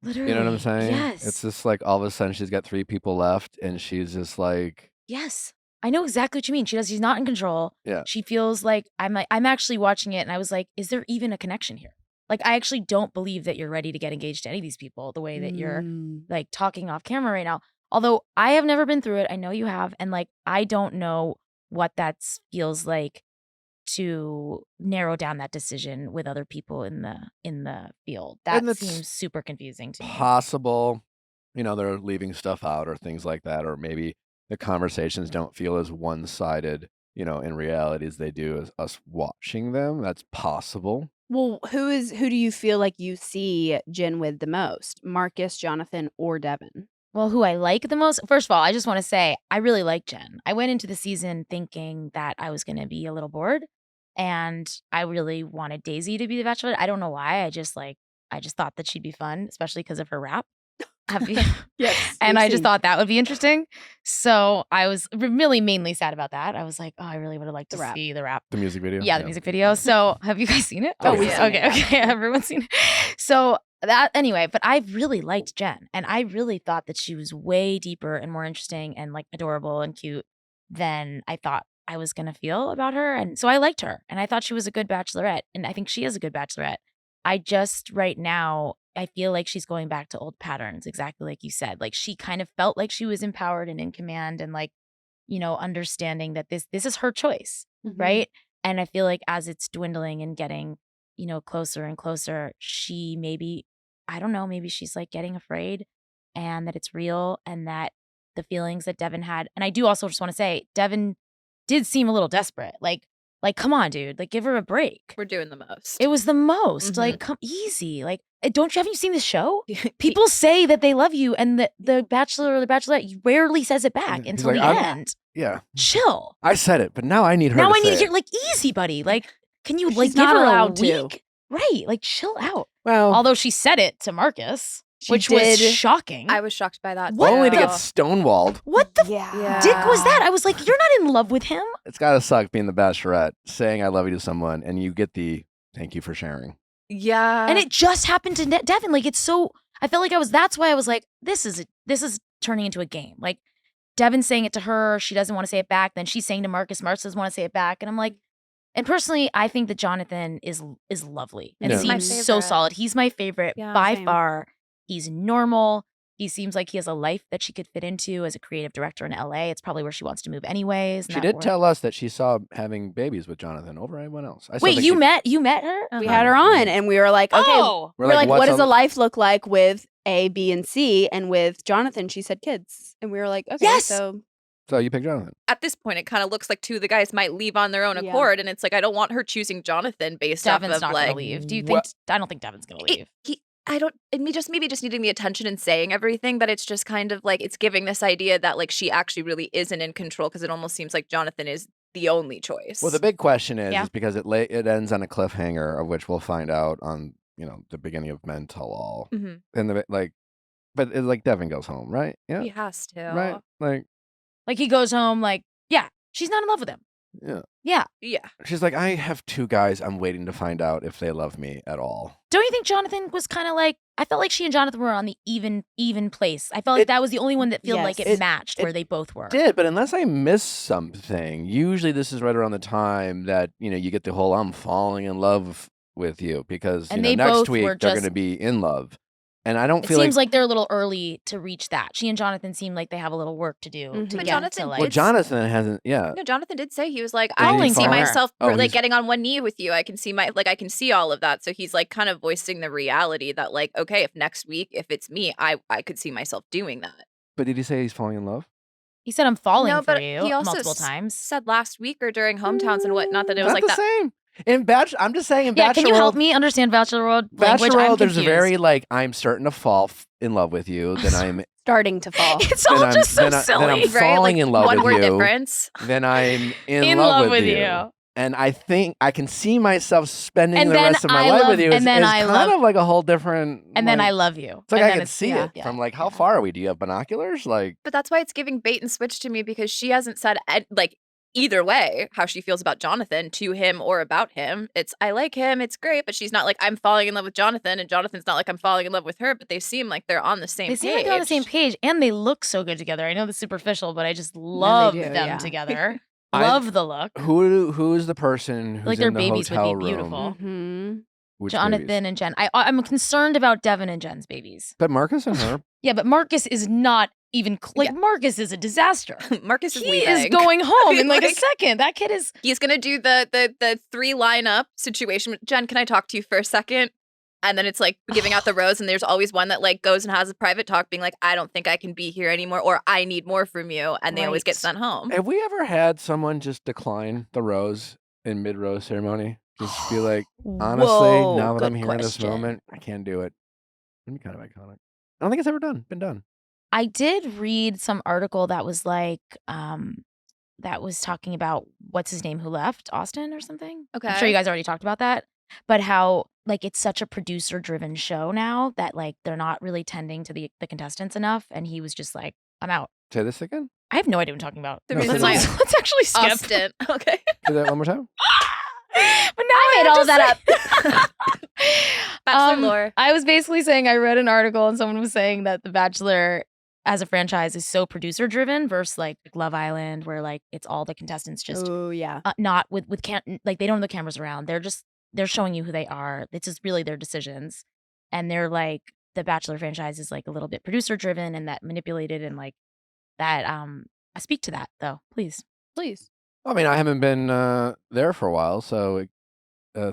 Literally. You know what I'm saying? Yes. It's just like all of a sudden she's got 3 people left and she's just like, Yes. I know exactly what you mean. She's not in control. Yeah. She feels like I'm actually watching it and I was like, is there even a connection here? Like I actually don't believe that you're ready to get engaged to any of these people the way that you're like talking off camera right now. Although I have never been through it. I know you have. And like I don't know what that feels like to narrow down that decision with other people in the field. That And that's seems super confusing to me. possible, they're leaving stuff out or things like that, or maybe the conversations don't feel as one-sided, in reality as they do as us watching them. That's possible. Well, who do you feel like you see Jen with the most? Marcus, Jonathan, or Devin? Well, who I like the most, first of all, I just want to say I really like Jenn. I went into the season thinking that I was going to be a little bored and I really wanted Daisy to be the Bachelorette. I don't know why. I just thought that she'd be fun, especially because of her rap. Yes. And I just thought that would be interesting. So I was really mainly sad about that. I was like, oh, I really would have liked to The rap. see the rap. The music video. Yeah, the music video. So have you guys seen it? Oh, we've seen okay. it. Okay. Everyone's seen it. So that anyway, but I really liked Jenn and I really thought that she was way deeper and more interesting and like adorable and cute than I thought I was going to feel about her. And so I liked her and I thought she was a good Bachelorette. And I think she is a good Bachelorette. I just right now, I feel like she's going back to old patterns, exactly like you said. Like she kind of felt like she was empowered and in command and like, understanding that this is her choice, right? And I feel like as it's dwindling and getting, closer and closer, she maybe, I don't know, maybe she's like getting afraid and that it's real and that the feelings that Devin had. And I do also just want to say, Devin did seem a little desperate. Like Like, come on, dude. Like, give her a break. We're doing the most. It was the most. Mhm. Like, come easy. Like, haven't you seen the show? People say that they love you, and the Bachelor or the Bachelorette rarely says it back He's until like, the I'm- end. Yeah. Chill. I said it, but now I need her Now to I need say to hear, it. like, easy, buddy. Like, can you, She's like, give not her a allowed to. week? Right. Like, chill out. Well, Although she said it to Marcus, She which did. was shocking. I was shocked by that. What only to too. get stonewalled. What the Yeah. dick was that? I was like, you're not in love with him? It's got to suck being the Bachelorette, saying I love you to someone, and you get the thank you for sharing. Yeah. And it just happened to Devin. Like, it's so, I felt like that's why I was like, this is turning into a game. Like, Devin's saying it to her. She doesn't want to say it back. Then she's saying to Marcus doesn't want to say it back. And I'm like, and personally, I think that Jonathan is lovely and Yeah. He's my seems so favorite. solid. He's my favorite Yeah, by same. far. He's normal. He seems like he has a life that she could fit into as a creative director in LA. It's probably where she wants to move anyways. and She that did work- tell us that she saw having babies with Jonathan over everyone else. I still Wait, think you she- met her? We Uh-huh. had her on, and we were like, okay. Oh, We're like, what what's does on- a life look like with A, B, and C? And with Jonathan, she said kids. And we were like, okay, Yes! so So you picked Jonathan. At this point, it kind of looks like two of the guys might leave on their own Yeah. accord, and it's like I don't want her choosing Jonathan based Devin's off of not like gonna leave. Do you What- think? I don't think Devin's gonna leave. I don't. And me just maybe just needing the attention and saying everything, but it's just kind of like it's giving this idea that like she actually really isn't in control because it almost seems like Jonathan is the only choice. Well, the big question Yeah. is because it ends on a cliffhanger of which we'll find out on the beginning of Men Tell All, Mhm. and but it's like Devin goes home, right? Yeah, He has to. right. Like he goes home, like, yeah, she's not in love with him. Yeah. Yeah. Yeah. She's like, I have two guys. I'm waiting to find out if they love me at all. Don't you think Jonathan was kind of like? I felt like she and Jonathan were on the even place. I felt like that was the only one that felt like Yes. it matched It where they both were. Did, but unless I missed something, usually this is right around the time that you get the whole I'm falling in love with you because And they next both week were they're just- going to be in love, and I don't It feel seems like they're a little early to reach that. She and Jonathan seem like they have a little work to do Mhm. to But get Jonathan to like. well, did- Jonathan hasn't. Yeah, No, Jonathan did say he was like, Did I he can see fall? myself Oh, like he's- getting on one knee with you. I can see I can see all of that. So he's like kind of voicing the reality that like, okay, if next week, if it's me, I could see myself doing that. but did he say he's falling in love? He said, "I'm falling No, for but you" he also multiple times. Said last week or during hometowns and whatnot that it was Not like the that. same. In I'm just saying in Yeah, Bachelor can you help World, me understand Bachelor World language? Bachelor I'm World, there's a confused. very like I'm starting to fall in love with you. Then I'm starting to fall. It's then all I'm- just so then I- then silly. I'm Right? falling like in love one with word you. difference. then I'm in, In love, love with with you. you. And I think I can see myself spending And the then rest of my I life love- with you. and It's, then it's I kind love- of like a whole different. And then like, I love you. It's like And I then can it's- see yeah, it yeah, from like how yeah. far are we? Do you have binoculars? Like But that's why it's giving bait and switch to me because she hasn't said like either way how she feels about Jonathan to him or about him. It's I like him, it's great, but she's not like I'm falling in love with Jonathan, and Jonathan's not like I'm falling in love with her. But they seem like they're on the same They page. seem like they're on the same page, and they look so good together. I know the superficial, but I just love do, them yeah. together. I- Love the look. who's the person who's Like their in the babies would hotel be room? beautiful. Mm-hmm. Which Jonathan babies? and Jen. I'm concerned about Devin and Jen's babies. But Marcus and her. Yeah, but Marcus is not even Yeah. Marcus is a disaster. Marcus is He leaving. is going home in like a Like- second. That kid is. He's gonna do the 3 lineup situation. Jen, can I talk to you for a second? And then it's like giving out the rose, and there's always one that like goes and has a private talk, being like, "I don't think I can be here anymore," or "I need more from you," and they always get Right. sent home. Have we ever had someone just decline the rose in mid-rose ceremony? Just be like, honestly, Whoa, now that good I'm here in this question. moment, I can't do it. It'd be kind of iconic. I don't think it's ever been done. I did read some article that was like, that was talking about what's his name who left, Austin or something. I'm sure Okay. you guys already talked about that, but how like it's such a producer-driven show now that like they're not really tending to the contestants enough, and he was just like, I'm out. Say this again. I have no idea what I'm talking about. The No, reason say why that. Let's actually skip. Austin. Okay. Say that one more time. But now I made have all to of that say- Bachelor lore. I was basically saying I read an article and someone was saying that The Bachelor as a franchise is so producer driven versus like Love Island, where like it's all the contestants just Oh yeah. not with like they don't have the cameras around. They're showing you who they are. It's just really their decisions, and they're like the Bachelor franchise is like a little bit producer driven and that manipulated and like that. I speak to that though, please. I mean, I haven't been there for a while, so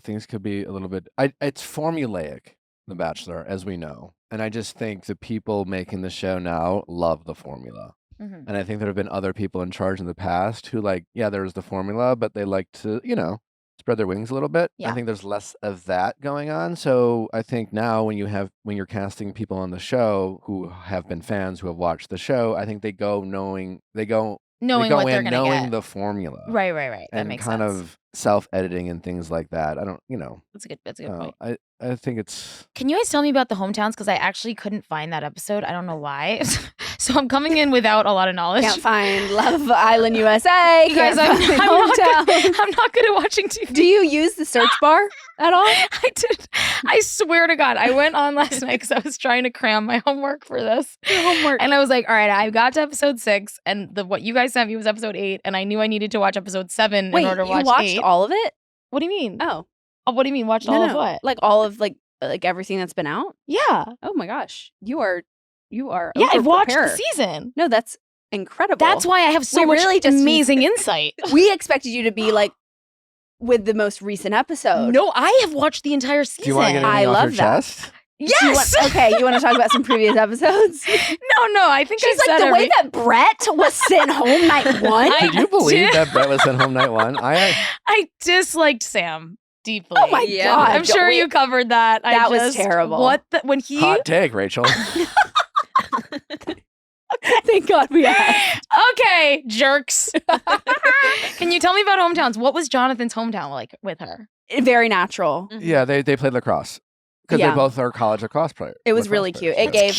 things could be a little bit. It's formulaic, The Bachelor, as we know, and I just think the people making the show now love the formula. Mhm. And I think there have been other people in charge in the past who there was the formula, but they like to, spread their wings a little bit. I Yeah. think there's less of that going on. So I think now when you're casting people on the show who have been fans who have watched the show, I think they go Knowing what they're gonna knowing get. the formula. Right. That And makes kind sense. of self-editing and things like that. I don't, That's a good point. I think it's Can you guys tell me about the hometowns? Because I actually couldn't find that episode. I don't know why. So I'm coming in without a lot of knowledge. Can't find Love Island USA. You guys, Can't find Hometown. I'm not good at watching TV. Do you use the search bar at all? I did. I swear to God, I went on last night because I was trying to cram my homework for this. Your homework. And I was like, all right, I got to episode 6, and what you guys sent me was episode 8, and I knew I needed to watch episode 7 Wait, in order to you watch watched 8. all of it? What do you mean? Oh. Oh, what do you mean? Watched No, all no. of what? Like all of like everything that's been out? Yeah. Oh my gosh. You are Yeah, I've watched the over-prepared. season. No, that's incredible. That's why I have so We much really just- amazing insight. we expected you to be like with the most recent episode. No, I have watched the entire season. Do you want to get anything I off love your that. chest? Yes. You want to talk about some previous episodes? No, I think She's I like said the way that Brett was sent home night one. I Did you believe did. that Brett was sent home night one? I disliked Sam deeply. Oh my Yeah. god! I'm sure you covered that. That was terrible. When he Hot take, Rachel. Thank God we asked. Okay, jerks. Can you tell me about hometowns? What was Jonathan's hometown like with her? Very natural. Yeah, they played lacrosse because Yeah. they both are college lacrosse players. It was really cute. It gave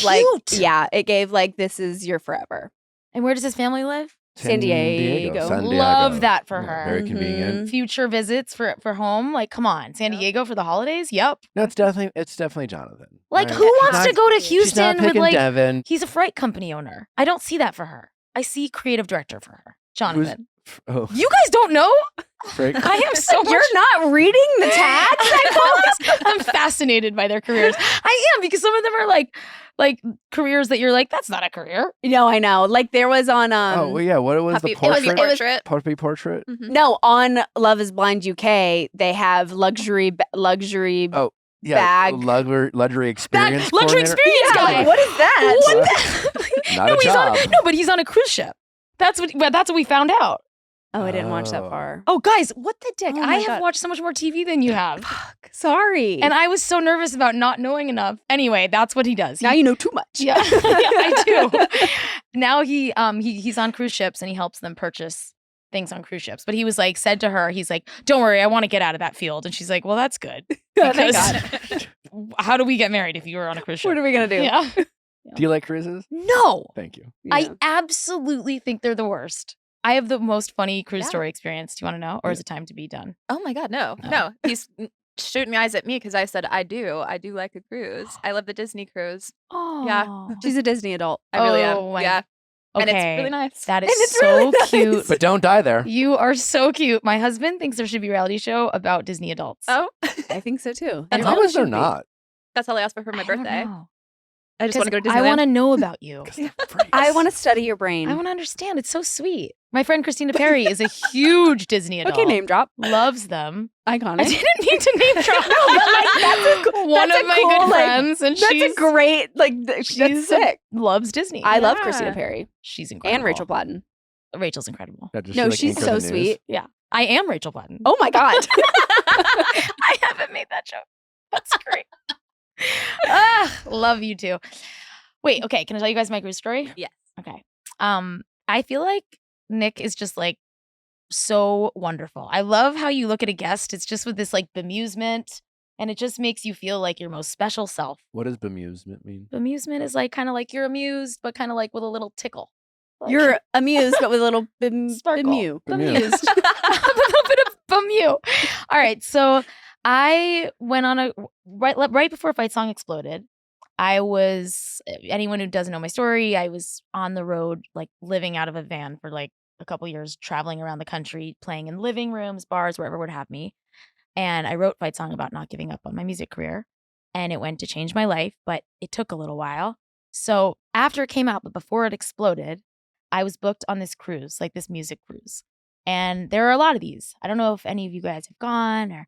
it gave like this is your forever. And where does his family live? San Diego. Love that for Yeah, her. Very Mhm. convenient. Future visits for home. Like, come on, San Diego for the holidays? Yep. No, it's definitely Jonathan. Like, right? who She's wants not- to go to She's not Houston with picking like? Devin. He's a freight company owner. I don't see that for her. I see creative director for her, Jonathan. Oh, You guys don't know? frick. I am so much. You're not reading the tags? I'm fascinated by their careers. I am, because some of them are like careers that you're like, that's not a career. No, I know. Like there was on Oh, well, yeah. What was Puppy- the it was portrait? portrait. Puppy portrait? no, on Love is Blind UK, they have luxury Oh, yeah. Bag. Luxury experience. Luxury coordinator? experience guy. What is that? What the? Not no, a he's job. but he's on a cruise ship. That's what we found out. Oh, I didn't watch that Oh. far. Oh, guys, what the dick? Oh I my have God. watched so much more TV than you have. Fuck. Sorry. And I was so nervous about not knowing enough. Anyway, that's what he does. now you know too much. Yeah, yeah, I do. Now he's on cruise ships and he helps them purchase things on cruise ships. But he was like, said to her, he's like, don't worry, I want to get out of that field. And she's like, well, that's good. Thank Because God. how do we get married if you were on a cruise ship? What are we gonna do? Yeah. Do you like cruises? No, Thank you. I Yeah. absolutely think they're the worst. I have the most funny cruise Yeah. story experience. Do you want to know? Or is it time to be done? Oh my God, no. He's shooting eyes at me because I said I do like a cruise. I love the Disney cruise. Oh. She's a Disney adult. I really Oh, am. my- Yeah, Okay. and it's really nice. That is And it's so really nice. cute. But don't die there. You are so cute. My husband thinks there should be a reality show about Disney adults. Oh, I think so too. That's As all long it as they're should be. not. that's all I asked for my I don't birthday. know. I just want to go to 'Cause Disneyland. I want to know about you. 'Cause they're freaks. I want to study your brain. I want to understand. It's so sweet. My friend Christina Perry is a huge Disney adult. Okay, name drop. Loves them. Iconic. I didn't mean to name drop. No, but, like, that's a one that's of a my cool, good like, friends, and That's she's a great that's she's sick. loves Disney. I love Yeah. Christina Perry She's incredible. and Rachel Platten. Rachel's incredible. Yeah, does No, she, like, she's anchor so the news? sweet. I am Rachel Platten. Oh my god. I haven't made that joke. That's great. Love you too. Wait, okay. Can I tell you guys my cruise story? Yes. Okay. I feel like Nick is just like so wonderful. I love how you look at a guest. It's just with this like bemusement, and it just makes you feel like your most special self. What does bemusement mean? Bemusement is like kind of like you're amused, but kind of like with a little tickle. Like, You're amused, but with a little sparkle. bemew. Bemused. a little bit of bemew. All right. So I went on a right before Fight Song exploded. I was, anyone who doesn't know my story, I was on the road, like living out of a van for like a couple years, traveling around the country, playing in living rooms, bars, wherever would have me. And I wrote Fight Song about not giving up on my music career. And it went to change my life, but it took a little while. So after it came out, but before it exploded, I was booked on this cruise, like this music cruise. And there are a lot of these. I don't know if any of you guys have gone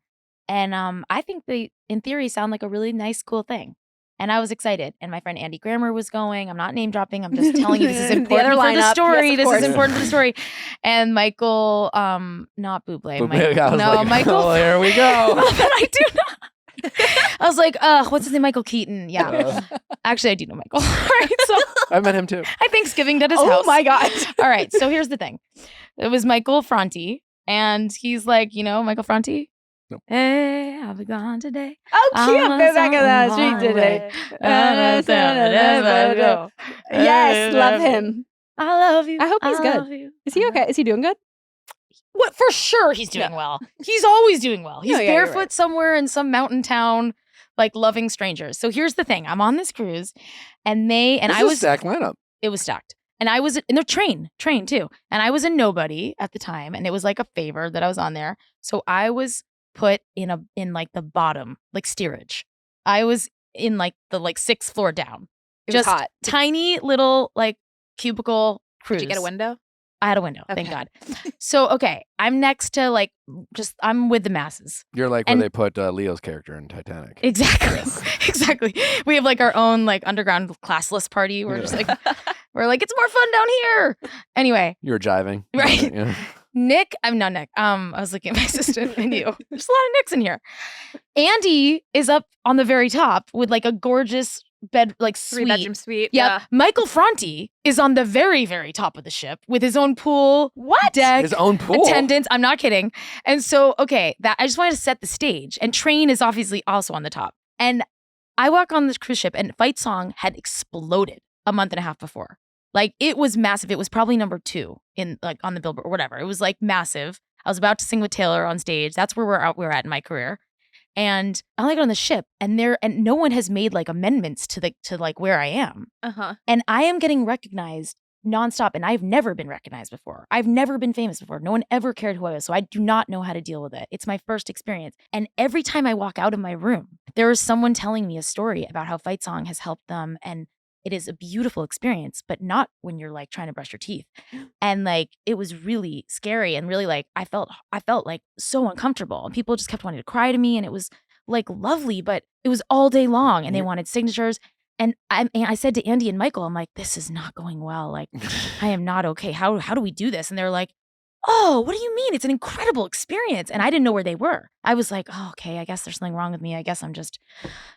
and I think they, in theory, sound like a really nice, cool thing. And I was excited. And my friend Andy Grammer was going. I'm not name dropping. I'm just telling you this is The important other for the lineup. story. Yes, of This course. is important for the story. And Michael, not Bublé. Bublé, I was no, like, Michael. oh, here we go. I do not. I was like, what's his name? Michael Keaton. Yeah. Actually, I do know Michael. All right. So I met him too. I Thanksgiving at his Oh house. my God. All right. So here's the thing. It was Michael Franti. And he's like, Michael Franti? Nope. Hey, I'll be gone today. Oh, cute. I'm Go back in the on street my today. way. Yes, love him. I love you. I hope he's good. love you. Is he okay? Is he doing good? What, for sure he's doing well. He's always doing well. He's No, yeah, you're barefoot right. somewhere in some mountain town, like loving strangers. So here's the thing. I'm on this cruise and This I is a was, stacked lineup. it was stacked. And I was in the train too. And I was a nobody at the time. And it was like a favor that I was on there. So I was put in like the bottom, like steerage. I was in like the 6th floor down. It was Just hot. tiny little like cubicle cruise. Did you get a window? I had a window, thank Okay. God. So, okay, I'm next to I'm with the masses. You're like And- where they put Leo's character in Titanic. Exactly. Yes. Exactly. We have like our own like underground classless party. We're just like, we're like, it's more fun down here. Anyway, You were jiving. Right. Yeah. Nick, I'm not Nick. I was looking at my assistant and you. There's a lot of Nicks in here. Andy is up on the very top with like a gorgeous bed, like suite. 3-bedroom suite. Yeah. Michael Franti is on the very, very top of the ship with his own pool, deck, His own pool. attendance. I'm not kidding. And so, okay, that I just wanted to set the stage. And Train is obviously also on the top. And I walk on this cruise ship and Fight Song had exploded a month and a half before. Like it was massive. It was probably number 2 in like on the Billboard or whatever. It was like massive. I was about to sing with Taylor on stage. That's where we're at in my career. And I like on the ship and no one has made like amendments to like where I am. Uh-huh. And I am getting recognized nonstop. And I've never been recognized before. I've never been famous before. No one ever cared who I was. So I do not know how to deal with it. It's my first experience. And every time I walk out of my room, there is someone telling me a story about how Fight Song has helped them. And it is a beautiful experience, but not when you're like trying to brush your teeth. And like, it was really scary and really like, I felt like so uncomfortable and people just kept wanting to cry to me. And it was like lovely, but it was all day long and they wanted signatures. And I said to Andy and Michael, I'm like, this is not going well. Like, I am not okay. How do we do this? And they're like, oh, what do you mean? It's an incredible experience. And I didn't know where they were. I was like, oh, okay, I guess there's something wrong with me. I guess I'm just,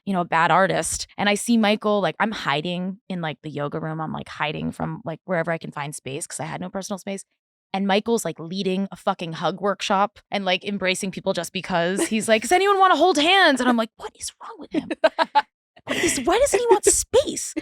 a bad artist. And I see Michael, like I'm hiding in like the yoga room. I'm like hiding from like wherever I can find space because I had no personal space. And Michael's like leading a fucking hug workshop and like embracing people just because he's like, does anyone want to hold hands? And I'm like, what is wrong with him? Why doesn't he want space?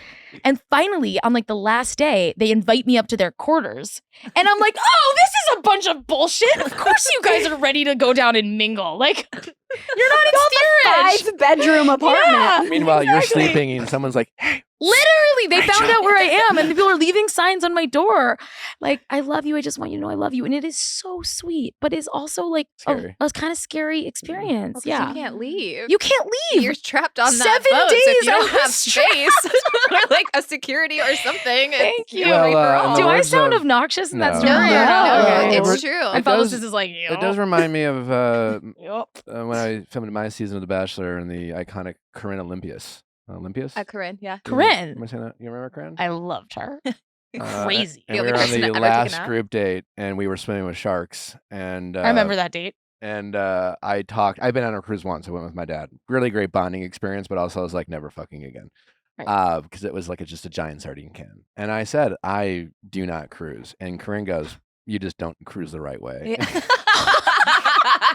And finally, on like the last day, they invite me up to their quarters. And I'm like, oh, this is a bunch of bullshit. Of course you guys are ready to go down and mingle. Like, you're not in steerage. 5-bedroom apartment. Yeah. Meanwhile, you're Exactly. sleeping and someone's like, hey, Literally, they found Rachel. out where I am, and people are leaving signs on my door, like "I love you." I just want you to know I love you, and it is so sweet, but it's also like Scary. a kind of scary experience. Well, 'cause Yeah, You can't leave. you can't leave. You're trapped on 7 that boat. So if days you don't I have was space or like a security or something. Thank it's, you. Well, free for all. in the Do I words sound of- obnoxious in that No. story? No, or no, not? Okay. it's It true. My It publicist does- is like, it does remind me of Yup. when I filmed my season of The Bachelor and the iconic Corinne Olympius. Olympius? Corinne, yeah. Corinne. Am I saying that? You remember Corinne? I loved her. Uh, Crazy. And The we only were on person the ever taken last out? group date, and we were swimming with sharks. And I remember that date. And I've been on a cruise once. I went with my dad. Really great bonding experience, but also I was like, never fucking again. Right. Because it was like just a giant sardine can. And I said, I do not cruise. And Corinne goes, you just don't cruise the right way.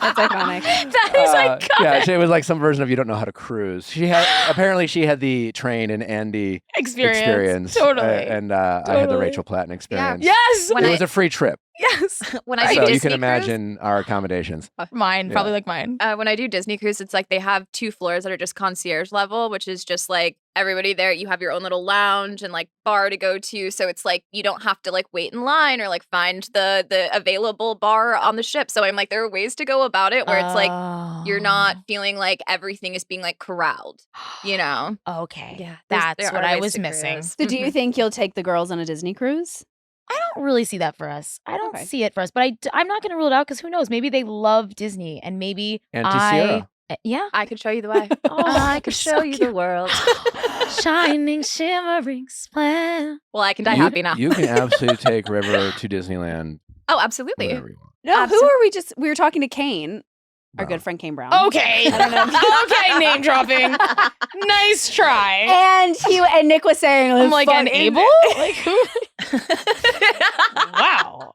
That's iconic. That is iconic. Yeah, it was like some version of you don't know how to cruise. She had the Train and Andy experience. Totally. And I had the Totally. Rachel Platten experience. Yes. When It I- was a free trip. Yes. When I do So Disney you can cruise, imagine our accommodations. Mine. Yeah. Probably like mine. when I do Disney cruise, it's like they have 2 floors that are just concierge level, which is just like everybody there. You have your own little lounge and like bar to go to, so it's like you don't have to like wait in line or like find the available bar on the ship. So I'm like, there are ways to go about it where it's like you're not feeling like everything is being like corralled, you know? Okay. Yeah, That's there what are I ways was to missing. cruise. So do you think you'll take the girls on a Disney cruise? I don't really see that for us. I don't Okay. see it for us, but I'm not going to rule it out because who knows? Maybe they love Disney and maybe And to Sierra. Yeah. I could show you the way. Oh, I could show you the world. Shining, shimmering, splendid. Well, I can die happy now. You can absolutely take River to Disneyland Oh, absolutely. whenever you want. No, who are we just? We were talking to Kane, our Brown. good friend Kane Brown. Okay. I don't know. Okay, name dropping. Nice try. And Nick was saying, I'm like, fucking- unable? Like, who? Wow.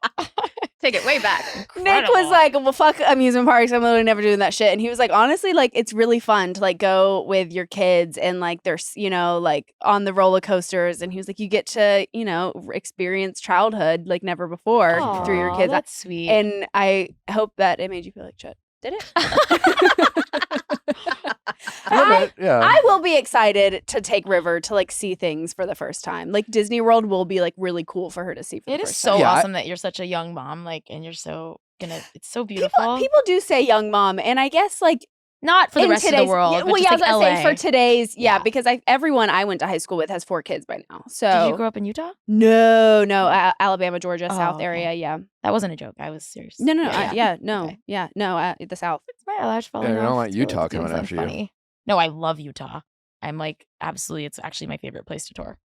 Take it way back. Nick was like, well, fuck amusement parks. I'm literally never doing that shit. And he was like, honestly, like, it's really fun to like go with your kids and like there's, you know, like on the roller coasters. And he was like, you get to, you know, experience childhood like never before through your Aw, kids. That's sweet. And I hope that it made you feel like shit. Did it? Yeah. I will be excited to take River to like see things for the first time. Like Disney World will be like really cool for her to see for It the is first so time. Yeah, awesome that you're such a young mom, like, and you're so it's so beautiful. People do say young mom, and I guess like Not for the in rest of the today's- world. Yeah, but well, just yeah, I like was gonna LA. say for today's, Yeah. because everyone I went to high school with has 4 kids by now. So Did you grow up in Utah? no, Alabama, Georgia, Oh, South okay. area, yeah. That wasn't a joke. I was serious. No, Yeah. the South. It's my eyelash falling you don't off. want It's Utah really- coming it's after you. funny. No, I love Utah. I'm like, absolutely, it's actually my favorite place to tour.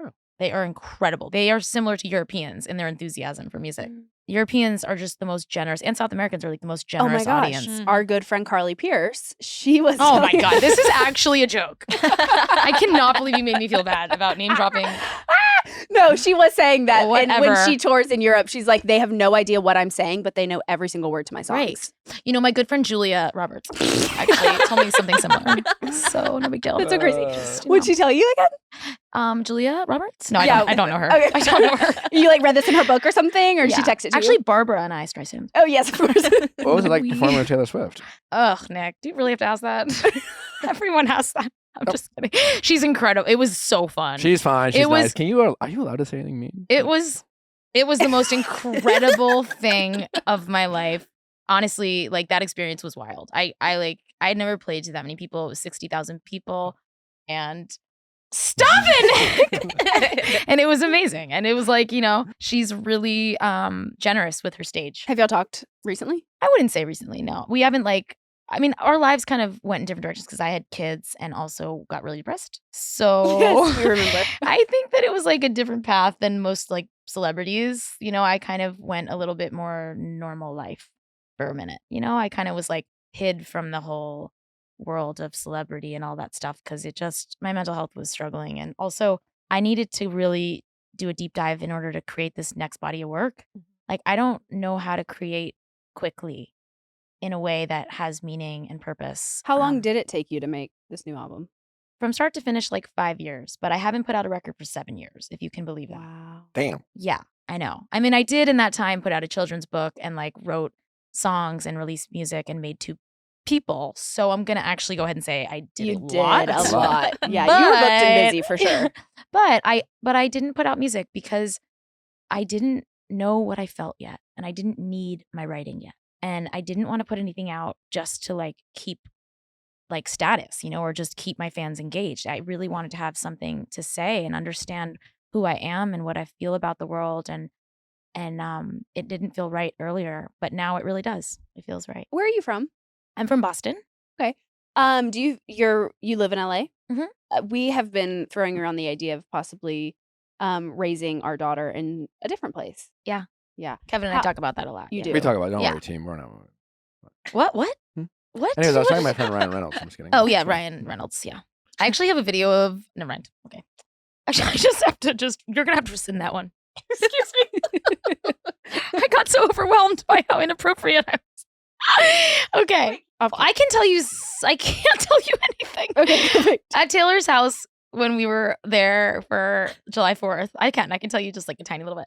Oh. They are incredible. They are similar to Europeans in their enthusiasm for music. Mm. Europeans are just the most generous, and South Americans are like the most Oh my generous gosh, audience. our good friend Carly Pierce, she was. Oh my telling- God, this is actually a joke. I cannot believe you made me feel bad about name dropping. No, she was saying that, Well, and when whatever. she tours in Europe, she's like, they have no idea what I'm saying, but they know every single word to my songs. Right. You know, my good friend Julia Roberts actually told me something similar. So no big deal. That's so crazy. Just, you What'd know. she tell you again? Julia Roberts? No, Yeah. I don't know her. Okay. I don't know her. You like read this in her book or something, or she Yeah. texted it to Actually, you? Barbara and I Streisand. Oh yes, of course. What was it like performing with Taylor Swift? Ugh, Nick, do you really have to ask that? Everyone has that. I'm just kidding. She's incredible. It was so fun. She's fine. She's It was- nice. Are you allowed to say anything mean? It was the most incredible thing of my life. Honestly, like that experience was wild. I had never played to that many people. It was 60,000 people, and stop it. And it was amazing. And it was like, you know, she's really generous with her stage. Have y'all talked recently? I wouldn't say recently. No, we haven't I mean, our lives kind of went in different directions because I had kids and also got really depressed. So Yes, we remember. I think that it was like a different path than most like celebrities. You know, I kind of went a little bit more normal life for a minute. You know, I kind of was like hid from the whole world of celebrity and all that stuff because my mental health was struggling. And also I needed to really do a deep dive in order to create this next body of work. Like, I don't know how to create quickly in a way that has meaning and purpose. How long did it take you to make this new album? From start to finish, like 5 years, but I haven't put out a record for 7 years, if you can believe that. Wow. Damn. Yeah, I know. I mean, I did in that time put out a children's book and like wrote songs and released music and made 2 people. So I'm going to actually go ahead and say I did You a lot. did a lot. Yeah, you were booked and busy for sure. But I didn't put out music because I didn't know what I felt yet, and I didn't need my writing yet. And I didn't want to put anything out just to like keep like status, you know, or just keep my fans engaged. I really wanted to have something to say and understand who I am and what I feel about the world. And it didn't feel right earlier, but now it really does. It feels right. Where are you from? I'm from Boston. Do you live in LA? Mhm. We have been throwing around the idea of possibly raising our daughter in a different place. Kevin and I How- talk about that a lot. You yeah. do. We talk about it. Don't Yeah. worry, team. We're not. What? Hmm? What? Anyways, I was What? talking to my friend Ryan Reynolds. I'm just kidding. Oh yeah, Ryan Reynolds. Yeah, I actually have a video of. Never mind. Okay, actually, I just have to. You're gonna have to rescind that one. Excuse me. I got so overwhelmed by how inappropriate I was. Okay, I can tell you. I can't tell you anything. Okay, perfect. At Taylor's house when we were there for July 4th. I can tell you just like a tiny little bit.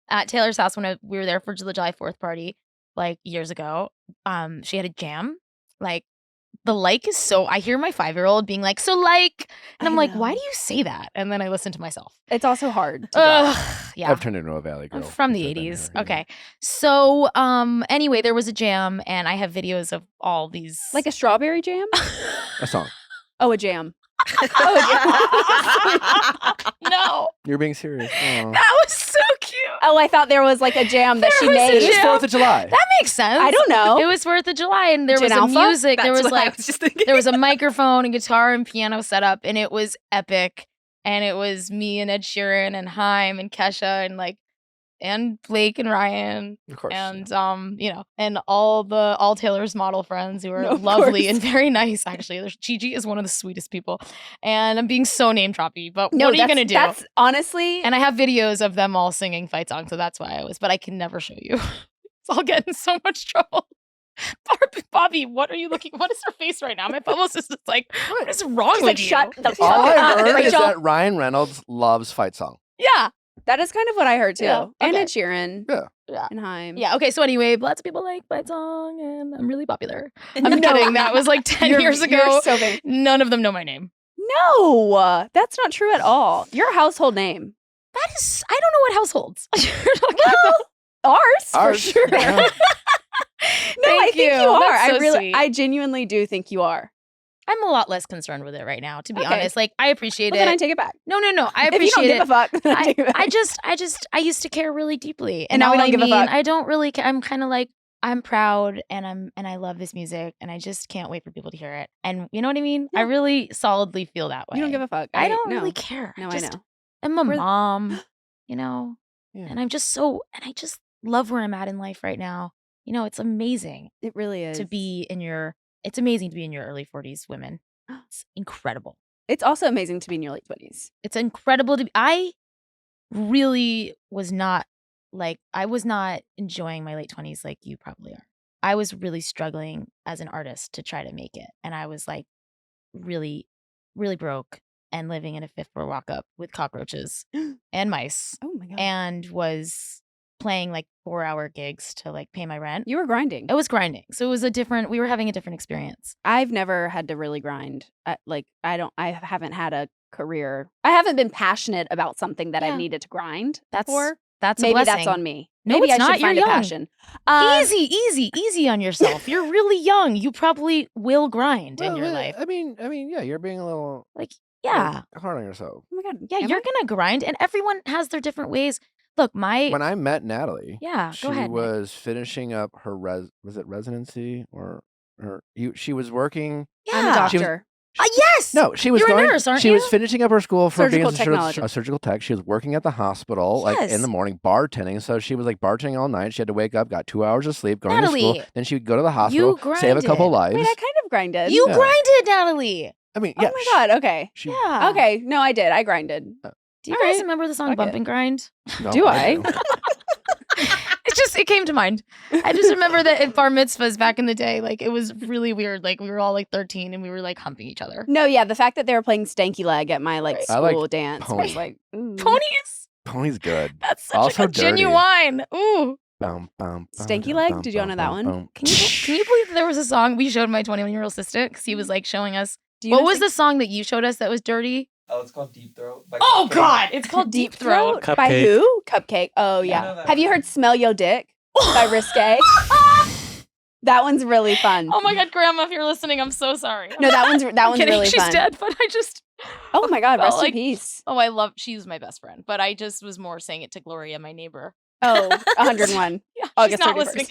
At Taylor's house when we were there for the July 4th party, like years ago, she had a jam. Like the is so, I hear my 5-year-old being like, so like, and I'm I like, know. why do you say that? And then I listen to myself. It's also hard. To draw. Ugh, yeah. I've turned into a Valley girl. I'm from the since I've been 80s. here. Okay. So, anyway, there was a jam and I have videos of all these. Like a strawberry jam? A song. Oh, a jam. No. You're being serious. Aw. That was so cute. Oh, I thought there was like a jam that she There was a made. It's jam. 4th of July. That makes sense. I don't know. It was 4th of July, and there Jenn was a Alpha? music. There That's was what I like was just thinking. there was a microphone and guitar and piano set up, and it was epic. And it was me and Ed Sheeran and Haim and Kesha and like and Blake and Ryan Of course. and and all Taylor's model friends who are No, of lovely course. and very nice. Actually, Gigi is one of the sweetest people, and I'm being so name droppy. But No, what are you that's- gonna do? That's honestly. And I have videos of them all singing fight songs, so that's why I was. But I can never show you. So I'll get in so much trouble. Bobby, what are you looking? What is her face right now? My publicist is like, what is wrong She's with like, you? shut the fuck All up, I heard is Rachel. that Ryan Reynolds loves fight song. Yeah, That is kind of what I heard too. Yeah, And okay. Ed Sheeran. Yeah. And Haim. yeah. Okay, so anyway, lots of people like fight song, and I'm really popular. I'm No, kidding. That was like 10 years ago. You're so big. None of them know my name. No, that's not true at all. Your household name. That is, I don't know what households you're talking about. Ours, Ours, for sure. yeah. No, I Thank think you. you are. That's so sweet. I genuinely do think you are. I'm a lot less concerned with it right now, to be Okay. honest. Like, I appreciate Well, then I it. take it back. No. I If you don't appreciate give it. a fuck, then I take it back. I used to care really deeply, And now we all don't give a fuck. I don't really. I'm kind of like I'm proud, and I love this music, and I just can't wait for people to hear it. And you know what I mean? I Yeah. really solidly feel that way. You don't give a fuck. I don't no. really care. No, I just, know. I'm a We're- mom, Yeah. and I just love where I'm at in life right now. It's amazing It really is. to be in your. It's amazing to be in your early 40s, women. It's incredible. It's also amazing to be in your late 20s. It's incredible to be. I really was not I was not enjoying my late 20s like you probably are. I was really struggling as an artist to try to make it. And I was like really, really broke and living in a fifth floor walk up with cockroaches and mice Oh my God. and was playing like 4-hour gigs to like pay my rent. You were grinding. It was grinding. So it was we were having a different experience. I've never had to really grind. I haven't had a career. I haven't been passionate about something that Yeah. I've needed to grind That's for. that's a Maybe blessing. that's on me. No, Maybe it's I not. should You're find a young. passion. Easy on yourself. You're really young. You probably will grind in your life. I mean, yeah, you're being a little Yeah. hard on yourself. Oh my God. Yeah, am you're I? gonna grind, and everyone has their different ways. Look, When I met Natalie, yeah, she go ahead. Nick. was finishing up her was it residency or she was working. I'm a Yeah. She was- doctor. Yes. No, she was You're a going. nurse, aren't she was you? finishing up her school for being Surgical technology. a surgical tech. She was working at the hospital, like in Yes. the morning, bartending. So she was like bartending all night. She had to wake up, got 2 hours of sleep, going to school. Natalie, Then she would go to the hospital, you save a couple grinded. lives. Wait, I kind of grinded. You Yeah. grinded, Natalie. I mean, Oh yeah. my God. Okay. She, Yeah. Okay. No, I did. I grinded. Do you All guys right. remember the song Fuck "Bump it. and Grind"? no, Do I? do. It came to mind. I just remember that at bar mitzvahs back in the day, like it was really weird. Like we were all like 13 and we were like humping each other. No, yeah. The fact that they were playing Stanky Leg at my like Right. I like school dance Pony. was like ooh. Ponies. Pony's good. That's such Also a good dirty. genuine. Ooh. Bum, bum, Stanky bum, Leg? bum, Did you all know bum, that bum, one? bum. Can you believe there was a song we showed my 21-year-old assistant because he was like showing us Do you what know was Stanky- the song that you showed us that was dirty? Oh, it's called Deep Throat. by Oh Cupcake. God, it's called Deep Throat. By Cupcake. who? Cupcake. Oh Yeah, I yeah. know that Have you one. heard "Smell Yo Dick" by Risque? That one's really fun. Oh my God, Grandma, if you're listening, I'm so sorry. No, that one's I'm kidding. really She's fun. dead, but I just Oh my God, felt rest in like- peace. I love. She's my best friend, but I just was more saying it to Gloria, my neighbor. Oh, 101. Yeah, August she's not 31st. listening.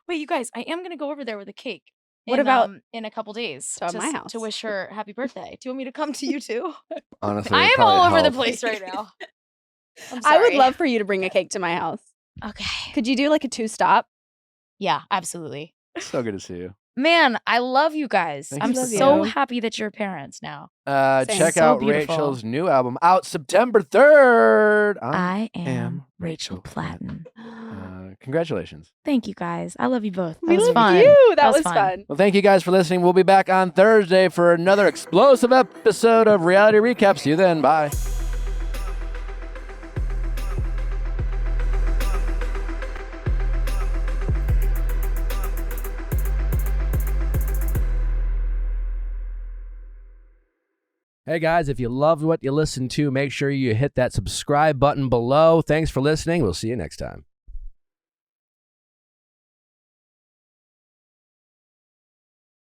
Wait, you guys, I am gonna go over there with a cake. What about- in a couple days to my house? to wish her happy birthday? Do you want me to come to you too? Honestly, I it'd am probably all over the help. place right now. I'm I would sorry. love for you to bring a cake to my house. Okay. Could you do like a 2-stop? Yeah, absolutely. So good to see you. Man, I love you guys. Thank I'm you. Love so you. happy that you're parents now. Same. Check So out beautiful. Rachel's new album out September 3rd. I am am Rachel Rachel Platten. Congratulations. Thank you guys. I love you both. That We was love fun. you. That was fun. fun. Well, thank you guys for listening. We'll be back on Thursday for another explosive episode of Reality Recap. See you then. Bye. Hey guys, if you loved what you listened to, make sure you hit that subscribe button below. Thanks for listening. We'll see you next time.